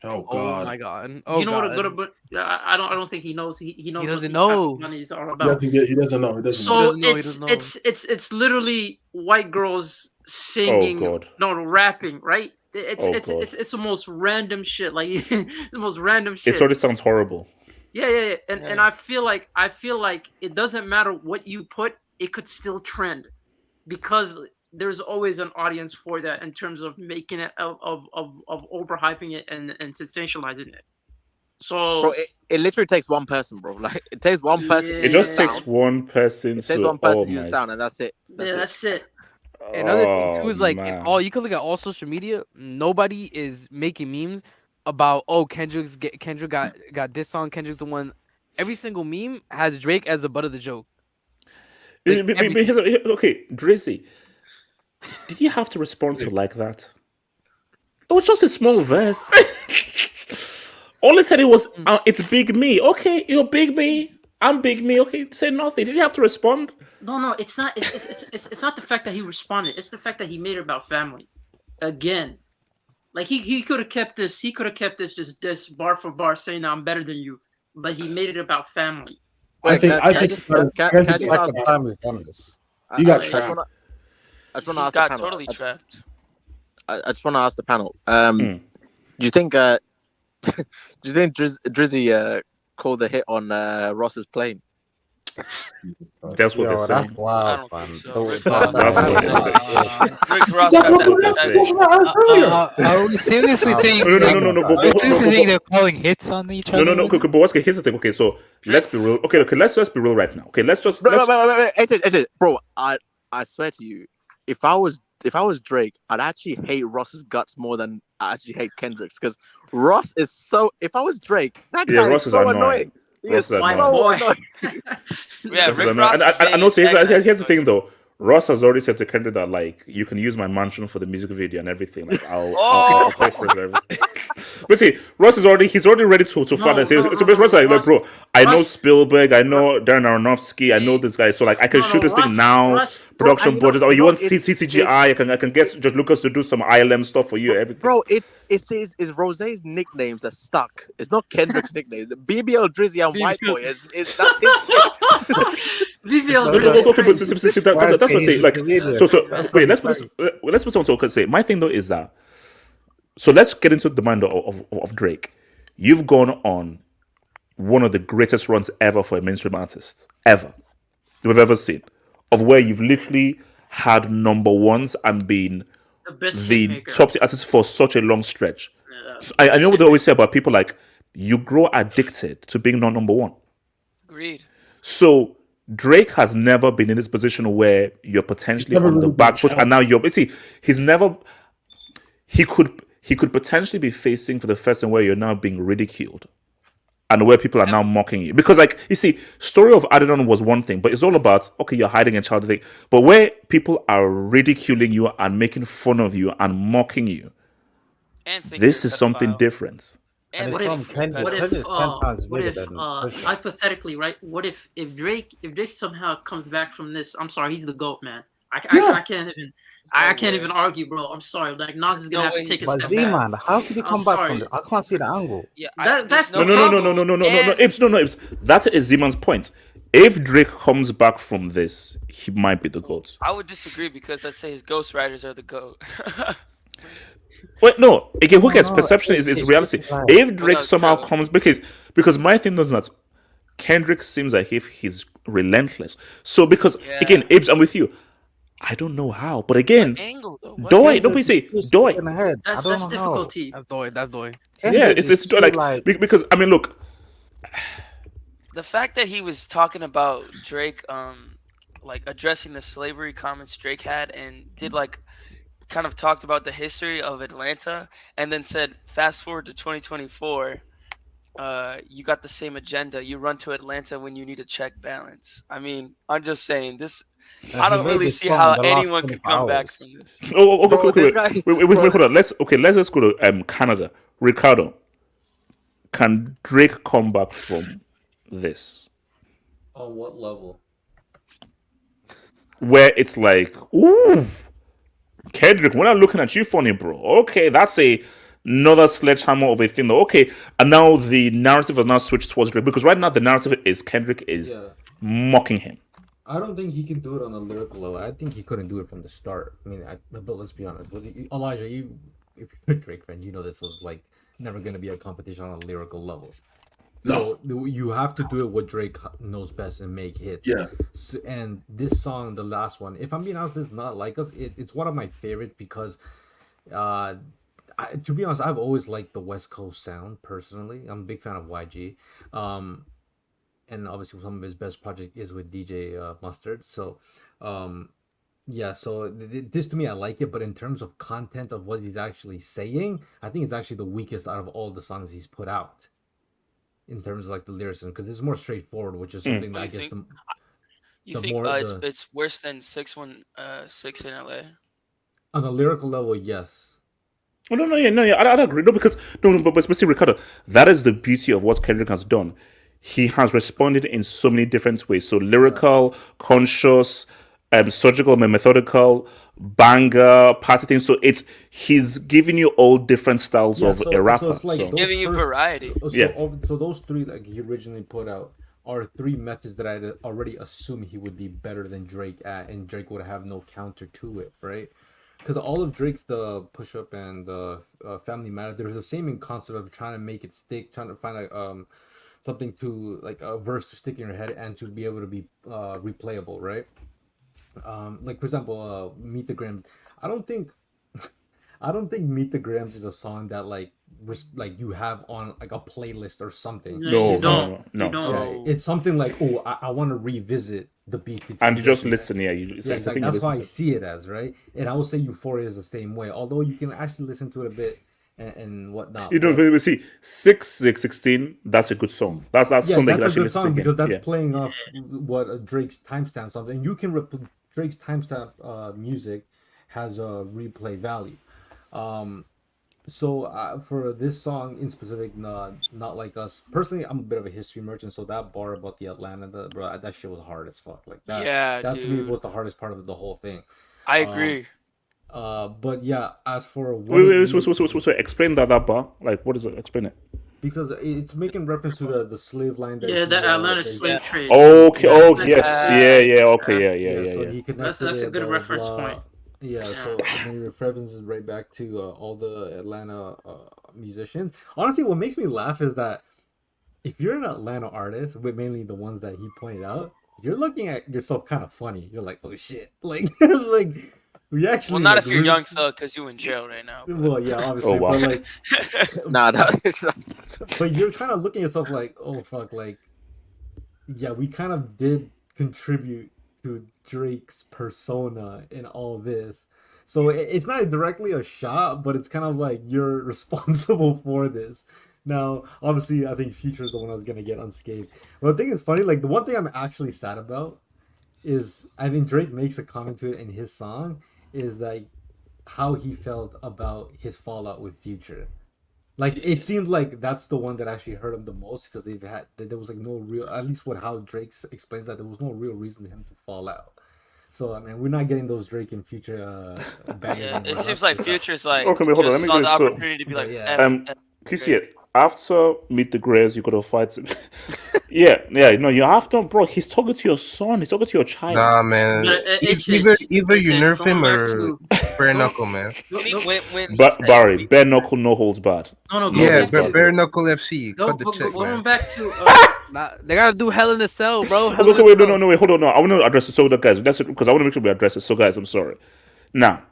Oh Oh God. my god. Oh You know god. what a gutter bunny? I don't think he knows. He knows what doesn't these type know. of bunnies are He about. doesn't know. He doesn't know. So He doesn't know. it's literally white girls singing, God. no, rapping, right? God. It's the most random shit. Like the most random shit. It already sounds horrible. Yeah. And I feel like it doesn't matter what you put, it could still trend because there's always an audience for that in terms of making it of overhyping it and sensationalizing it. So Bro, it literally takes one person, bro. Like it takes one person. It just takes one person It takes to. one person Oh to use my. sound, and that's it. that's it. Another thing too Oh, is like man. you can look at all social media. Nobody is making memes about Kendrick got this song. Kendrick's the one. Every single meme has Drake as the butt of the joke. Like, Okay, Drizzy, did you have to respond to like that? It was just a small verse. All he said it was, "It's big me." Okay, you're big me. I'm big me. Okay, say nothing. Did you have to respond? No, it's not. It's not the fact that he responded. It's the fact that he made it about family. Again, like he could have kept this. He could have kept this bar for bar saying I'm better than you, but he made it about family. I think can the you second ask- time he's done this. You got I just trapped. wanna ask the got panel. totally trapped. I just want to ask the panel. Do you think Drizzy called the hit on Ross's plane? That's what Yo, they're that's saying. I wild, don't man. think so. Don't- Rick don't- That's don't- what Rick Ross That's got what that. I'm that earlier. Are we seriously saying? No, Are we seriously saying they're calling hits on each other? No. Okay, but what's here's the thing. Okay, so let's be real. Okay, let's just be real right now. Okay, let's just. Bro, let's- wait, bro. I swear to you, if I was Drake, I'd actually hate Ross's guts more than I actually hate Kendrick's because Ross is so. If I was Drake, that guy Ross is is so annoying. annoying. He Ross is is so annoying. annoying. Yeah, Ross is Rick annoying. Ross. And I know. So that guy here's the is thing, though. Ross has already said to Kendrick that like you can use my mansion for the music video and everything. Like I'll pay for it. And everything. But see, Ross is already ready to fly that. So Ross is like, bro, I know Spielberg, I know Darren Aronofsky, I know this guy, so like I can shoot this thing now. Production budget. You want CGI? I can get just Lucas to do some ILM stuff for you. Everything. Bro, it's Rose's nicknames that stuck. It's not Kendrick's nicknames. BBL Drizzy and White Boy is that's his BBL Okay, but see, that's what I say. Like, so wait, let's put on to say. My thing though is that. So let's get into the mind of Drake. You've gone on one of the greatest runs ever for a mainstream artist ever we've ever seen, of where you've literally had number ones and been the top artist for such a long stretch. So I know what they always say about people like you grow addicted to being not number one. Agreed. So Drake has never been in this position where you're potentially on the back foot, and now he's never. He could potentially be facing for the first time where you're now being ridiculed, and where people are now mocking you. Because, like, you see, story of Adidon was one thing, but it's all about okay, you're hiding a child thing. But where people are ridiculing you and making fun of you and mocking you, And this is something different. And and it's What the from if beat Kendrick. what pedals. if Kendrick's 10 times what bigger if than Pusha. hypothetically, right? What if Drake somehow comes back from this? I'm sorry, he's the GOAT, man. I Yeah. can't even No I can't way. even argue, bro. I'm sorry. Like Nas is gonna No have to way he take a could But step come Z back. back. man, how could he I'm come back from sorry. this? I can't see the angle. Yeah, That's there's the no No, no, no, no, problem. no, no, no, no, no, and Ibs, no, no, Ibs. That is Zeman's point. If Drake comes back from this, he might be the GOAT. I would disagree because I'd say his ghostwriters are the goat. Wait, no. Again, who No, cares? no, Perception is this reality. is like If Well, Drake no, somehow true. comes, because my thing does not. Kendrick seems like if he's relentless. So because again, Yeah. Ibs, I'm with you. I don't know how, but again, What angle though? What Doi. angle? Kendrick Nobody is say too sick Doi. in the head. I don't That's know how. difficulty. That's Doy. That's Doy. Yeah, Kendrick it's is too too like like because I mean, look, The fact that he was talking about Drake, like addressing the slavery comments Drake had, and did like kind of talked about the history of Atlanta, and then said, fast forward to 2024. You got the same agenda. You run to Atlanta when you need a check balance. I mean, I'm just saying this. I he don't made really this see song how in the last anyone could 24 come back hours. from this. oh, okay, Bro, okay, this wait, guy, wait, bro, hold on. Let's just go to Canada. Ricardo, can Drake come back from this? On what level? Where it's like, ooh, Kendrick, we're not looking at you funny, bro. Okay, that's another sledgehammer of a thing. Though. Okay, and now the narrative has now switched towards Drake because right now the narrative is Kendrick is Yeah. mocking him. I don't think he can do it on a lyrical level. I think he couldn't do it from the start. I mean, but let's be honest. Elijah, if you're a Drake fan, you know this was like never going to be a competition on a lyrical level. No. So you have to do it what Drake knows best and make hits. Yeah. So, and this song, the last one, if I'm being honest, this is not like us. It's one of my favorites because, to be honest, I've always liked the West Coast sound personally. I'm a big fan of YG. And obviously some of his best project is with DJ Mustard. So, yeah. So this to me, I like it, but in terms of content of what he's actually saying, I think it's actually the weakest out of all the songs he's put out. In terms of like the lyricism, because it's more straightforward, which is something that I guess You the think more it's worse than 616 in LA? on a lyrical level, yes. Oh, no, yeah, I agree. No, because no, but see, Ricardo, that is the beauty of what Kendrick has done. He has responded in so many different ways. So lyrical, conscious, surgical, methodical, banger, party thing. So he's giving you all different styles of a rapper. So it's like He's those giving you variety. So those three like he originally put out are three methods that I'd already assumed he would be better than Drake at, and Drake would have no counter to it, right? Because all of Drake's the push up and the Family Matter, they're the same in concept of trying to make it stick, trying to find something to like a verse to stick in your head and to be able to be replayable, right? Like for example, Meet the Grams. I don't think Meet the Grams is a song that like you have on like a playlist or something. No, No. No. It's something like, oh, I want to revisit the beat between And you just Drake listen, yeah. exactly. That's why I see it as, right? And I would say Euphoria is the same way, although you can actually listen to it a bit and whatnot. You know, but see, 616, that's a good song. That's Yeah, something that's that a good listen to song again. because that's Yeah. playing off what Drake's timestamp something. And you can Drake's timestamp music has a replay value. So for this song in specific, not like us personally, I'm a bit of a history merchant, so that bar about the Atlanta, bro, that shit was hard as fuck. Like that, Yeah, that to me dude. was the hardest part of the whole thing. I agree. But yeah, as for Wait, explain that bar. Like, what is it? Explain it. because it's making reference to the slave line that Yeah, he, the Atlanta that he- slave trade. Okay, Yeah. yes, yeah, okay, yeah. So he connected That's a it, good blah, reference blah. point. Yeah, so and then he references right back to all the Atlanta musicians. Honestly, what makes me laugh is that if you're an Atlanta artist, with mainly the ones that he pointed out, you're looking at yourself kind of funny. You're like, oh shit, like like we actually. Well, not like, if you're Young Thug, because you in jail right now. But. Well, yeah, obviously, wow. but like, Nah, but you're kind of looking at yourself like, oh fuck, like, yeah, we kind of did contribute to Drake's persona in all this. So it's not directly a shot, but it's kind of like you're responsible for this. Now, obviously, I think Future is the one I was gonna get unscathed. But the thing is funny, like the one thing I'm actually sad about is I think Drake makes a comment to it in his song, is like how he felt about his fallout with Future. Like it seemed like that's the one that actually hurt him the most because there was like no real, at least what how Drake explains that there was no real reason for him to fall out. So I mean, we're not getting those Drake in future bangers Yeah, anymore. it That's seems for like sure. Future's like Okay, wait, hold on. Let just me saw go. the So, opportunity to be like, Yeah. F you see it after Meet the Grays, you gotta fight. Yeah. No, you have to, bro. He's talking to your son. He's talking to your child. Nah, man. But Either you nerf him going back or to bare knuckle, man. when he But said Barry, bare knuckle, no holds bad. no, No going Yeah, holds back but bad. to bare knuckle FC. Cut the check, going man. back to Nah, they gotta do Hell in a Cell, bro. Hell Okay, in a wait, Cell. no, wait, hold on. No, I want to address it. So, guys, that's it because I want to make sure we address it. So, guys, I'm sorry. Now,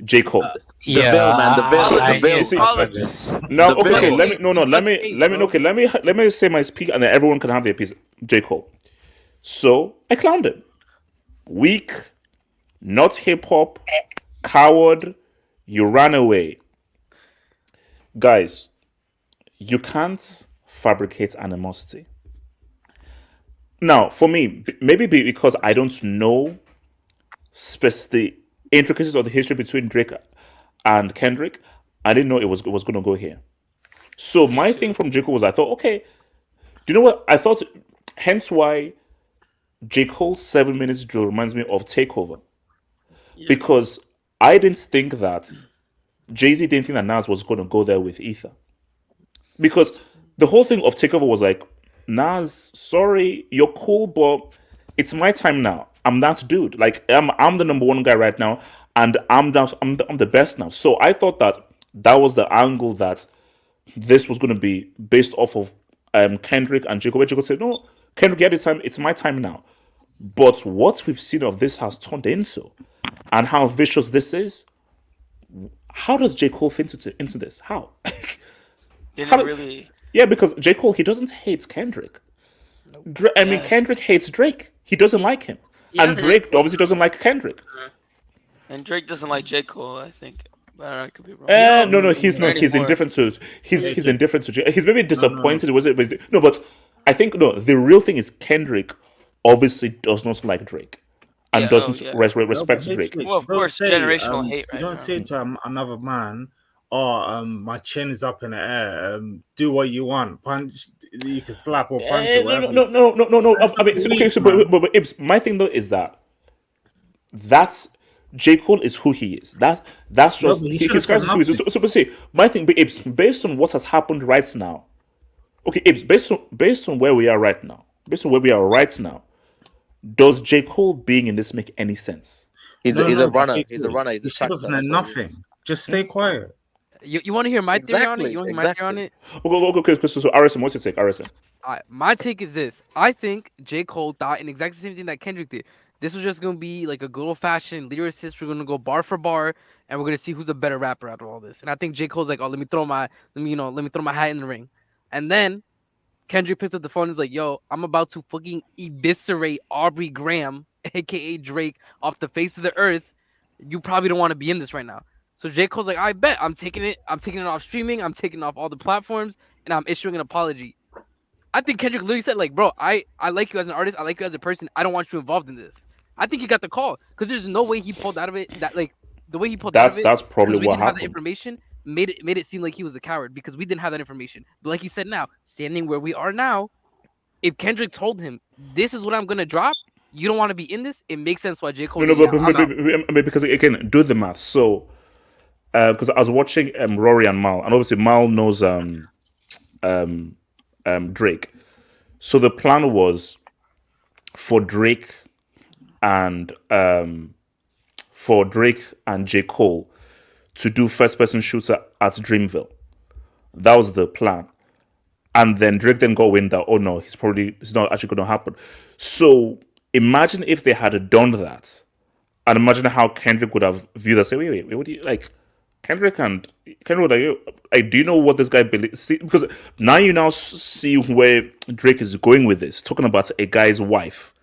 J. Cole. The veil, man. The veil. I The veil. you see- apologies. No, The okay, veil. let me say my speak, and then everyone can have their piece. J. Cole. So I clowned him. Weak, not hip hop, coward. You ran away, guys. You can't fabricate animosity. Now, for me, maybe because I don't know the intricacies of the history between Drake and Kendrick, I didn't know it was going to go here. So my thing from J. Cole was I thought, okay, do you know what? I thought, hence why J. Cole's 7 minutes drill reminds me of Takeover. Because I didn't think that Jay-Z didn't think that Nas was going to go there with Ether. Because the whole thing of Takeover was like, Nas, sorry, you're cool, but it's my time now. I'm that dude. Like I'm the number one guy right now, and I'm the best now. So I thought that was the angle that this was going to be based off of Kendrick and Jacob. Jacob said, no, Kendrick, at the time, it's my time now. But what we've seen of this has turned into, and how vicious this is. How does J. Cole fit into this? How? Didn't really. Yeah, because J. Cole, he doesn't hate Kendrick. Yes. Kendrick hates Drake. He doesn't like him. And Drake obviously doesn't like Kendrick. And Drake doesn't like J. Cole, I think. But I could be wrong. No, he's not. He's indifferent to. He's indifferent to. He's maybe disappointed with it. No, but I think the real thing is Kendrick obviously does not like Drake and doesn't respect Drake. Well, of course, generational hate right You don't now. say to another man, "Oh, my chin is up in the air. Do what you want. Punch. You can slap or punch or whatever." No. I mean, okay. So, but Ibs, my thing though is that's J. Cole is who he is. That's just but he his should've guys said is who he is. So, but see, my thing, but Ibs, based on what has happened right now, okay, Ibs, based on where we are right now, does J. Cole being in this make any sense? He's a runner. He's a runner. He's a He should have tractor. done nothing. Just stay quiet. You want to hear my theory on it? You want to hear my theory on it? Okay. So, Arison, what's your take, Arison? Alright, my take is this. I think J. Cole thought in exactly the same thing that Kendrick did. This was just gonna be like a good old fashioned lyricist. We're gonna go bar for bar, and we're gonna see who's a better rapper out of all this. And I think J. Cole's like, oh, let me throw my hat in the ring. And then Kendrick picks up the phone and is like, yo, I'm about to fucking eviscerate Aubrey Graham, aka Drake, off the face of the earth. You probably don't want to be in this right now. So J. Cole's like, I bet I'm taking it off streaming, I'm taking it off all the platforms, and I'm issuing an apology. I think Kendrick literally said, like, bro, I like you as an artist, I like you as a person, I don't want you involved in this. I think he got the call because there's no way he pulled out of it. That like the way he pulled out of it. That's probably we what didn't have the happened. information. Made it seem like he was a coward because we didn't have that information. But like you said, now standing where we are now, if Kendrick told him this is what I'm gonna drop, you don't want to be in this. It makes sense why J. Cole. But because again, do the math. So, because I was watching Rory and Mal, and obviously Mal knows Drake. So the plan was for Drake and J. Cole to do first person shooter at Dreamville. That was the plan. And then Drake then got wind that, oh no, it's not actually going to happen. So imagine if they had done that, and imagine how Kendrick would have viewed that. Say, wait, what do you like? Kendrick, do you know what this guy believes? Because now you now see where Drake is going with this, talking about a guy's wife.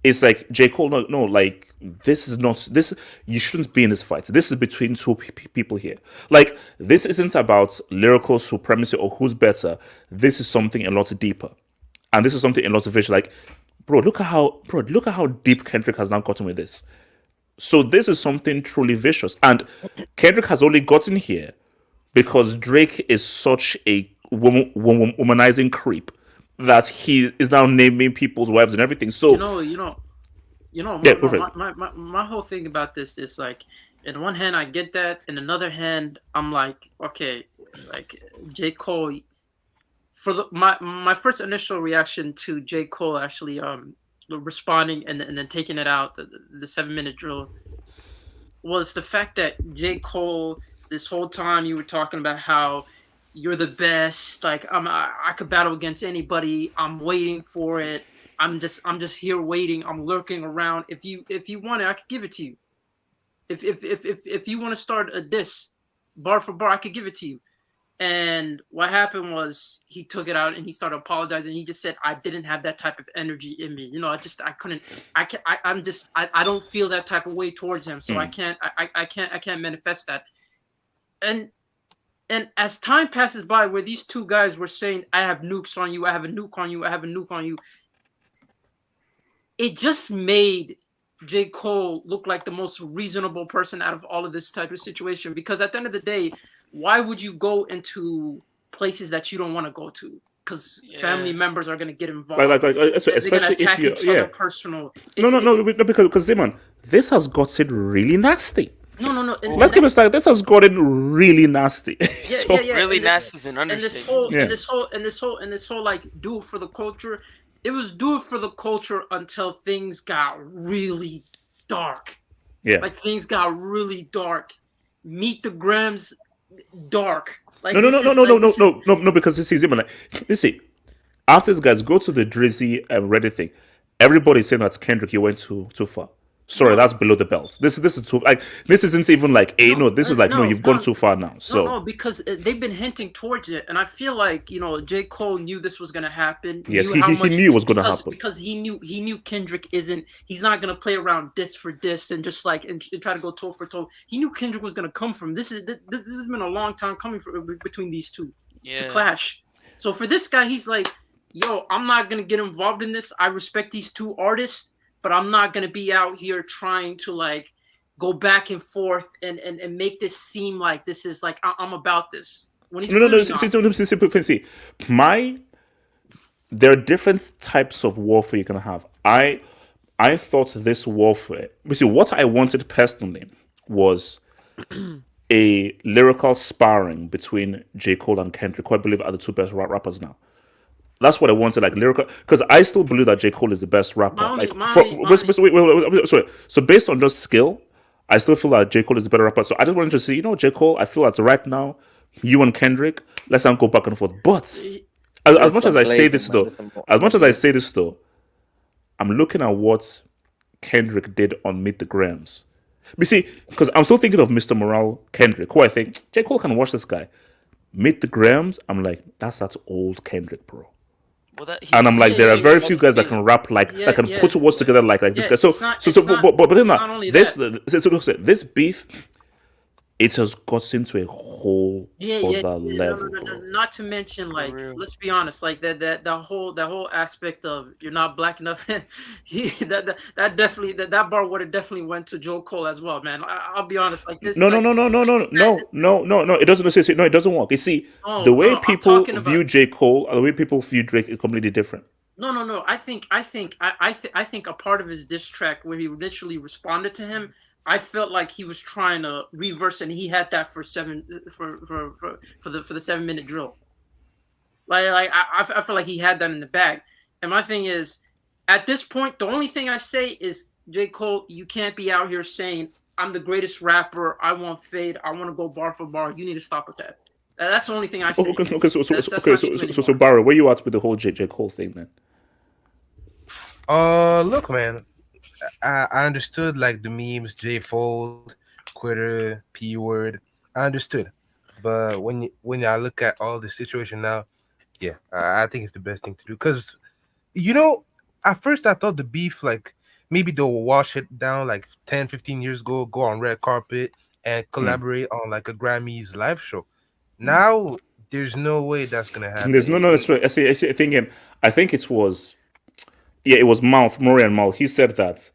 It's like, J. Cole, no, like, this is not, this, you shouldn't be in this fight. This is between two people here. Like, this isn't about lyrical supremacy or who's better. This is something a lot deeper. And this is something a lot of visual. Like, look at how deep Kendrick has now gotten with this. So this is something truly vicious. And Kendrick has only gotten here because Drake is such a womanizing creep that he is now naming people's wives and everything. You So know, you know, you know. yeah, My, go no, for it. my whole thing about this is like, in one hand I get that, in another hand I'm like, okay, like J. Cole. For my first initial reaction to J. Cole actually responding and then taking it out, the 7 minute drill, was the fact that J. Cole, this whole time you were talking about how you're the best, like I could battle against anybody. I'm waiting for it. I'm just here waiting. I'm lurking around. If you want it, I could give it to you. If you want to start a diss bar for bar, I could give it to you. And what happened was he took it out and he started apologizing. He just said, I didn't have that type of energy in me. I couldn't, I can't, I'm just, I don't feel that type of way towards him. So I can't manifest that. And as time passes by, where these two guys were saying, I have nukes on you, I have a nuke on you, I have a nuke on you, it just made J. Cole look like the most reasonable person out of all of this type of situation. Because at the end of the day, why would you go into places that you don't want to go to? Because family members are going to get involved. Like They're going to especially if attack you each other yeah. personal. No, because Simon, this has gotten really nasty. No. Let's give it a start. This has gotten really nasty. So, Really and nasty is an understatement. and this whole like do it for the culture. It was do it for the culture until things got really dark. yeah. Like things got really dark. Meet the Grams, dark. Like No, because this is even like this. See, after these guys go to the Drizzy and Reddit thing, everybody's saying that Kendrick, you went too far. Sorry, that's below the belt. This is too like this isn't even like a no. This is like no, you've gone too far now. So no, because they've been hinting towards it, and I feel like J. Cole knew this was gonna happen. Yes, he knew it was gonna happen because he knew Kendrick he's not gonna play around diss for diss and just like and try to go toe for toe. He knew Kendrick was gonna come from this has been a long time coming between these two to clash. So for this guy, he's like, yo, I'm not gonna get involved in this. I respect these two artists, but I'm not gonna be out here trying to like go back and forth and make this seem like this is like I'm about this. When he's see, there are different types of warfare you can have. I thought this warfare. See, what I wanted personally was a lyrical sparring between J. Cole and Kendrick, who I believe are the two best rappers now. That's what I wanted, like lyrical, because I still believe that J. Cole is the best rapper. Wait, sorry. So based on just skill, I still feel that J. Cole is the better rapper. So I just wanted to see, J. Cole, I feel that right now, you and Kendrick, let's not go back and forth. But as much as I say this though, I'm looking at what Kendrick did on Meet the Grams. You see, because I'm still thinking of Mr. Morale Kendrick, who I think J. Cole can watch this guy. Meet the Grams, I'm like, that's that old Kendrick, bro. And I'm like, there are very few guys that can rap that can put words together like this guy. But then this beef, it has gotten to a whole other level. Not to mention, like, let's be honest, like that whole aspect of you're not black enough. that bar would have definitely went to Joe Cole as well, man. I'll be honest, like this. No. It doesn't. No, it doesn't work. You see, the way people view J. Cole and the way people view Drake is completely different. No. I think a part of his diss track where he initially responded to him, I felt like he was trying to reverse, and he had that for the 7 minute drill. I feel like he had that in the bag. And my thing is, at this point, the only thing I say is, J. Cole, you can't be out here saying I'm the greatest rapper. I want fade. I want to go bar for bar. You need to stop with that. That's the only thing I say. Okay. So Barry, where you at with the whole J. Cole thing then? Look, man. I understood like the memes, J Fold, Quitter, P word. I understood, but when I look at all the situation now, yeah, I think it's the best thing to do because, at first I thought the beef like maybe they'll wash it down like 10, 15 years ago, go on red carpet and collaborate on like a Grammys live show. Now there's no way that's gonna happen. There's no. That's right. I think it was. Yeah, it was Murray and Mal. He said that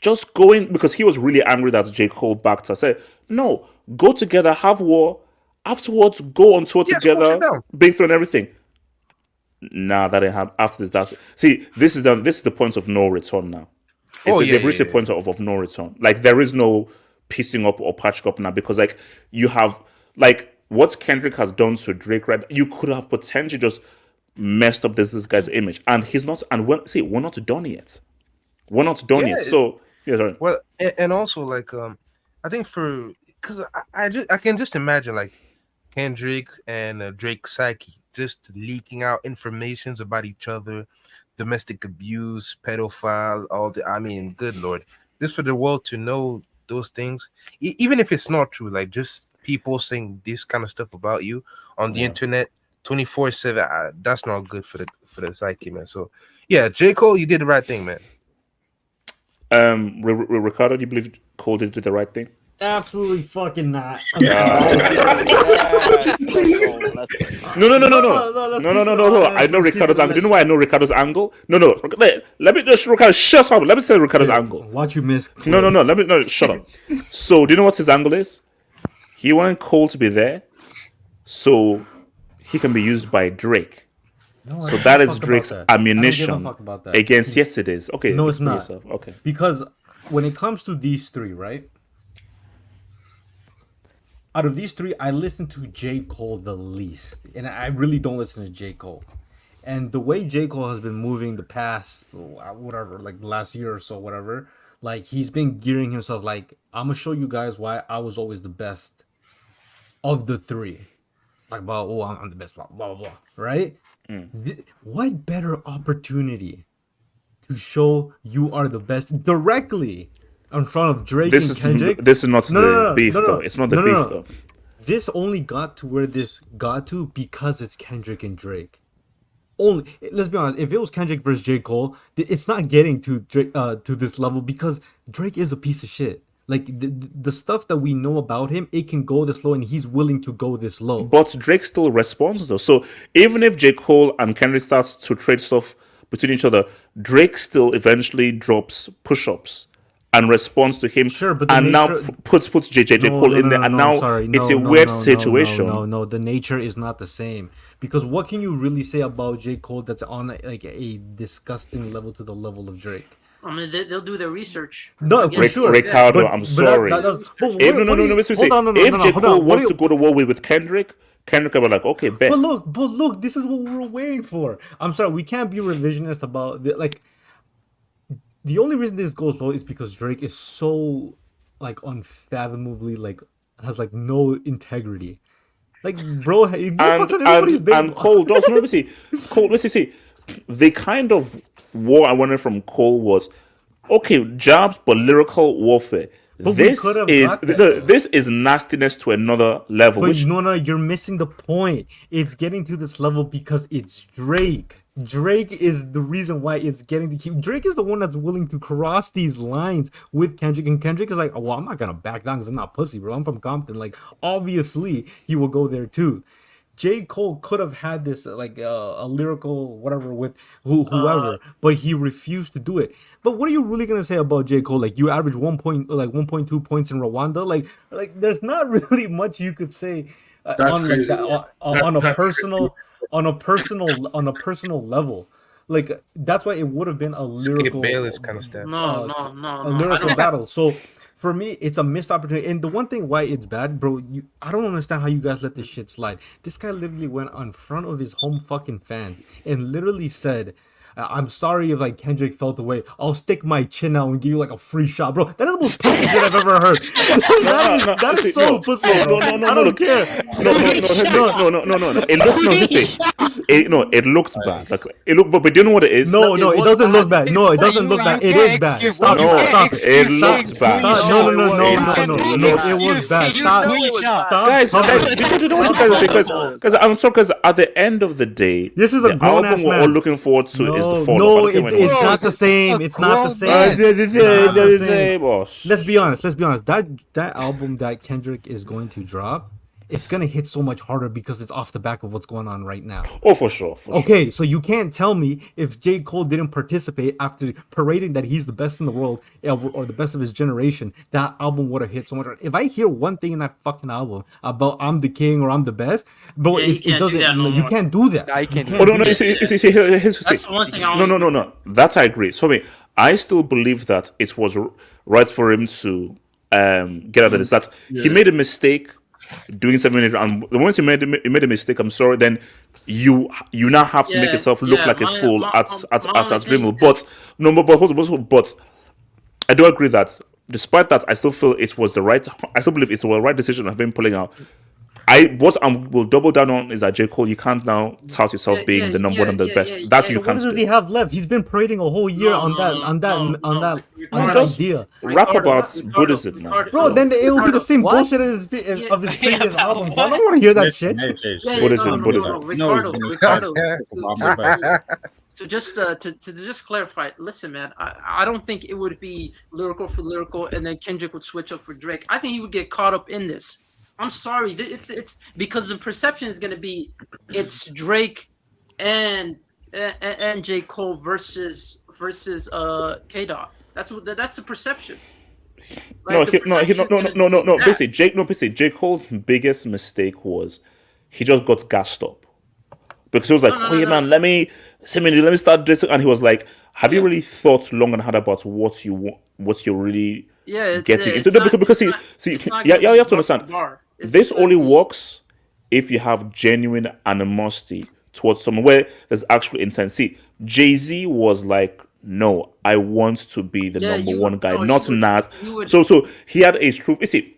just going because he was really angry that J. Cole backed us. Said, no, go together, have war. Afterwards, go on tour Yeah, squash it together, down. big through and everything. Nah, that didn't happen. After this, this is the point of no return now. Oh yeah, They've yeah, reached a yeah. point of no return. Like there is no piecing up or patching up now because like you have like what Kendrick has done to Drake, right? You could have potentially just messed up this guy's image, and he's not. And we're not done yet. We're not done Yeah, yet. So yeah, sorry. Well, and also like I think because I can just imagine like Kendrick and Drake psyche just leaking out informations about each other, domestic abuse, pedophile, all the. I mean, good lord, just for the world to know those things, even if it's not true, like just people saying this kind of stuff about you on the Yeah. internet 24/7. That's not good for the psyche, man. So yeah, J. Cole, you did the right thing, man. Ricardo, do you believe Cole did the right thing? Absolutely fucking not. No. let's keep it honest, I know let's keep Ricardo's it- angle. Do you know why I know Ricardo's angle? No. Let me just Ricardo. Shut up. Let me say Ricardo's angle. Watch you miss. No. Let me shut up. So do you know what his angle is? He wanted Cole to be there, so he can be used by Drake. No, I So don't that give a is fuck about Drake's that. I don't give a ammunition fuck about that. against. Yes, it is. Okay. No, it's explain not. yourself. Okay. Because when it comes to these three, right? Out of these three, I listen to J. Cole the least. And I really don't listen to J. Cole. And the way J. Cole has been moving the past, whatever, like the last year or so, whatever, like he's been gearing himself like, I'm going to show you guys why I was always the best of the three. Like, I'm the best, blah, blah, blah, right? What better opportunity to show you are the best directly in front of Drake and Kendrick? This is not the beef though. It's not the beef though. This only got to where this got to because it's Kendrick and Drake. Only, let's be honest, if it was Kendrick versus J. Cole, it's not getting to Drake, to this level because Drake is a piece of shit. Like the stuff that we know about him, it can go this low, and he's willing to go this low. But Drake still responds though. So even if J. Cole and Kendrick starts to trade stuff between each other, Drake still eventually drops push-ups and responds to him. Sure, but the and nature... now puts J. Cole in there, and now it's a weird situation. No, the nature is not the same because what can you really say about J. Cole that's on like a disgusting level to the level of Drake? I mean, they'll do their research. No, for sure. Ricardo, I'm sorry. No, If J. Cole wants to go to war with Kendrick will be like, okay, bet. But look, this is what we were waiting for. I'm sorry, we can't be revisionist about like. The only reason this goes low is because Drake is so like unfathomably like has like no integrity. Like, bro, he fucks on everybody's baby. And Cole does. No, let me see. The kind of war I wanted from Cole was okay, jabs, but lyrical warfare. But this is nastiness to another level. But no, you're missing the point. It's getting to this level because it's Drake. Drake is the reason why it's getting to keep. Drake is the one that's willing to cross these lines with Kendrick, and Kendrick is like, oh, well, I'm not gonna back down because I'm not pussy, bro. I'm from Compton. Like, obviously, he will go there too. J. Cole could have had this like a lyrical whatever with whoever, but he refused to do it. But what are you really gonna say about J. Cole? Like, you average 1.2 points in Rwanda. Like there's not really much you could say on like that, on a personal level. Like, that's why it would have been a lyrical kind of stuff. No. A lyrical battle. So for me, it's a missed opportunity. And the one thing why it's bad, bro, I don't understand how you guys let this shit slide. This guy literally went on front of his home fucking fans and literally said, I'm sorry if like Kendrick felt away. I'll stick my chin out and give you like a free shot, bro. That is the most pussy shit I've ever heard. That is so pussy. No. I don't care. It looked bad. Like, it looked, but do you know what it is? No, it doesn't look bad. No, it doesn't look bad. It is bad. Stop it. It looks bad. No. It was bad. Stop. Guys, do you know what you guys say? Because I'm sorry, because at the end of the day, this is a grown ass album we're man. all looking forward to is the fall. No, it's not the same. It's not the same. Let's be honest. That album that Kendrick is going to drop it's gonna hit so much harder because it's off the back of what's going on right now. Oh, for sure. For sure. Okay, so you can't tell me if J. Cole didn't participate after parading that he's the best in the world or the best of his generation, that album would have hit so much harder. If I hear one thing in that fucking album about I'm the king or I'm the best, but Yeah, you it can't do doesn't. that no You more. can't do that. I can't. Oh no, no. do You that. see, here's That's the one thing I no. That I agree. So, I mean, I still believe that it was right for him to get out of this. That he made a mistake doing 7 minutes, and the moment he made a mistake, I'm sorry. Then you now have to make Yeah, yourself look yeah, like a my- fool my- at my only thing Dremel. is- But no, but I do agree that despite that, I still feel it was the right. I still believe it's the right decision of him pulling out. What I will double down on is that J. Cole, you can't now tout yourself being the number one and the best. That you What can't does do. he have left? He's been parading a whole year on that Just idea. rap about Buddhism, man. Bro, then it will be the same What? bullshit as of his previous album. I don't want to hear that shit. Buddhism. Ricardo, to just clarify, listen, man, I don't think it would be lyrical for lyrical and then Kendrick would switch up for Drake. I think he would get caught up in this. I'm sorry, it's because the perception is going to be it's Drake and J. Cole versus K-Dot. That's the perception. No, Like, the perception is gonna be that. Basically, J. Cole's biggest mistake was he just got gassed up because he was like, No, "Wait, man, let me start this," and he was like, "Have you really thought long and hard about what you want, what you're really getting into?" Because you have to understand, this only works if you have genuine animosity towards someone where there's actual intent. See, Jay-Z was like, no, I want to be the number one guy, not Nas. So he had a true. You see,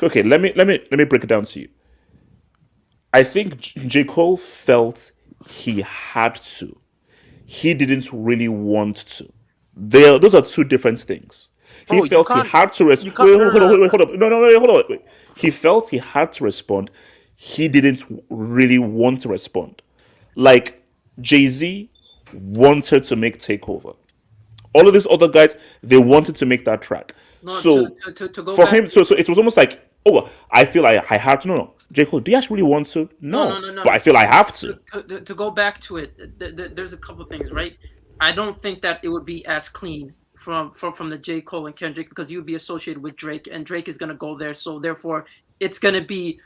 okay, let me break it down to you. I think J. Cole felt he had to. He didn't really want to. Those are two different things. He felt he had to respond. Hold up. No, hold on. Wait. He felt he had to respond. He didn't really want to respond. Like Jay-Z wanted to make Takeover. All of these other guys, they wanted to make that track. No, so to go for back him, so it was almost like, oh, I feel I had to. No. J. Cole, do you actually really want to? No. But I feel I have to. To go back to it, there's a couple things, right? I don't think that it would be as clean from the J. Cole and Kendrick because you would be associated with Drake, and Drake is gonna go there. So therefore, it's gonna be,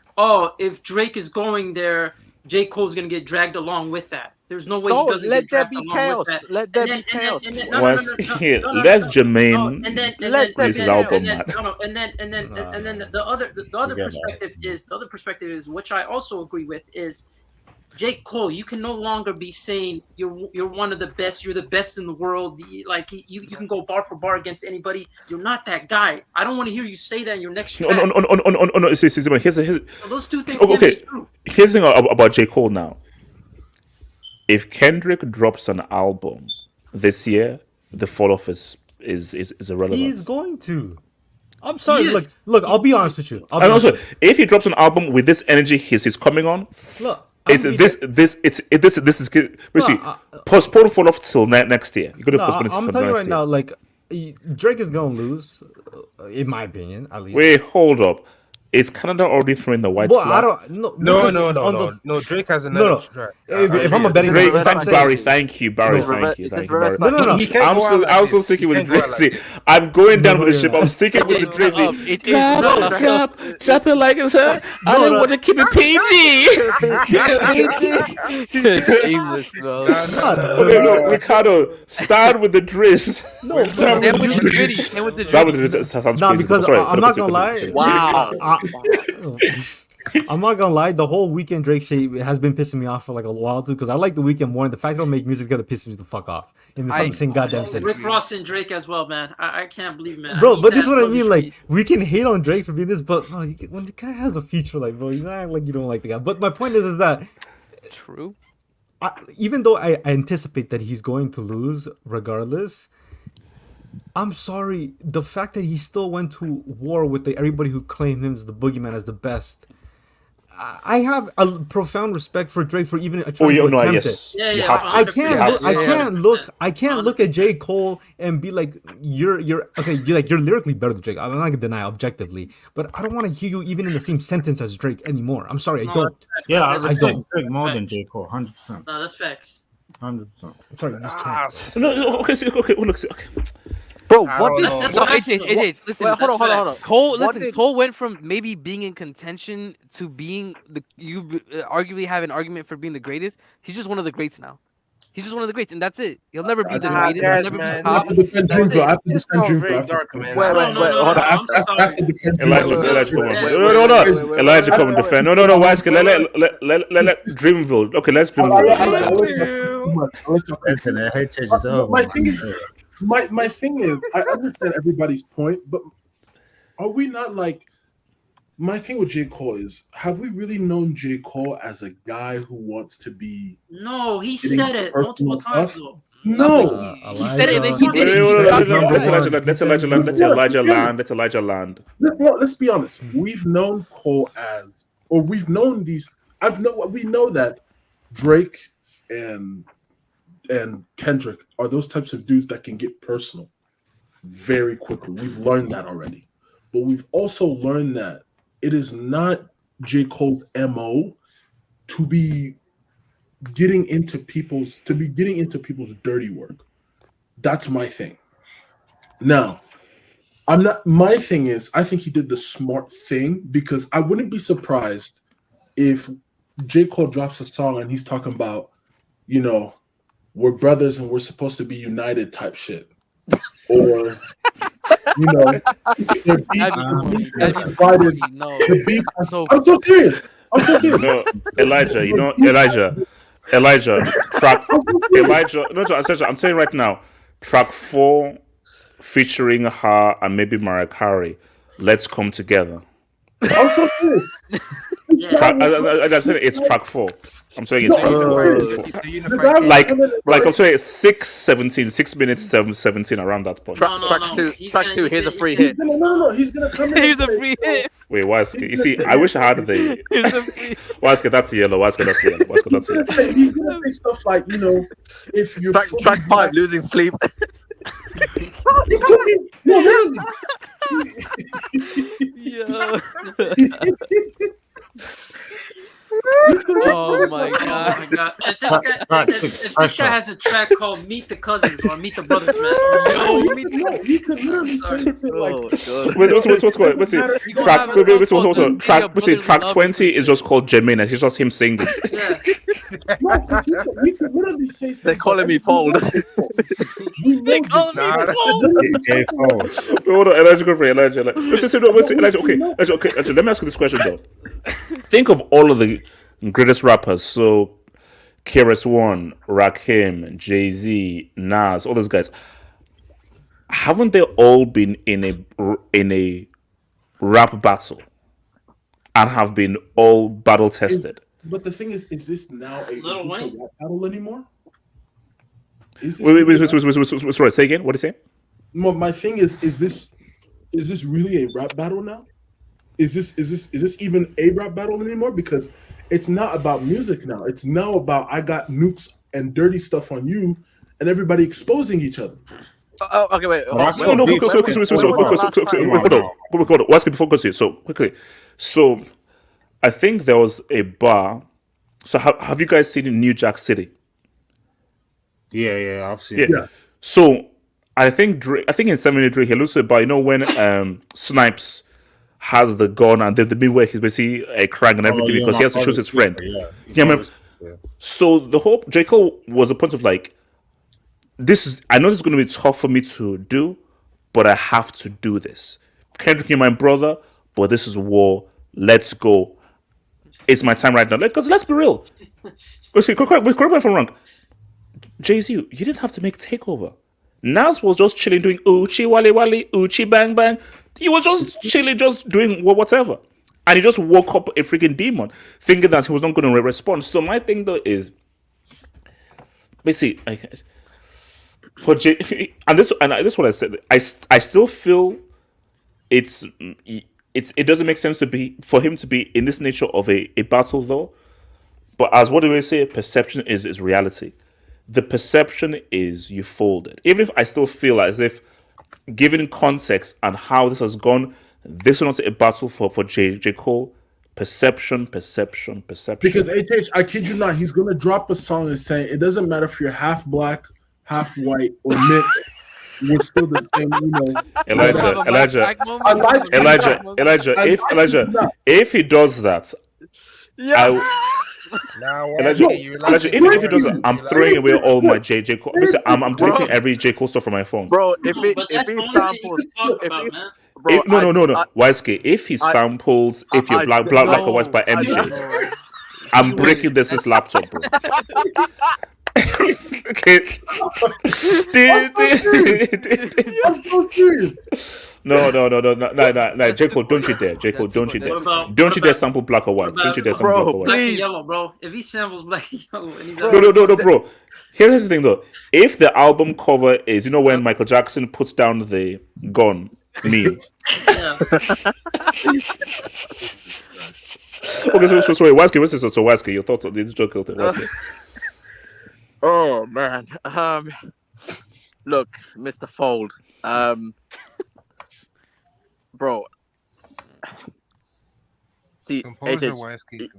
if Drake is going there, J. Cole's gonna get dragged along with that. There's no way he doesn't get dragged along with that. Let there be chaos. Let's Jermaine his album. And then the other perspective is which I also agree with is J. Cole, you can no longer be saying you're one of the best, you're the best in the world. Like you can go bar for bar against anybody. You're not that guy. I don't want to hear you say that in your next track. No. Here's those two things can be true. Here's the thing about J. Cole now. If Kendrick drops an album this year, the fall off is irrelevant. He's going to. I'm sorry. Look. I'll be honest with you. And also, if he drops an album with this energy he's coming on, look. This is basically postpone fall off till next year. You're gonna postpone it I'm for telling you next right year. now, like Drake is gonna lose, in my opinion, at least. Wait, hold up. Is Canada already throwing the white flag? I don't. No. Drake has another track. If I'm a betting Barry, man, thank you, Barry. No. I'm still sticking with Drake. See, I'm going down with the ship. I'm sticking with the Drake. Drop it like it's her. I don't want to keep it PG. Shameless, bro. Okay, no, Ricardo, start with the Driz. No, start with the Drizzy. Nah, because I'm not gonna lie. Wow. I'm not gonna lie, the whole Weekend Drake shit has been pissing me off for like a while too, because I like the Weekend more, and the fact they don't make music together pisses me the fuck off. In the same goddamn city. Rick Ross and Drake as well, man. I can't believe, man. Bro, but this is what I mean. Like, we can hate on Drake for being this, but when the guy has a feature, like, bro, you don't act like you don't like the guy. But my point is that true. Even though I anticipate that he's going to lose regardless, I'm sorry. The fact that he still went to war with everybody who claimed him as the boogeyman as the best, I have a profound respect for Drake for even Oh trying yeah, to no, attempt it. yes, Yeah, you yeah, have to. I You can't have look. to. I Yeah, can't 100%. look. I can't look at 100%. J. Cole and be like, you're okay. You're lyrically better than Drake. I'm not gonna deny objectively, but I don't want to hear you even in the same sentence as Drake anymore. I'm sorry, I No, don't. that's Yeah, I facts. I respect don't. Drake more That's than facts. J. Cole, 100%. No, that's facts. 100%. I'm sorry, you just can't. No, no, okay, see, okay, well, look, see, okay. Bro, I what don't did know, That's No, bro. facts, AJ, though. AJ, listen. wait, hold on, That's hold on, hold on. facts. Cole, What listen. did Cole went from maybe being in contention to being arguably have an argument for being the greatest. He's just one of the greats now. He's just one of the greats, and that's it. He'll never be the Nah, greatest. He'll Cash, never be man. I have top. to defend That's Dream, bro. I it. have to It's defend gone Dream, very bro. dark, man. Wait, I wait, don't No, wait, no, hold no. on. I I'm have sorry. to defend Dream. Elijah, wait, Elijah, come on, Yeah, bro. wait, No, no, wait, no. wait, wait, Elijah, come on, wait. defend. No, no, no. Why is Wait, wait, let Dreamville. Okay, let's Dreamville. Listen, HH is over, My man. thing is, my thing is, I understand everybody's point, but are we not like? My thing with J. Cole is, have we really known J. Cole as a guy who wants to be No, he getting said into it multiple personal times, stuff? though. No. He said it, and then he Wait, did it. wait, He wait, said let, it. let, number let's one. Elijah, let's He Elijah, said- let's Elijah land. Let's Elijah land. Let's be honest. We've known Cole as, or we've known these. We know that Drake and Kendrick are those types of dudes that can get personal very quickly. We've learned that already, but we've also learned that it is not J. Cole's MO to be getting into people's dirty work. That's my thing. Now, I'm not. My thing is, I think he did the smart thing because I wouldn't be surprised if J. Cole drops a song and he's talking about, we're brothers and we're supposed to be united type shit, or the beef That'd be divided. funny. No, The beef. so I'm so serious. I'm so serious. No, Elijah, Elijah, track Elijah. No, I'm telling you right now, track 4 featuring her and maybe Mariah Carey. Let's come together. I'm so serious. Yeah. I'm saying it's track 4. I'm saying it's track 4. The unified Like I'm saying it's 6 minutes 17 around that point. No, no, Track no. two, He's track gonna- two. he's Here's a gonna- free he's hit. No. He's gonna come in. here's a free hit. Wait, why is you see? I wish I had the. Here's a free. Why is that's yellow? Why is that's yellow? Why is that's yellow? He's gonna say stuff like, if you're Track 5, losing sleep. He could be, no, literally. Yo. Oh my Oh god. my god! If this guy has a track called "Meet the Cousins" or "Meet the Brothers," man, He could literally say sorry. something like, Oh, God. What's it? You gonna Track. have Wait, a wait, song hold on. called Track. Be a What's it? Brotherly Track Love or 20 some is just called Jermaine, and it's just him singing. Yeah. no, 'cause he could literally say They're stuff calling like, me fold. They calling me Nah. fool. J. Cole. Wait, hold on, Elijah, go for it, Elijah. Listen, Elijah. Okay, Elijah, let me ask you this question though. Think of all of the greatest rappers. So, KRS-One, Rakim, Jay-Z, Nas, all those guys. Haven't they all been in a rap battle and have been all battle tested? But the thing is this now a Lil Wayne? rap battle anymore? Is this Wait, sorry, say again. What are you saying? My thing is this really a rap battle now? Is this even a rap battle anymore? Because it's not about music now. It's now about I got nukes and dirty stuff on you, and everybody exposing each other. Oh, okay, wait. that's No, what quick, beef- hold on. What's good before focus here? So quickly, so I think there was a bar. So have you guys seen New Jack City? Yeah, I've seen Yeah. it. Yeah. So I think in 73 he looks at bar. You know when Snipes has the gun and the bit where he's basically crying and everything because he has to shoot his friend. Yeah, Yeah, man. So the whole J. Cole was the point of like, I know this is going to be tough for me to do, but I have to do this. Kendrick, you're my brother, but this is war. Let's go. It's my time right now. Because let's be real. Correct me if I'm wrong. Jay-Z, you didn't have to make Takeover. Nas was just chilling doing Uchi Wally Wally, Uchi Bang Bang. He was just chilling, just doing whatever. And he just woke up a freaking demon, thinking that he was not going to respond. So my thing though is, basically, for Jay, and this is what I said. I still feel it's it doesn't make sense for him to be in this nature of a battle though. But as what do we say? Perception is reality. The perception is you folded. Even if I still feel as if, given context and how this has gone, this is not a battle for J. Cole. Perception. Because I kid you not, he's gonna drop a song and say it doesn't matter if you're half black, half white, or mixed. We're still the same, Elijah. If he does that, Yeah. Now, Elijah, if he does that, I'm throwing away all my J. Cole. Listen, I'm deleting every J. Cole stuff from my phone. Bro, But that's if the he only thing samples, you can talk if about, he's, man. bro, No. Wisely, if he samples, if you're black or white by MJ, I'm breaking this laptop, bro. Okay. No. J. Cole, don't you dare. J. Cole, don't you dare. Don't you dare sample black or white. Don't you dare sample black or white. Black and yellow, bro. If he samples black and yellow, and he's No, bro. Here's the thing, though. If the album cover is, when Michael Jackson puts down the gun meme. Okay, so sorry, Waski, what's this? So Waski, your thoughts on this joke? Oh man. Look, Mr. Fold. Bro. See, Composer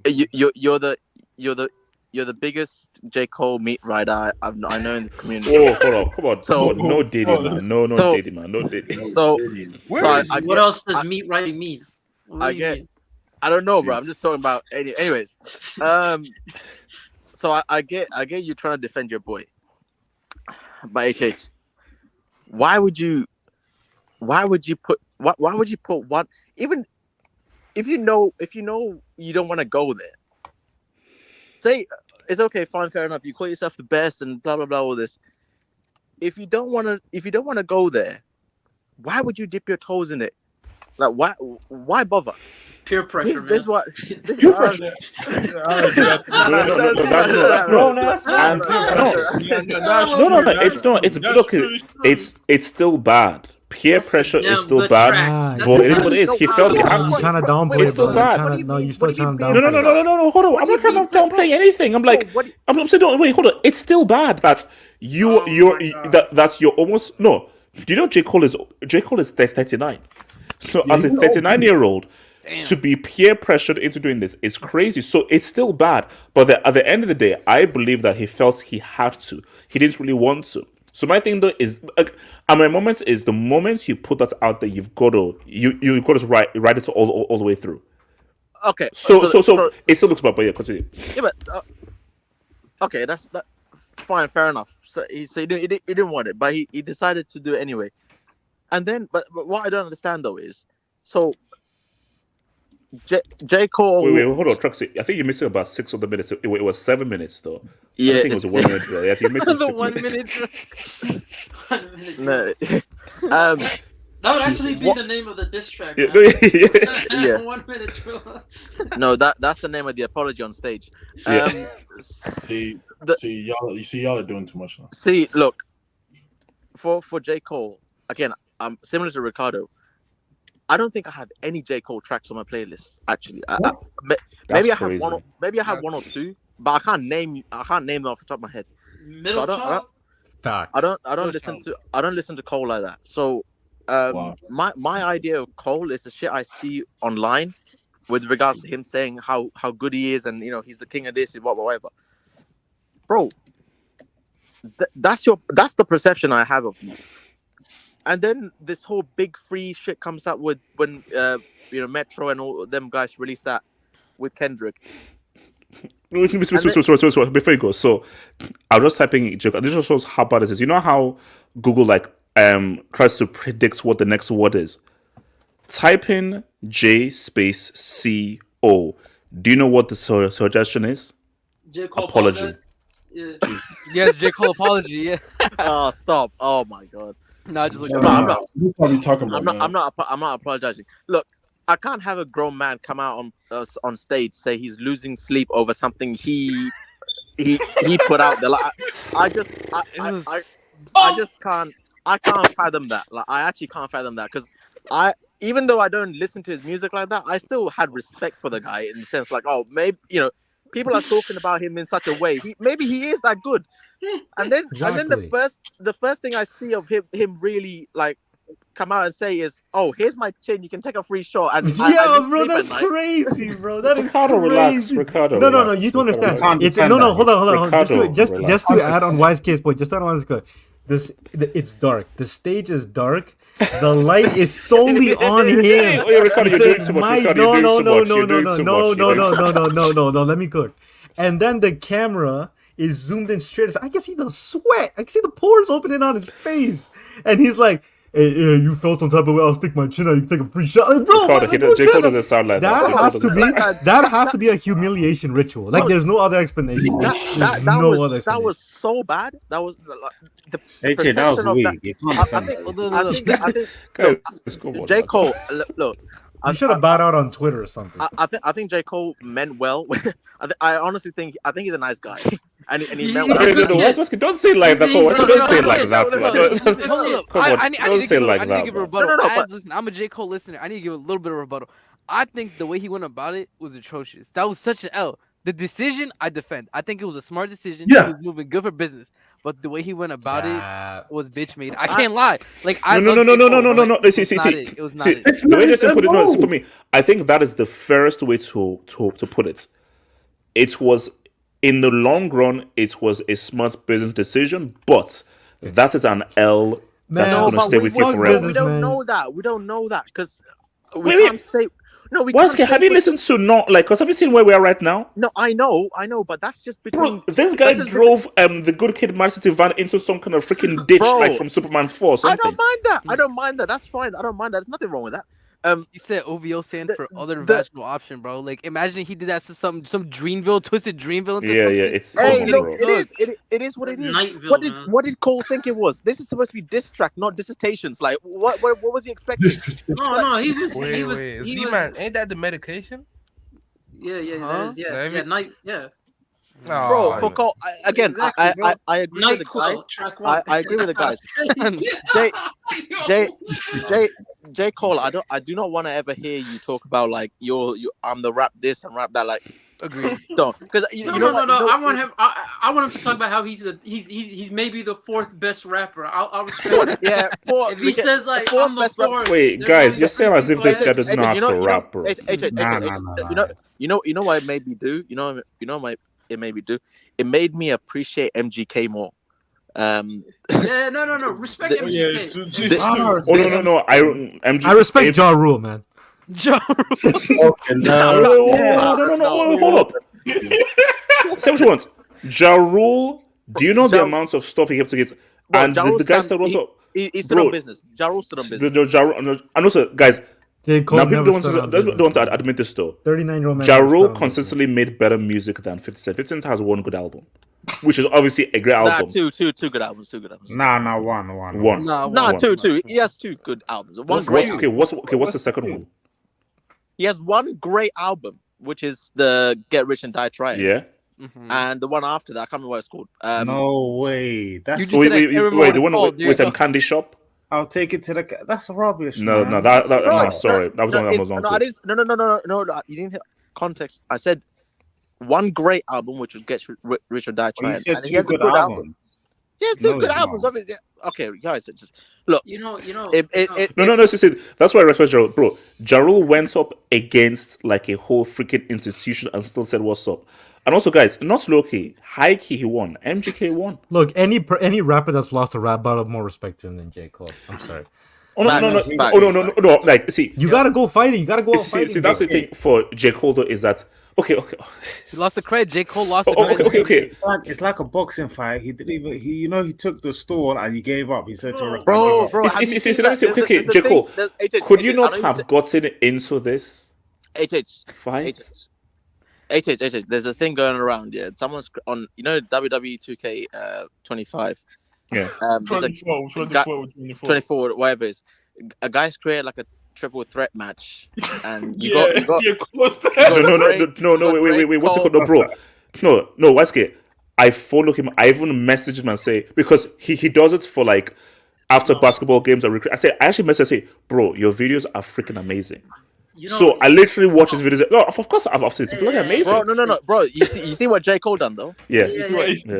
AJ, you're the biggest J. Cole meat rider I know in the community. Oh, hold on, come on. So, no Diddy, man. No Diddy, man. No Diddy. What else does meat riding mean? I don't know, bro. I'm just talking about. Anyways, so I get you trying to defend your boy, but HH, why would you put one, even if you know you don't want to go there? Say it's okay, fine, fair enough. You call yourself the best and blah blah blah, all this. If you don't want to go there, why would you dip your toes in it? Like why bother? Peer pressure, This man. peer pressure. It's not. It's still bad. Peer pressure is still bad, but it is what it is. He felt he had to. You're trying to downplay It's still bad. No, you're still trying to downplay No. Hold on. I'm not trying to downplay anything. I'm like, I'm saying, no, wait, hold on. It's still bad. That's that's you're almost no. Do you know J. Cole is 39? So as a 39-year-old, to be peer pressured into doing this is crazy. So it's still bad. But at the end of the day, I believe that he felt he had to. He didn't really want to. So my thing though is, and my moment is the moment you put that out there, you've got to write it all the way through. Okay. So it still looks bad, but yeah, continue. Yeah, but okay, that's fine, fair enough. So he didn't want it, but he decided to do it anyway. And then, but what I don't understand though is, so J. Cole. Wait, hold on, Truxy. I think you're missing about 6 of the minutes. It was 7 minutes though. Yeah, I think it was a 1 minute drill. Yeah, you're missing The 6 1 minutes. minute. No. That would actually be the name of the diss track. Yeah. 1 minute drill. No, that's the name of the apology on stage. See, y'all are doing too much now. See, look, for J. Cole, again, I'm similar to Ricardo. I don't think I have any J. Cole tracks on my playlist. Actually, maybe I have one. Maybe I have one or two, but I can't name them off the top of my head. Middle child. I don't listen to Cole like that. So, my idea of Cole is the shit I see online, with regards to him saying how good he is and he's the king of this and whatever. Bro, that's the perception I have of you. And then this whole big free shit comes up with when Metro and all them guys released that with Kendrick. Sorry, before you go, so I was just typing joke. This just shows how bad it is. You know how Google tries to predict what the next word is? Type in J space C O. Do you know what the suggestion is? J. Cole apology. Yeah. Yes, J. Cole apology. Yeah. Oh, stop! Oh my god. No, just look. I'm not apologizing. Look, I can't have a grown man come out on stage say he's losing sleep over something he put out there. Like, I just can't fathom that. Like, I actually can't fathom that because even though I don't listen to his music like that, I still had respect for the guy in the sense like, oh, maybe people are talking about him in such a way. Maybe he is that good. And then Exactly. the first thing I see of him really like come out and say is, "Oh, here's my chin. You can take a free shot." And I Yeah, didn't bro, sleep at that's night. crazy, bro. That is Ricardo, relax. crazy. Ricardo, No, relax. you don't Ricardo, understand. can't It's defend no, that. hold on. Ricardo, Just relax. to add on YSK's point, just add on YSK. It's dark. The stage is dark. The light is solely on him. Oh, yeah, Ricardo, He you're doing says, too much. "My Ricardo, no, you're no, doing no, too much. no, You're no, doing no, too no, much. no, You're no, doing too no, no. Let me cook." And then the camera is zoomed in straight. I can see the sweat. I can see the pores opening on his face. And he's like, "Hey, you felt some type of way. I'll stick my chin out. You can take a free shot." Like, bro, Ricardo, like, what J. Cole kind of- doesn't sound like that. J. that Cole has to doesn't be sound like that. that has to be a humiliation ritual. Like, there's no other explanation. That no other was explanation. so bad. That was like, the AJ, that was perception of that. weak. You can't I defend think that. I think Guys, look, come on, J man. Cole. Look, You should have bowed out on Twitter or something. I think J Cole meant well. I honestly think he's a nice guy, and he meant He's well. a good kid. Don't say it like that. He's- Don't say it like no, that. no, man. no, Don't- Hold up. Come on, I need don't to say it give like I need to that, give a man. rebuttal. No, As, listen, I'm a J. Cole listener. I need to give a little bit of rebuttal. I think the way he went about it was atrocious. That was such an L. The decision, I defend. I think it was a smart decision. Yeah. He was moving good for business. But the way he went about Yeah. it was bitch made. I can't lie. Like, I No, love no, J. no, Cole, no, no, but no. It See, was see, not see. it. It was not See, it. It's the way not- Jason put it, no, no. for me, I think that is the fairest way to put it. It was, in the long run, it was a smart business decision, but that is an L that's Man, going to but stay we with you fuck forever. business, don't man. know that. We don't know that because we Wait, can't say. No, we Waske, can't have say you we- listened to not like? Because have you seen where we are right now? No, I know, but that's just between. Bro, this guy that's just drove the good kid Man City van into some kind of freaking ditch, Bro, like from Superman 4 or I something. don't mind that. I don't mind that. That's fine. I don't mind that. There's nothing wrong with that. He said OVO stand The- for other the- vaginal option, bro. Like, imagine he did that to some Dreamville, twisted Dreamville into Yeah, something. yeah, it's Hey, come on, look, bro. it is what it is. Nightville, What did man. what did Cole think it was? This is supposed to be diss track, not dissertations. Like what was he expecting? No, he was. Wait, he was. wait. He Z was. man, ain't that the medication? Yeah, Huh? that is, yeah, Let yeah, me- yeah. Bro, Oh, for Cole, again, Exactly, bro. I agree with the guys. NyQuil, track one. I agree with the guys. Jay, J Cole, I do not want to ever hear you talk about like I'm the rap this and rap that. Like, Agreed. don't because No. I want him. I want him to talk about how he's maybe the fourth best rapper. I'll respect it. Yeah, If he says like fourth I'm the best rapper- fourth, Wait, there's guys, only you're three saying as if people this that- guy doesn't know how to rap, bro. You know what it made me do? You know what it made me do? It made me appreciate MGK more. Yeah, no. Respect The- MGK. Oh no, I respect Ja Rule, man. Joe. Okay, now No, hold up. Say what you want. Ja Rule, do you know the Ja- amount of stuff he had to get? Bro, And Ja the Rule guy stand- said, "What's up?" He stood Bro, on business. Ja Rule stood on business. And also, guys, J. Cole now people never don't stood on want to business. admit this though. 39-year-old man. Ja never stood Rule on business. consistently made better music than 50 Cent. 50 Cent has one good album, which is obviously a great Nah, album. two good albums. Two good albums. Nah, one. Nah, Nah, one. two. He has two good albums. One What's, great. what's the second one? He has one great album, which is the Get Rich and Die Trying. Yeah. Mhm. And the one after that, I can't remember what it's called. No way. That's You just said I can't remember what The it's one called, with dude. Candy Shop. I'll take it to the. That's rubbish. No, man. no, that Bro, no, sorry, that was no, on it's- Amazon. No, it is, no. You didn't hear context. I said one great album, which was Get Rich or Die You Trying. said and he two has a good album. albums. He has two No, good he's albums. not. Obviously. Okay, guys, just look. You know. No. See, that's why I respect Ja Rule. Bro, Ja Rule went up against like a whole freaking institution and still said, "What's up?" And also, guys, not low key, high key, he won. MGK won. Look, any rapper that's lost a rap battle, more respect to him than J. Cole. I'm sorry. Oh no, Facts. no. Like, see, You gotta go fighting. You gotta go out fighting. see, that's the thing for J Cole though is that okay. He lost the credit. J. Cole lost the Oh, credit. okay. It's like a boxing fight. He didn't even. He took the stall and he gave up. He said to him, Bro, See, have you see, seen let me say, that? okay, There's a J. thing- Cole, there's- HH, could you I not know have said- gotten into this HH. fight? HH. There's a thing going around. Yeah, someone's on. WWE 2K 25. Yeah. There's a 24, whatever it is. A guy's created like a triple threat match, and you got No, wait, what's it called? No, bro. No, Wesker. I follow him. I even message him and say because he does it for like after basketball games. I actually message say, bro, your videos are freaking amazing. You know, So I literally watch his videos. No, of course I've seen it. It's bloody amazing. Bro, no, bro. You see what J Cole done though? Yeah. You see what, Yeah.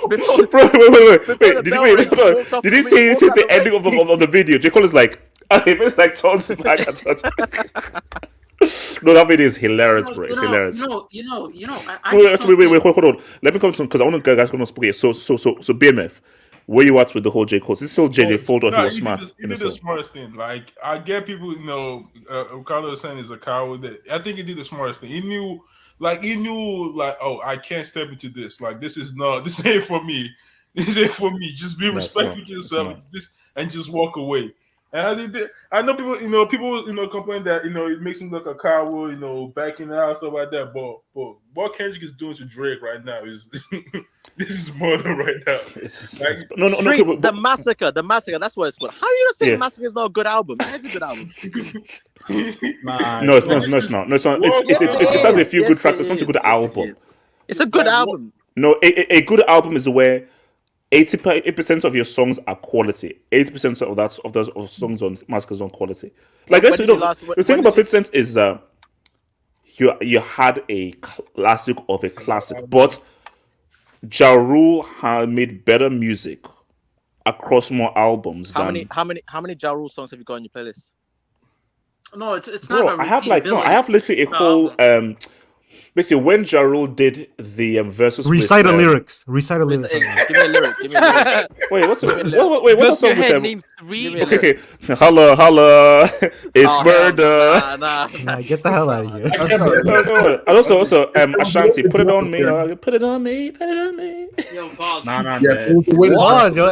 before Bro, wait. the bell rings, he walks up Did to he me, see walks the out the ending of the video? J. Cole is like, it's like turns back and turns back. No, that video is hilarious, bro. It's hilarious. You know. I just Wait, hold on. Let me come to because I want to guys going to speak. So BMF, where you at with the whole J. Cole? Is it still JJ fault or he was smart? He did the smartest thing. Like, I get people, Ricardo was saying is a coward. I think he did the smartest thing. He knew, oh, I can't step into this. Like, this ain't for me. This ain't for me. Just be respectful to yourself and just walk away. And I know people, complain that, it makes him look a coward, backing out, stuff like that. But what Kendrick is doing to Drake right now is, this is more than right now. The Massacre. That's what it's called. How are you not saying Massacre is not a good album? It's a good album. No, it's not. It has a few good tracks. It's not a good album. It's a good album. No, a good album is where 80% of your songs are quality. 80% of those songs on Massacres on quality. Like the thing about 50 Cent is you had a classic of a classic, but Ja Rule had made better music across more albums. How many Ja Rule songs have you got on your playlist? No, it's bro, not. I have literally a whole basically when Ja Rule did the verses. Recite the lyrics. Give me a lyric. Wait, what's the song with them? Name 3. Okay. Holla, it's murder. Nah. Get the hell out of here. And also, Ashanti, put it on me. Put it on me. Yo, pause. Pause, yo.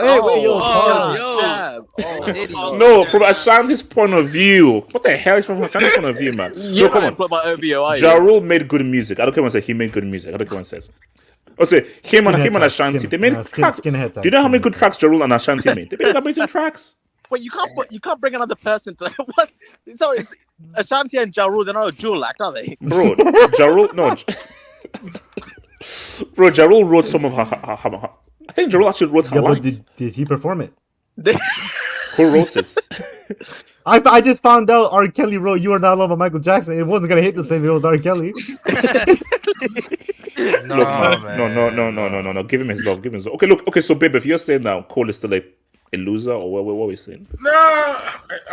No, from Ashanti's point of view. What the hell is from Ashanti's point of view, man? No, come on. Ja Rule made good music. I don't care what I say. He made good music. I don't care what it says. Also, him and Ashanti, they made tracks. Do you know how many good tracks Ja Rule and Ashanti made? They made amazing tracks. Wait, you can't bring another person to what? So it's Ashanti and Ja Rule. They're not a dual act, are they? Bro, Ja Rule, no. Bro, Ja Rule wrote some of her. I think Ja Rule actually wrote her lines. But did he perform it? Who wrote it? I just found out R. Kelly wrote "You Are Not Alone" by Michael Jackson. It wasn't gonna hit the same if it was R. Kelly. No. Give him his love. Okay. So, babe, if you're saying now Cole is still a loser, or what are we saying? Nah,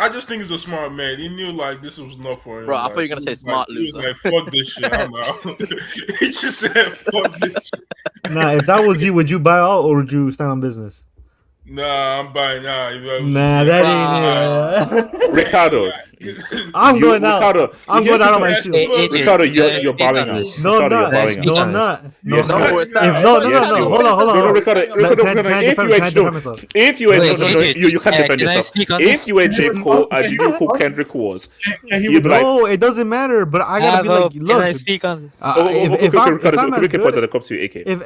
I just think he's a smart man. He knew this was not for him. Bro, I thought you were gonna say smart loser. He was like, fuck this shit, I'm out. He just said, fuck this shit. Nah, if that was you, would you buy out or would you stand on business? Nah, I'm buying out. Nah, that ain't it. Ricardo. I'm going out. I'm going out of my shoe. Ricardo, you're bowing out. No, I'm not. No, I'm not. No. Hold on. No, Ricardo. If you can't defend yourself. If you were J. Cole and you knew who Kendrick was, you'd be like, no, it doesn't matter. But I gotta be like, look. Can I speak on this?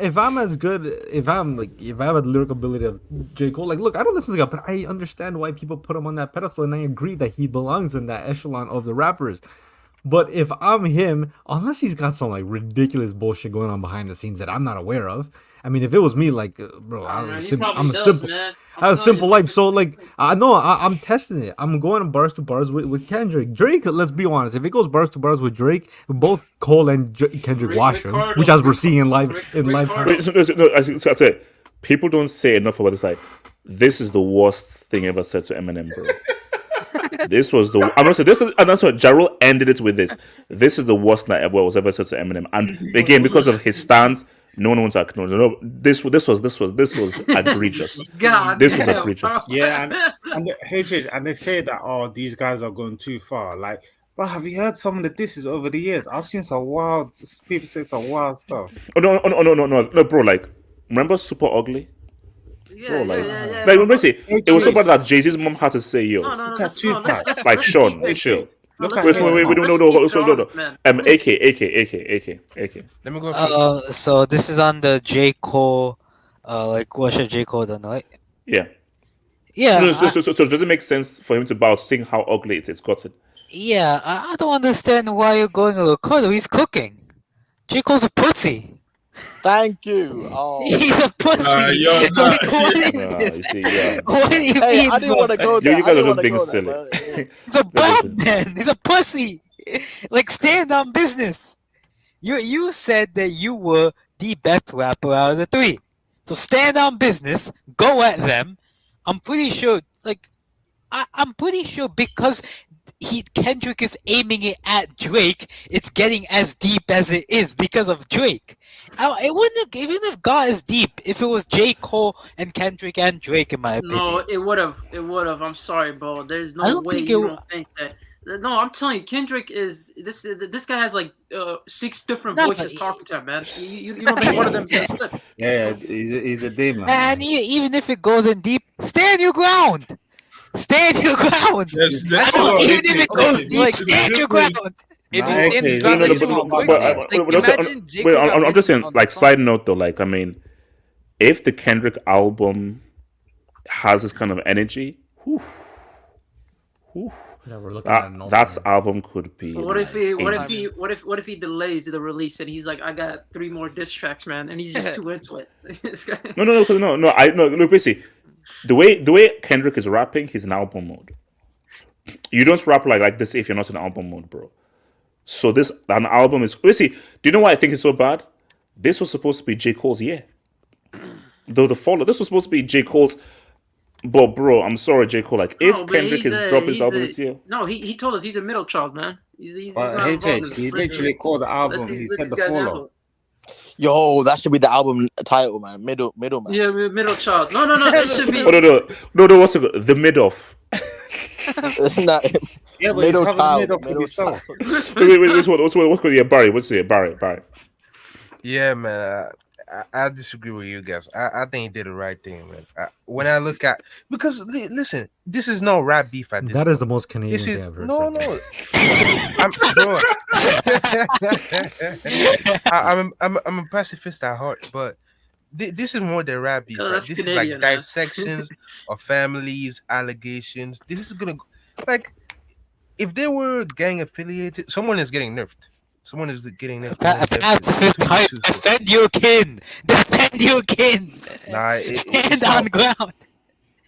If I'm as good, if I have a lyrical ability of J. Cole, like, look, I don't listen to the guy, but I understand why people put him on that pedestal, and I agree that he belongs in that echelon of the rappers. But if I'm him, unless he's got some ridiculous bullshit going on behind the scenes that I'm not aware of, I mean, if it was me, bro, I'm a simple life. So I'm testing it. I'm going bars to bars with Kendrick. Drake, let's be honest, if it goes bars to bars with Drake, both Cole and Kendrick wash him, which as we're seeing in live. I'll say, people don't say enough about this. Like, this is the worst thing ever said to Eminem, bro. This was the. I'm not saying this is. And that's what Ja Rule ended it with. This is the worst thing that ever was ever said to Eminem. And again, because of his stance, no one wants to acknowledge. No, this was egregious. God, this was egregious. Yeah, and they say that these guys are going too far. Like, but have you heard some of the disses over the years? I've seen some wild people say some wild stuff. Oh no, bro. Like, remember Super Ugly? Yeah, bro, yeah. Like when we say it was so bad that Jay-Z's mom had to say, "Yo, like Sean, chill." Wait, no. AK. Let me go. So this is on the J. Cole, what should J. Cole done, right? Yeah. Yeah. So does it make sense for him to bow, seeing how ugly it's gotten? Yeah, I don't understand why you're going to Ricardo. He's cooking. J. Cole's a pussy. Thank you. Oh, He's a pussy. yo, nah, Like, what is Nah, this? you see, yeah. What do you hey, mean, I didn't bro? want to go there. You I guys are didn't just want to being go there, silly. but yeah. He's a That's bad okay. man. He's a pussy. Like, stand on business. You said that you were the best rapper out of the three. So stand on business. Go at them. I'm pretty sure. Like, I'm pretty sure because Kendrick is aiming it at Drake, it's getting as deep as it is because of Drake. It wouldn't have even if got as deep if it was J. Cole and Kendrick and Drake, in my opinion. No, it would have. It would have. I'm sorry, bro. There's I no don't way think you it- don't think that. No, I'm telling you, Kendrick is this. This guy has like 6 different No, voices talking to him, man. You don't think one of them is gonna slip? Yeah, he's a demon. And even if it goes in deep, stand your ground. Stand your ground. Even if it goes deep, like, stand your ground. If Nah, he stand his okay, ground, No, that no, shit but, was but, quick. but, Like, imagine J. Cole got I'm just saying, mentioned on like, the song. side note though, like, I mean, if the Kendrick album has this kind of energy, whew, Yeah, we're looking at an that album could be. But what if like, he? What if a- he? What if he delays the release and he's like, I got 3 more diss tracks, man, and he's just too into it. This guy- No, look, basically, the way Kendrick is rapping, he's in album mode. You don't rap like this if you're not in album mode, bro. So an album is basically. Do you know why I think it's so bad? This was supposed to be J. Cole's year. Though this was supposed to be J. Cole's. But bro, I'm sorry, J. Cole. Like, if No, but Kendrick he's is a- dropping his he's album a- this year, No, he told us he's a middle child, man. He's But not involved in HH, he the literally called the album. He let said these the guys follow. handle Yo, that should be the album title, man. Middle it. man. Yeah, middle child. No, that should be. oh no, what's it? The mid off. Nah, Yeah, but middle he's having child. mid off with Middle himself. What's yeah, Barry. Yeah, man. I disagree with you guys. I think he did the right thing, man. When I look at because listen, this is no rap beef at this. That is the most Canadian This is thing I've heard. no, so far. I'm a pacifist at heart, but this is more than rap beef. Oh, Right? that's This Canadian, is man. like dissections of families, allegations. This is gonna like if they were gang affiliated, someone is getting nerfed. Someone is getting nerfed. Defend your kin. Defend your kin. Nah, Stand on ground.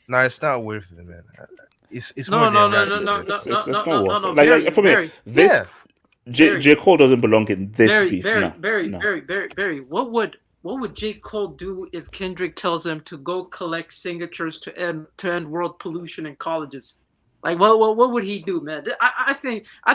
Nah, it's not worth it, man. It's No, more no, than no, rap. no, It's no, not no, worth no, it. Barry, Like for me, Barry, this Yeah. J. Cole doesn't belong in this beef. No. Barry. What would J. Cole do if Kendrick tells him to go collect signatures to end world pollution in colleges? Like, what would he do, man? I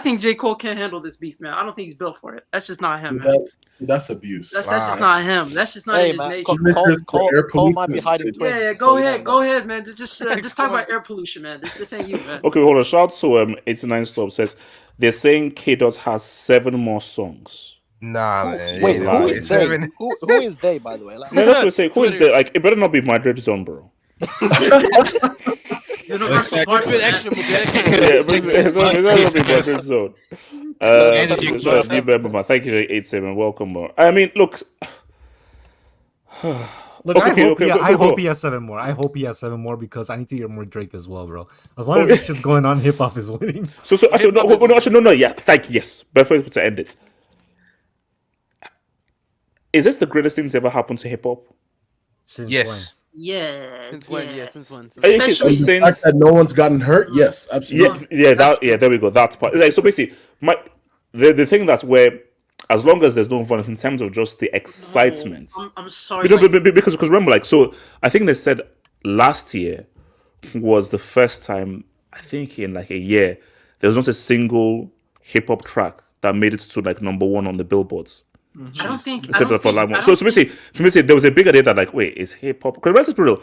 think J. Cole can't handle this beef, man. I don't think he's built for it. That's just not him, man. That's abuse. That's just not him. That's just not Hey, in his man, nature. Cole might be hiding twins. Yeah, so go you ahead, never go know. ahead, man. Just talk about air pollution, man. This ain't you, man. Okay, hold on. Shout out to 89 Stop says they're saying K Dot has 7 more songs. Nah, man. Wait, Wow. who is they? Who is they, by the way? Like, No, that's what I'm saying. Who is there? Like, it better not be Madrid Zone, bro. Universal parts, Good man. extra, good Yeah, extra. but it's not gonna be Madrid Zone. Energy Shout out new member, man. Thank you to 87. Welcome, more. I mean, look. Look, Okay, I go. hope he has 7 more. I hope he has 7 more because I need to hear more Drake as well, bro. As long as this shit's going on, hip hop is winning. So actually, no, yeah. Thank you, yes. But first, to end it. Is this the greatest thing that's ever happened to hip hop? Since Yes. Yeah. Since when? Yeah, since when? Especially The fact that no one's gotten hurt, yes, absolutely. There we go. That part. Like, so basically, the thing that's where, as long as there's no violence in terms of just the excitement. I'm sorry. Because remember, like, so I think they said last year was the first time, I think in like a year, there was not a single hip hop track that made it to like number 1 on the billboards. I don't think. Except for like, so basically, there was a big idea that like, wait, is hip hop? Because let's be real,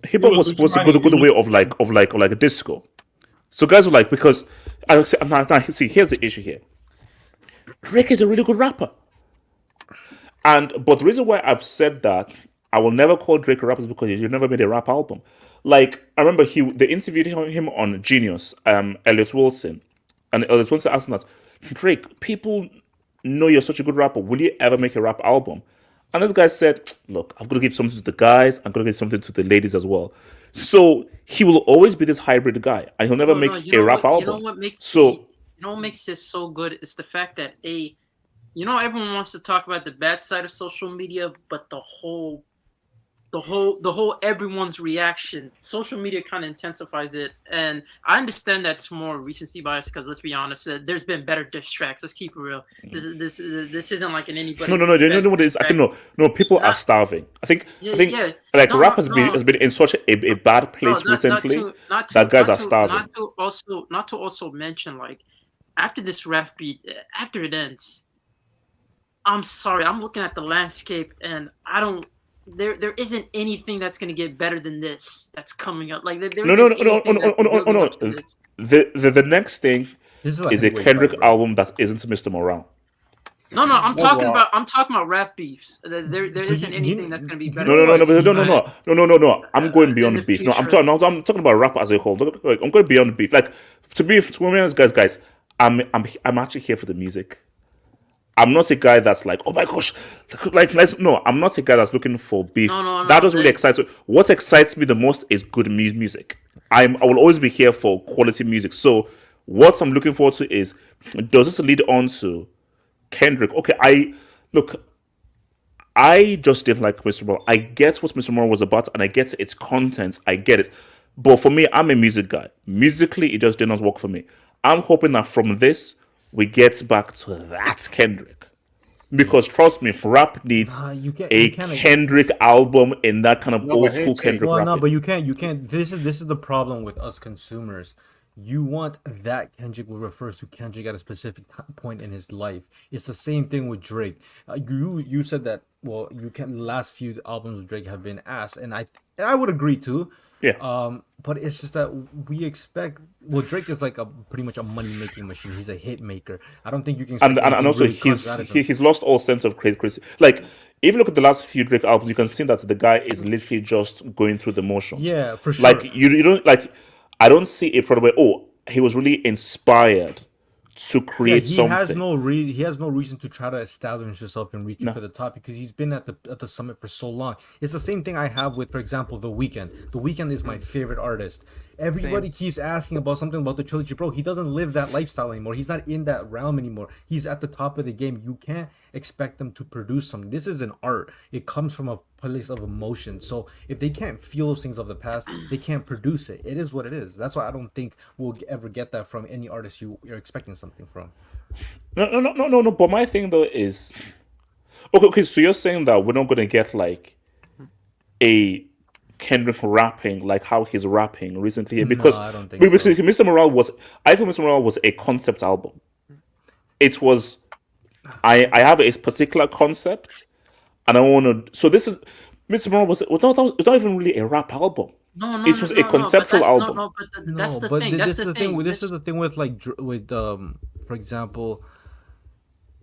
hip hop was supposed to go the way of like a disco. So guys were like, because I see, here's the issue here. Drake is a really good rapper, but the reason why I've said that I will never call Drake a rapper is because he never made a rap album. Like I remember they interviewed him on Genius, Elliot Wilson, and Elliot Wilson asked him that, Drake, people know you're such a good rapper. Will you ever make a rap album? And this guy said, look, I'm going to give something to the guys. I'm going to give something to the ladies as well. So he will always be this hybrid guy, and he'll never make a rap album. You know what makes this so good is the fact that you know, everyone wants to talk about the bad side of social media, but the whole everyone's reaction, social media kind of intensifies it. And I understand that's more recency bias, because let's be honest, there's been better diss tracks. Let's keep it real. This isn't like in anybody's No. You best know what it diss is? I track. think no. People are Not, starving. yeah, I think yeah. like No, rap no, no, has been in such a bad no. place Not recently to not that to guys not are to starving. not to also mention, like, after this rap beat, after it ends, I'm sorry, I'm looking at the landscape, and I don't. There isn't anything that's gonna get better than this that's coming up. Like, there No, no, isn't no, no, no, anything no, that's no, no, building up no. to this. The next thing This is a is a heavyweight Kendrick fight, bro. album that isn't Mr. Morale. No, no, I'm No, talking but about rap beefs. There But isn't anything that's gonna be you better know No, no, than no, no, what? this no. I'm going in beyond the the beef. No, future. I'm talking about rap as a whole. Like, I'm going beyond the beef. Like to be honest, guys, I'm actually here for the music. I'm not a guy that's like, oh my gosh, no. I'm not a guy that's looking for beef. No, no, That no. doesn't really excite me. What excites me the most is good music. I will always be here for quality music. So what I'm looking forward to is, does this lead on to Kendrick? Okay, I just didn't like Mr. Moore. I get what Mr. Moore was about, and I get its content. I get it. But for me, I'm a music guy. Musically, it just did not work for me. I'm hoping that from this, we get back to that Kendrick. Because trust me, rap needs Nah, you can't. a You can't. Kendrick album in that kind of No, old but school hey, Kendrick Well, no, rapping. but you can't. You can't. This is the problem with us consumers. You want that Kendrick will refers to Kendrick at a specific point in his life. It's the same thing with Drake. You said that. Well, you can. The last few albums of Drake have been ass, and I would agree too. Yeah. But it's just that we expect. Well, Drake is like a pretty much a money making machine. He's a hit maker. I don't think you can expect And anything also really conscious out of him. he's lost all sense of crazy. Like if you look at the last few Drake albums, you can see that the guy is literally just going through the motions. Yeah, for sure. Like you don't like. I don't see a problem. Oh, he was really inspired to create he something. he has no reason to try to establish himself and reach No. for the top because he's been at the summit for so long. It's the same thing I have with, for example, The Weeknd. The Weeknd is my favorite artist. Everybody keeps asking about something about the trilogy, bro. He doesn't live that lifestyle anymore. He's not in that realm anymore. He's at the top of the game. You can't expect them to produce something. This is an art. It comes from a place of emotion. So if they can't feel those things of the past, they can't produce it. It is what it is. That's why I don't think we'll ever get that from any artist you're expecting something from. No. But my thing though is, okay. So you're saying that we're not going to get like a Kendrick rapping like how he's rapping recently because I don't think because so. Mr. Morale was, I think Mr. Morale was a concept album. It was, I have a particular concept and I want to. So this is Mr. Morale was it's not even really a rap album. No, It was a conceptual album. But that's the but thing. That's this is the the thing. thing. This is the thing with like with for example,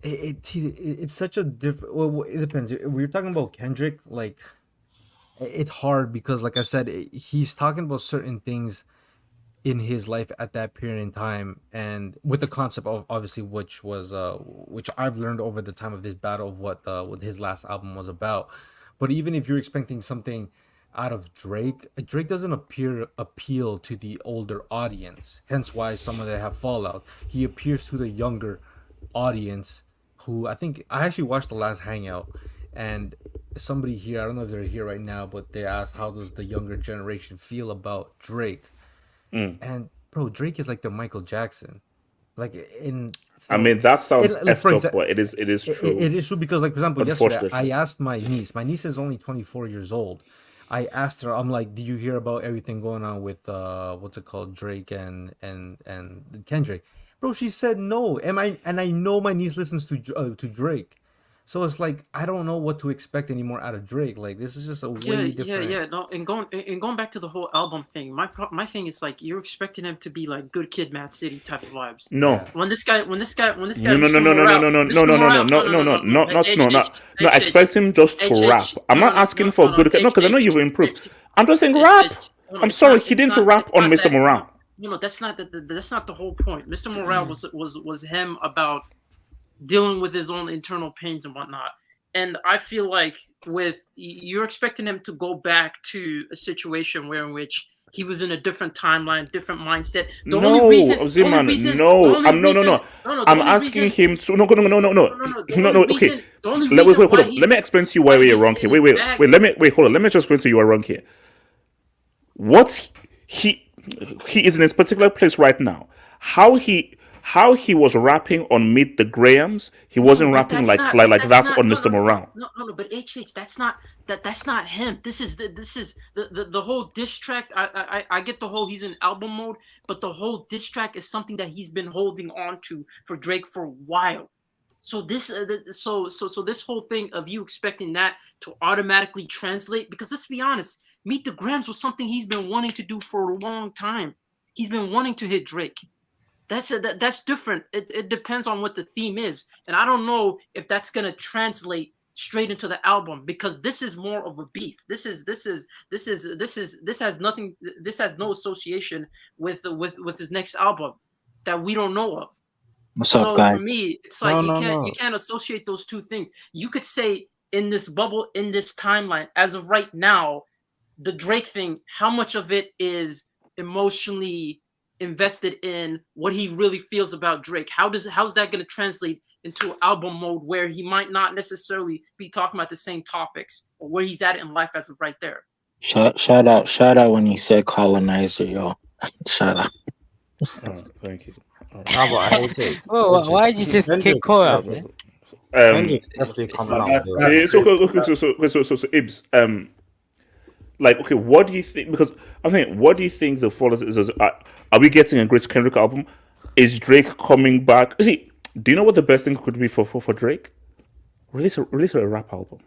it's such a different. Well, it depends. We're talking about Kendrick. Like, it's hard because, like I said, he's talking about certain things in his life at that period in time, and with the concept of obviously which I've learned over the time of this battle of what his last album was about. But even if you're expecting something out of Drake doesn't appeal to the older audience, hence why some of them have fallout. He appears to the younger audience, who I actually watched the last hangout, and somebody here, I don't know if they're here right now, but they asked how does the younger generation feel about Drake. And bro, Drake is like the Michael Jackson. Like I mean, that sounds like, effed up, but it is true. It is true because, like, for example, yesterday Unfortunately. I asked my niece. My niece is only 24 years old. I asked her, I'm like, "Do you hear about everything going on with what's it called, Drake and Kendrick?" Bro, she said no. And I know my niece listens to Drake. So it's like I don't know what to expect anymore out of Drake. Like, this is just a way different. Yeah. No, and going back to the whole album thing. My thing is, like, you're expecting him to be like Good Kid, Mad City type of vibes. No. When this guy, No. I expect him just to rap. I'm not asking for good. No, because I know you've improved. I'm just saying rap. I'm sorry, he didn't rap on Mr. Morale. No, that's not the whole point. Mr. Morale was him about dealing with his own internal pains and whatnot. And I feel like you're expecting him to go back to a situation where in which he was in a different timeline, different mindset. The only No, reason, the only Ziman, reason, the no. only No, no, reason, no. no, the I'm only asking reason, him to. No, no, no, no, no, no. the No, only no. Okay. reason, the only Wait, reason hold why on. Let me explain to you why why you're he's wrong in here. his Wait. bag. Wait. Hold on. Let me just explain to you why you're wrong here. What he is in this particular place right now. How he was rapping on Meet the Grahams, he wasn't But rapping that's like not. But like that's that not. on No, Mr. no, no, Morale. But HH, that's not That's not him. This is the whole diss track. I get the whole he's in album mode, but the whole diss track is something that he's been holding on to for Drake for a while. So this so this whole thing of you expecting that to automatically translate, because let's be honest, Meet the Grams was something he's been wanting to do for a long time. He's been wanting to hit Drake. That's different. It depends on what the theme is, and I don't know if that's gonna translate straight into the album, because this is more of a beef. This has nothing. This has no association with his next album that we don't know of. What's up, So guys? for me, it's No, like you no, can't no. associate those two things. You could say in this bubble, in this timeline, as of right now, the Drake thing, how much of it is emotionally invested in what he really feels about Drake? How's that going to translate into album mode where he might not necessarily be talking about the same topics or where he's at in life as of right there? Shout out when he said colonizer, yo. Shout out. Thank you. How about AJ? Whoa, why'd you just kick Kendrick's Cole out, definitely, man? Kendrick's definitely coming out. That's with that's it. So crazy. so Ibs, like, okay, what do you think? Because I think, what do you think the fall is? Are we getting a great Kendrick album? Is Drake coming back? See, do you know what the best thing could be for Drake? Release a rap album,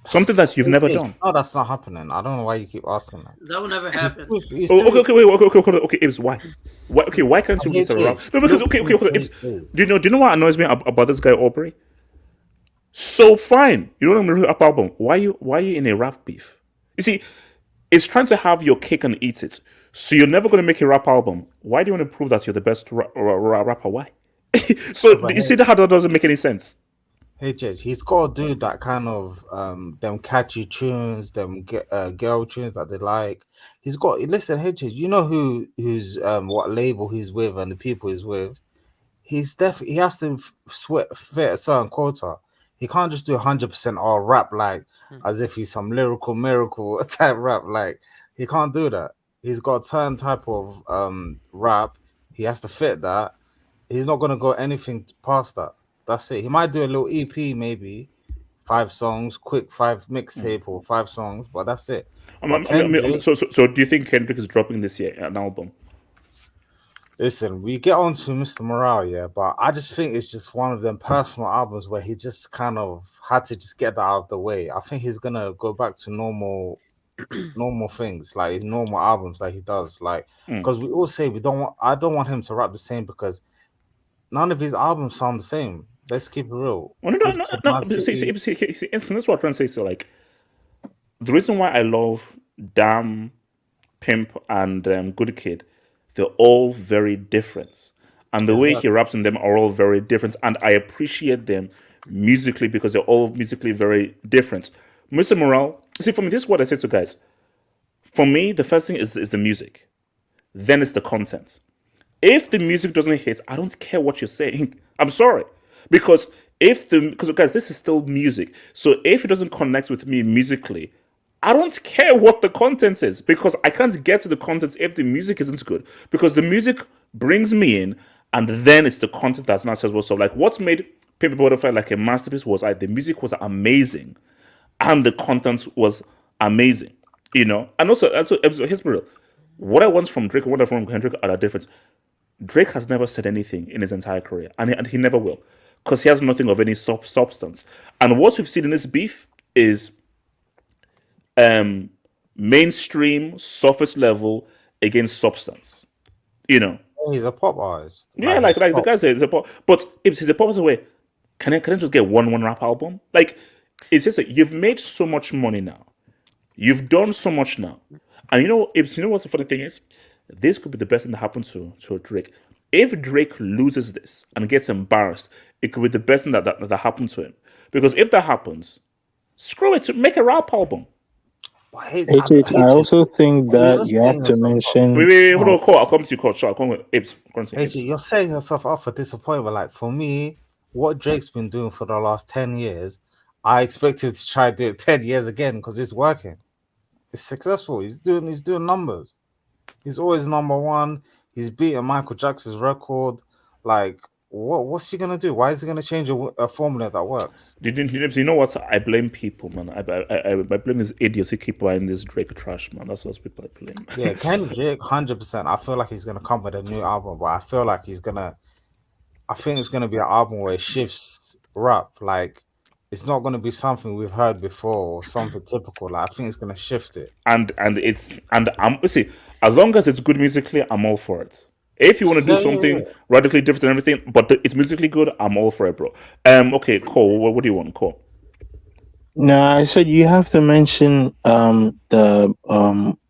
something that you've never done. No, that's not happening. I don't know why you keep asking that. That will never happen. Okay, wait, okay, Ibs, why? Okay, why can't you release a rap? No, because okay, hold on, Ibs. Do you know what annoys me about this guy Aubrey? So fine, you don't want to release a rap album. Why are you in a rap beef? You see, it's trying to have your cake and eat it. So you're never going to make a rap album. Why do you want to prove that you're the best rapper? Why? So But you see how that doesn't make any sense. Hey Judge, he's got to do that kind of them catchy tunes, them girl tunes that they like. He's got listen, hey Judge, you know who's what label he's with and the people he's with. He's definitely he has to fit a certain quota. He can't just do 100% all rap like as if he's some lyrical miracle type rap. Like he can't do that. He's got a certain type of rap. He has to fit that. He's not gonna go anything past that. That's it. He might do a little EP, maybe 5 songs, quick 5 mixtape or 5 songs, but that's it. So do you think Kendrick is dropping this year an album? Listen, we get on to Mr. Morale, yeah, but I just think it's just one of them personal albums where he just kind of had to just get that out of the way. I think he's gonna go back to normal things, like his normal albums that he does, like because we all say I don't want him to rap the same because none of his albums sound the same. Let's keep it real. Well, no. See, that's what I'm trying to say. So, like, the reason why I love Damn, Pimp, and Good Kid, they're all very different. And the way he raps in them are all very different. And I appreciate them musically because they're all musically very different. Mr. Morale, see, for me, this is what I say to guys. For me, the first thing is the music. Then it's the content. If the music doesn't hit, I don't care what you're saying. I'm sorry. Because guys, this is still music. So if it doesn't connect with me musically, I don't care what the content is because I can't get to the content if the music isn't good. Because the music brings me in, and then it's the content that's not says what's up. Like what made Paper Butterfly like a masterpiece was the music was amazing, and the content was amazing. You know, and also here's real. What I want from Drake and what I want from Kendrick are different. Drake has never said anything in his entire career, and he never will, because he has nothing of any substance. And what we've seen in this beef is mainstream, surface level against substance. You know, he's a pop artist. Yeah, like the guy said, he's a pop, but if he's a pop artist, way, can I just get one rap album? Like, it's just you've made so much money now, you've done so much now, and you know what's the funny thing is. This could be the best thing that happened to Drake. If Drake loses this and gets embarrassed, it could be the best thing that happened to him. Because if that happens, screw it, make a rap album. But H, HH, I also think that you're you have setting to yourself up. mention. Hold on, call. I'll come to you, call. Sure, I'll come with Apes. H, you're setting yourself up for disappointment. Like for me, what Drake's been doing for the last 10 years, I expect him to try and do it 10 years again because it's working. It's successful. He's doing numbers. He's always number one. He's beating Michael Jackson's record. Like, what's he gonna do? Why is he gonna change a formula that works? You know what? I blame people, man. I blame these idiots who keep buying this Drake trash, man. That's what people I blame. Yeah, Kendrick, 100%. I feel like he's gonna come with a new album, but I feel like I think it's gonna be an album where it shifts rap. Like, it's not gonna be something we've heard before or something typical. Like, I think it's gonna shift it. And I'm see, as long as it's good musically, I'm all for it. If you want to do something radically different and everything, but it's musically good, I'm all for it, bro. Okay, Cole, what do you want, Cole? No, I said you have to mention the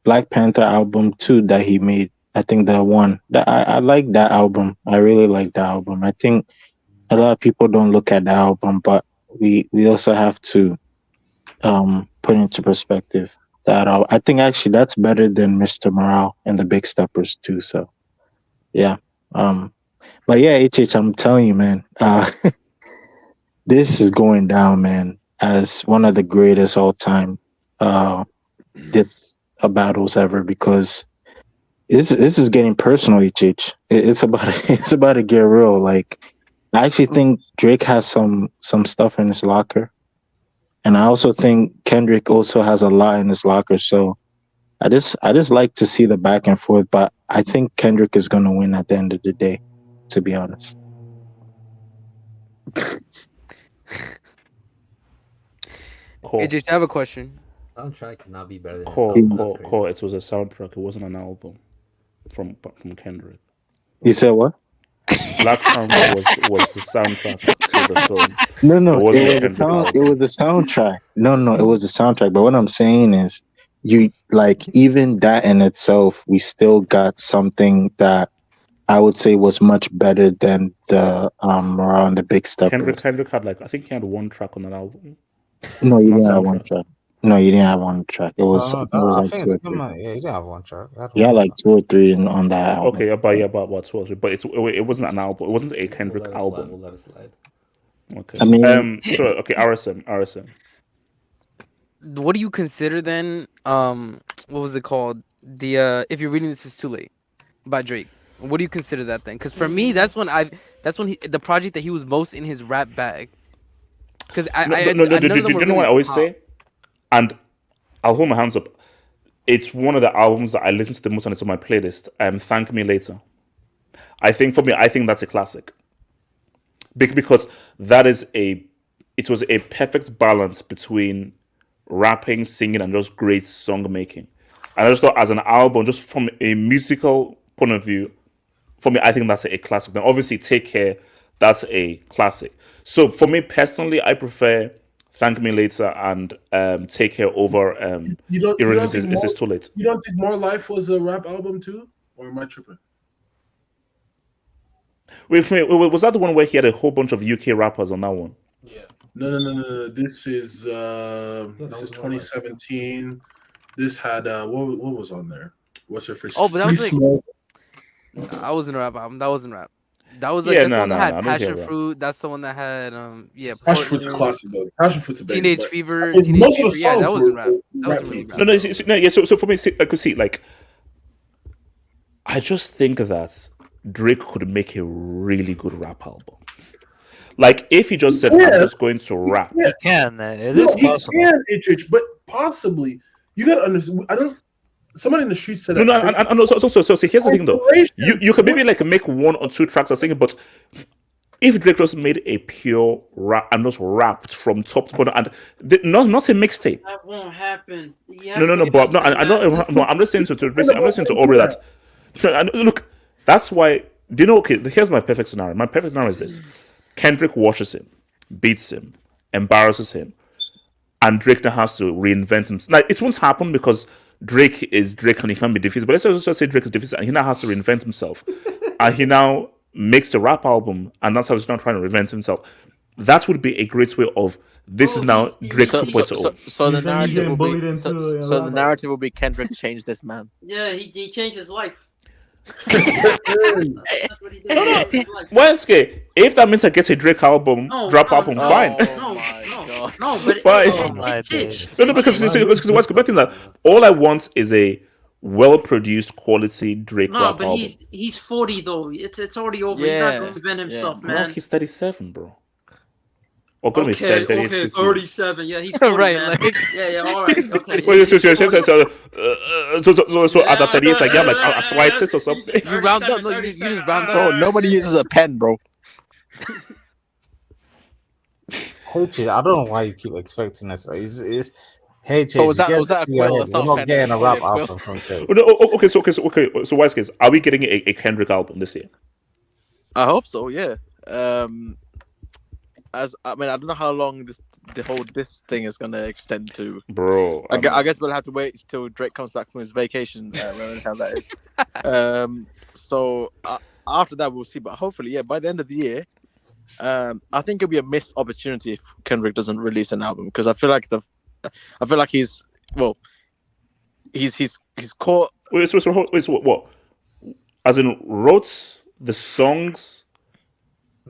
Black Panther album too that he made. I think the one that I like that album. I really like that album. I think a lot of people don't look at the album, but we also have to put into perspective that I think actually that's better than Mr. Morale and the Big Steppers too. So yeah. But yeah, HH, I'm telling you, man, this is going down, man, as one of the greatest all time battles ever, because this is getting personal, HH. It's about to get real. Like, I actually think Drake has some stuff in his locker. And I also think Kendrick also has a lot in his locker. So I just like to see the back and forth, but I think Kendrick is gonna win at the end of the day, to be honest. Cool. AJ, I have a question. Soundtrack cannot be better than Cool. It was a soundtrack. It wasn't an album from Kendrick. You said what? Black Panther was the soundtrack to the film. No, it wasn't it was the soundtrack. No, it was the soundtrack. But what I'm saying is, you like even that in itself, we still got something that I would say was much better than the around the Big Steppers. Kendrick had I think he had one track on that album. No, you didn't have one track. No, you didn't have one track. It was, I think it's good, man. Yeah, you didn't have one track. Yeah, like 2 or 3 on that album. Okay, about 2 or 3, but it wasn't an album. It wasn't a Kendrick album. We'll let it slide. Okay. I mean, sure. Okay, RSM. What do you consider then? What was it called? The If You're Reading This Is Too Late by Drake. What do you consider that then? Because for me, that's when the project that he was most in his rap bag. Because you know what I always say? And I'll hold my hands up. It's one of the albums that I listen to the most, and it's on my playlist. Thank Me Later. I think that's a classic. Because it was a perfect balance between rapping, singing, and just great song making. And I just thought, as an album, just from a musical point of view, for me, I think that's a classic. Now, obviously, Take Care, that's a classic. So for me personally, I prefer Thank Me Later and Take Care over It's Too Late. You don't think More Life was a rap album too? Or am I tripping? Wait, was that the one where he had a whole bunch of UK rappers on that one? Yeah. No. This is 2017. This had what was on there? What's her face? Oh, but that was Smoke. I wasn't a rap album. That wasn't rap. That was Yeah, that's the one that had no, Passion Fruit. That's the one that had Passion Fruit's a classic though. Passion Fruit's a baby, Teenage but Fever. most Teenage of the Fever. Yeah, that songs wasn't were rap. That wasn't really rap. No. So for me, I could see I just think that Drake could make a really good rap album. Like if he just said, "I'm just going to rap," He can. It is possible. He can, HH, but possibly you gotta understand. I don't. Somebody in the street said No. So here's the thing, though. You could maybe make 1 or 2 tracks of singing, but if Drake just made a pure rap and just rapped from top to bottom, and not a mixtape. That won't happen. But I'm just saying to Aubrey that. Look, that's why. Do you know? Okay, here's my perfect scenario. My perfect scenario is this: Kendrick washes him, beats him, embarrasses him, and Drake now has to reinvent himself. Now, it won't happen because Drake is Drake and he can't be defeated. But let's just say Drake is defeated and he now has to reinvent himself. And he now makes a rap album, and that's how he's not trying to reinvent himself. That would be a great way of this is now Drake 2.0. So the He's saying he's narrative getting will bullied be into a so the rap narrative will be Kendrick changed this man. Yeah, he changed his life. Wednesday, if that means I get a Drake album, drop album, fine. No, but fine. No, because what's the thing that all I want is a well-produced quality Drake No, rap but album. he's 40 though. It's already over. He's not going to invent himself, No, man. he's 37, bro. Or gonna be Okay, 30, okay, 50. 37. Yeah, he's 40, Right, man. like- Yeah, all right, okay. Wait, so at the 38, like you have like arthritis or something. You round up, no, you just round up. Bro, nobody uses a pen, bro. HH, I don't know why you keep expecting this. It's HH. Oh, was that a quill? We're That's not not pen. getting a Only rap a quill. album from Drake. Okay, so wise kids, are we getting a Kendrick album this year? I hope so. Yeah. I don't know how long this thing is gonna extend to. Bro, I guess we'll have to wait till Drake comes back from his vacation, wherever the hell that is. So after that we'll see. But hopefully, yeah, by the end of the year, I think it'll be a missed opportunity if Kendrick doesn't release an album, because I feel like he's caught. Wait, so what? As in wrote the songs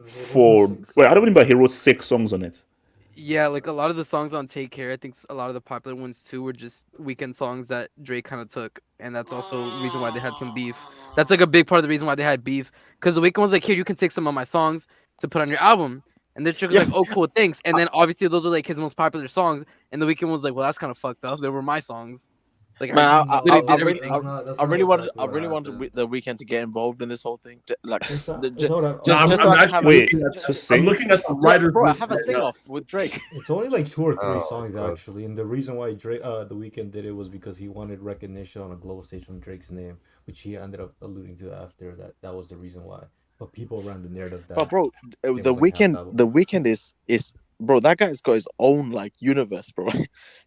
for? Wait, I don't remember. He wrote 6 songs on it. Yeah, like a lot of the songs on Take Care, I think a lot of the popular ones too were just weekend songs that Drake kind of took, and that's also the reason why they had some beef. That's like a big part of the reason why they had beef, because the Weeknd was like, here, you can take some of my songs to put on your album, and then Drake was like, oh cool, thanks, and then obviously those are like his most popular songs, and the Weeknd was like, well, that's kind of fucked up. They were my songs. Like, Man, I really wanted the Weeknd to get involved in this whole thing. I'm looking at the writers. Bro, I have a sing off with Drake. It's only like 2 or 3 Oh, songs God. actually, and the reason why Drake, the Weeknd did it was because he wanted recognition on a global stage from Drake's name, which he ended up alluding to after that. That was the reason why. But people ran the narrative that. But bro, it was the like half Weeknd, album. the Weeknd is bro. That guy's got his own like universe, bro.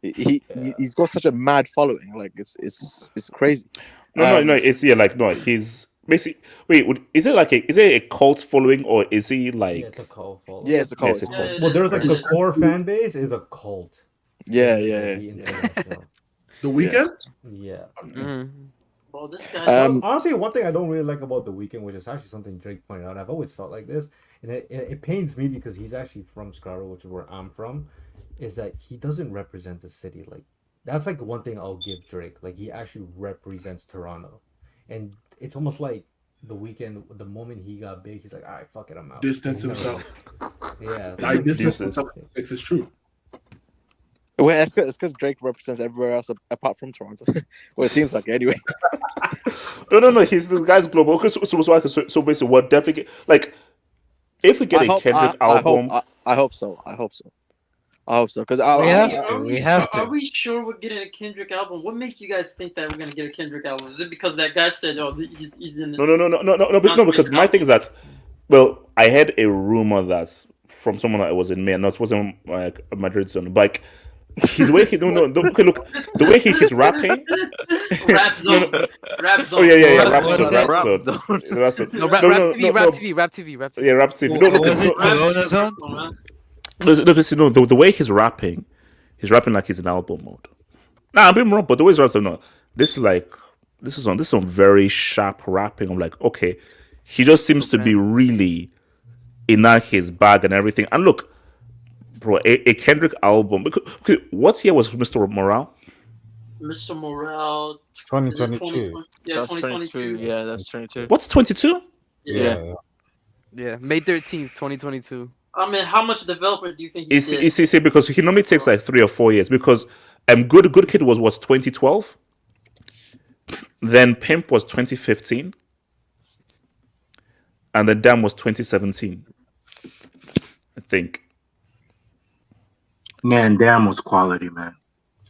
He's got such a mad following. Like it's crazy. No. He's basically. Wait, is it a cult following, or is he like? Yeah, it's a cult following. Yeah, it's a cult. Well, there's like the core fan base is a cult. Yeah. The Weeknd? Yeah. Bro, this guy. Honestly, one thing I don't really like about The Weeknd, which is actually something Drake pointed out, I've always felt like this, and it pains me because he's actually from Scarborough, which is where I'm from, is that he doesn't represent the city. Like, that's like one thing I'll give Drake. Like, he actually represents Toronto, and it's almost like The Weeknd, the moment he got big, he's like, all right, fuck it, I'm out. Distance himself. Yeah. I distance himself. It's true. Well, it's because Drake represents everywhere else apart from Toronto. Well, it seems like it anyway. No. He's the guy's global. So basically, what definitely like if we get a Kendrick album, I hope so. Because we have to. Are we sure we're getting a Kendrick album? What makes you guys think that we're gonna get a Kendrick album? Is it because that guy said, "Oh, he's in"? No. Because my thing is that, well, I had a rumor that's from someone that was in May, and that wasn't like a Madrid zone, but like. His way he okay, look, the way he's rapping. Rap zone. Rap zone. Oh yeah, rap zone. No, rap TV. Yeah, rap TV. No, the way he's rapping like he's in album mode. Nah, I'm being wrong, but the way he's rapping, no, this is on very sharp rapping. I'm like, okay, he just seems to be really in his bag and everything. And look. Bro, a Kendrick album. Okay, what year was Mr. Morale? Mr. Morale. 2022. Yeah, 2022. Yeah, that's 22. What's 22? Yeah. May 13th, 2022. I mean, how much development do you think he did? See, because he normally takes like 3 or 4 years. Because Good Kid was 2012. Then Pimp was 2015. And then Damn was 2017. I think. Man, Damn was quality, man.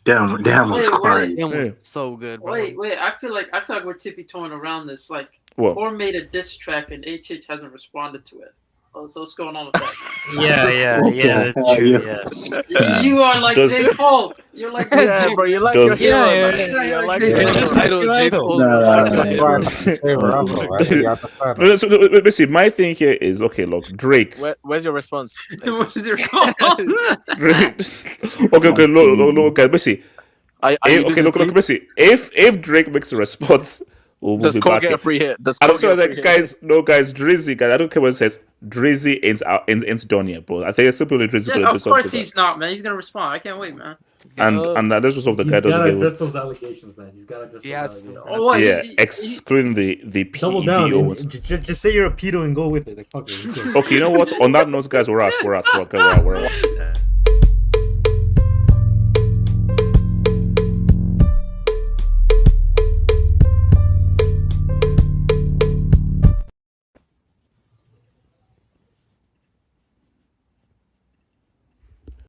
Damn was quality. Damn was so good, bro. Wait. I feel like we're tippy-toeing around this. Like, What? Or made a diss track and HH hasn't responded to it. Oh, so what's going on with that? Yeah, that's true. Yeah. You are like Does- J. Cole. You're like Yeah, J. bro, you like Does- your hero, Yeah, man. yeah, You're like yeah. your Yeah, hero. just idol, J. Cole. That's Yeah, why bro. he's his favorite rapper, right? You understand? No, so, listen, my thing here is okay. Look, Drake. Where's your response? What is your phone? Drake. okay. Look, guys. Basically, Are you okay, losing look, sleep? basically, if Drake makes a response, we'll Does be Cole back. get a Here. free hit? Does I'm Cole sorry, get a free like, hit? guys, Drizzy, guys. I don't care what it says. Drizzy ain't done yet, bro. I think it's simply Drizzy Yeah, gonna do of course something. he's not, man. He's gonna respond. I can't wait, man. And let's just hope the He's guy doesn't gotta get address those allegations, man. He's gotta address Yes. those allegations. Oh, what? yeah, excluding the Double down. PEDO and ones. Just say you're a pedo and go with it. Like fuck it. Okay, you know what? On that note, guys, we're out. We're out.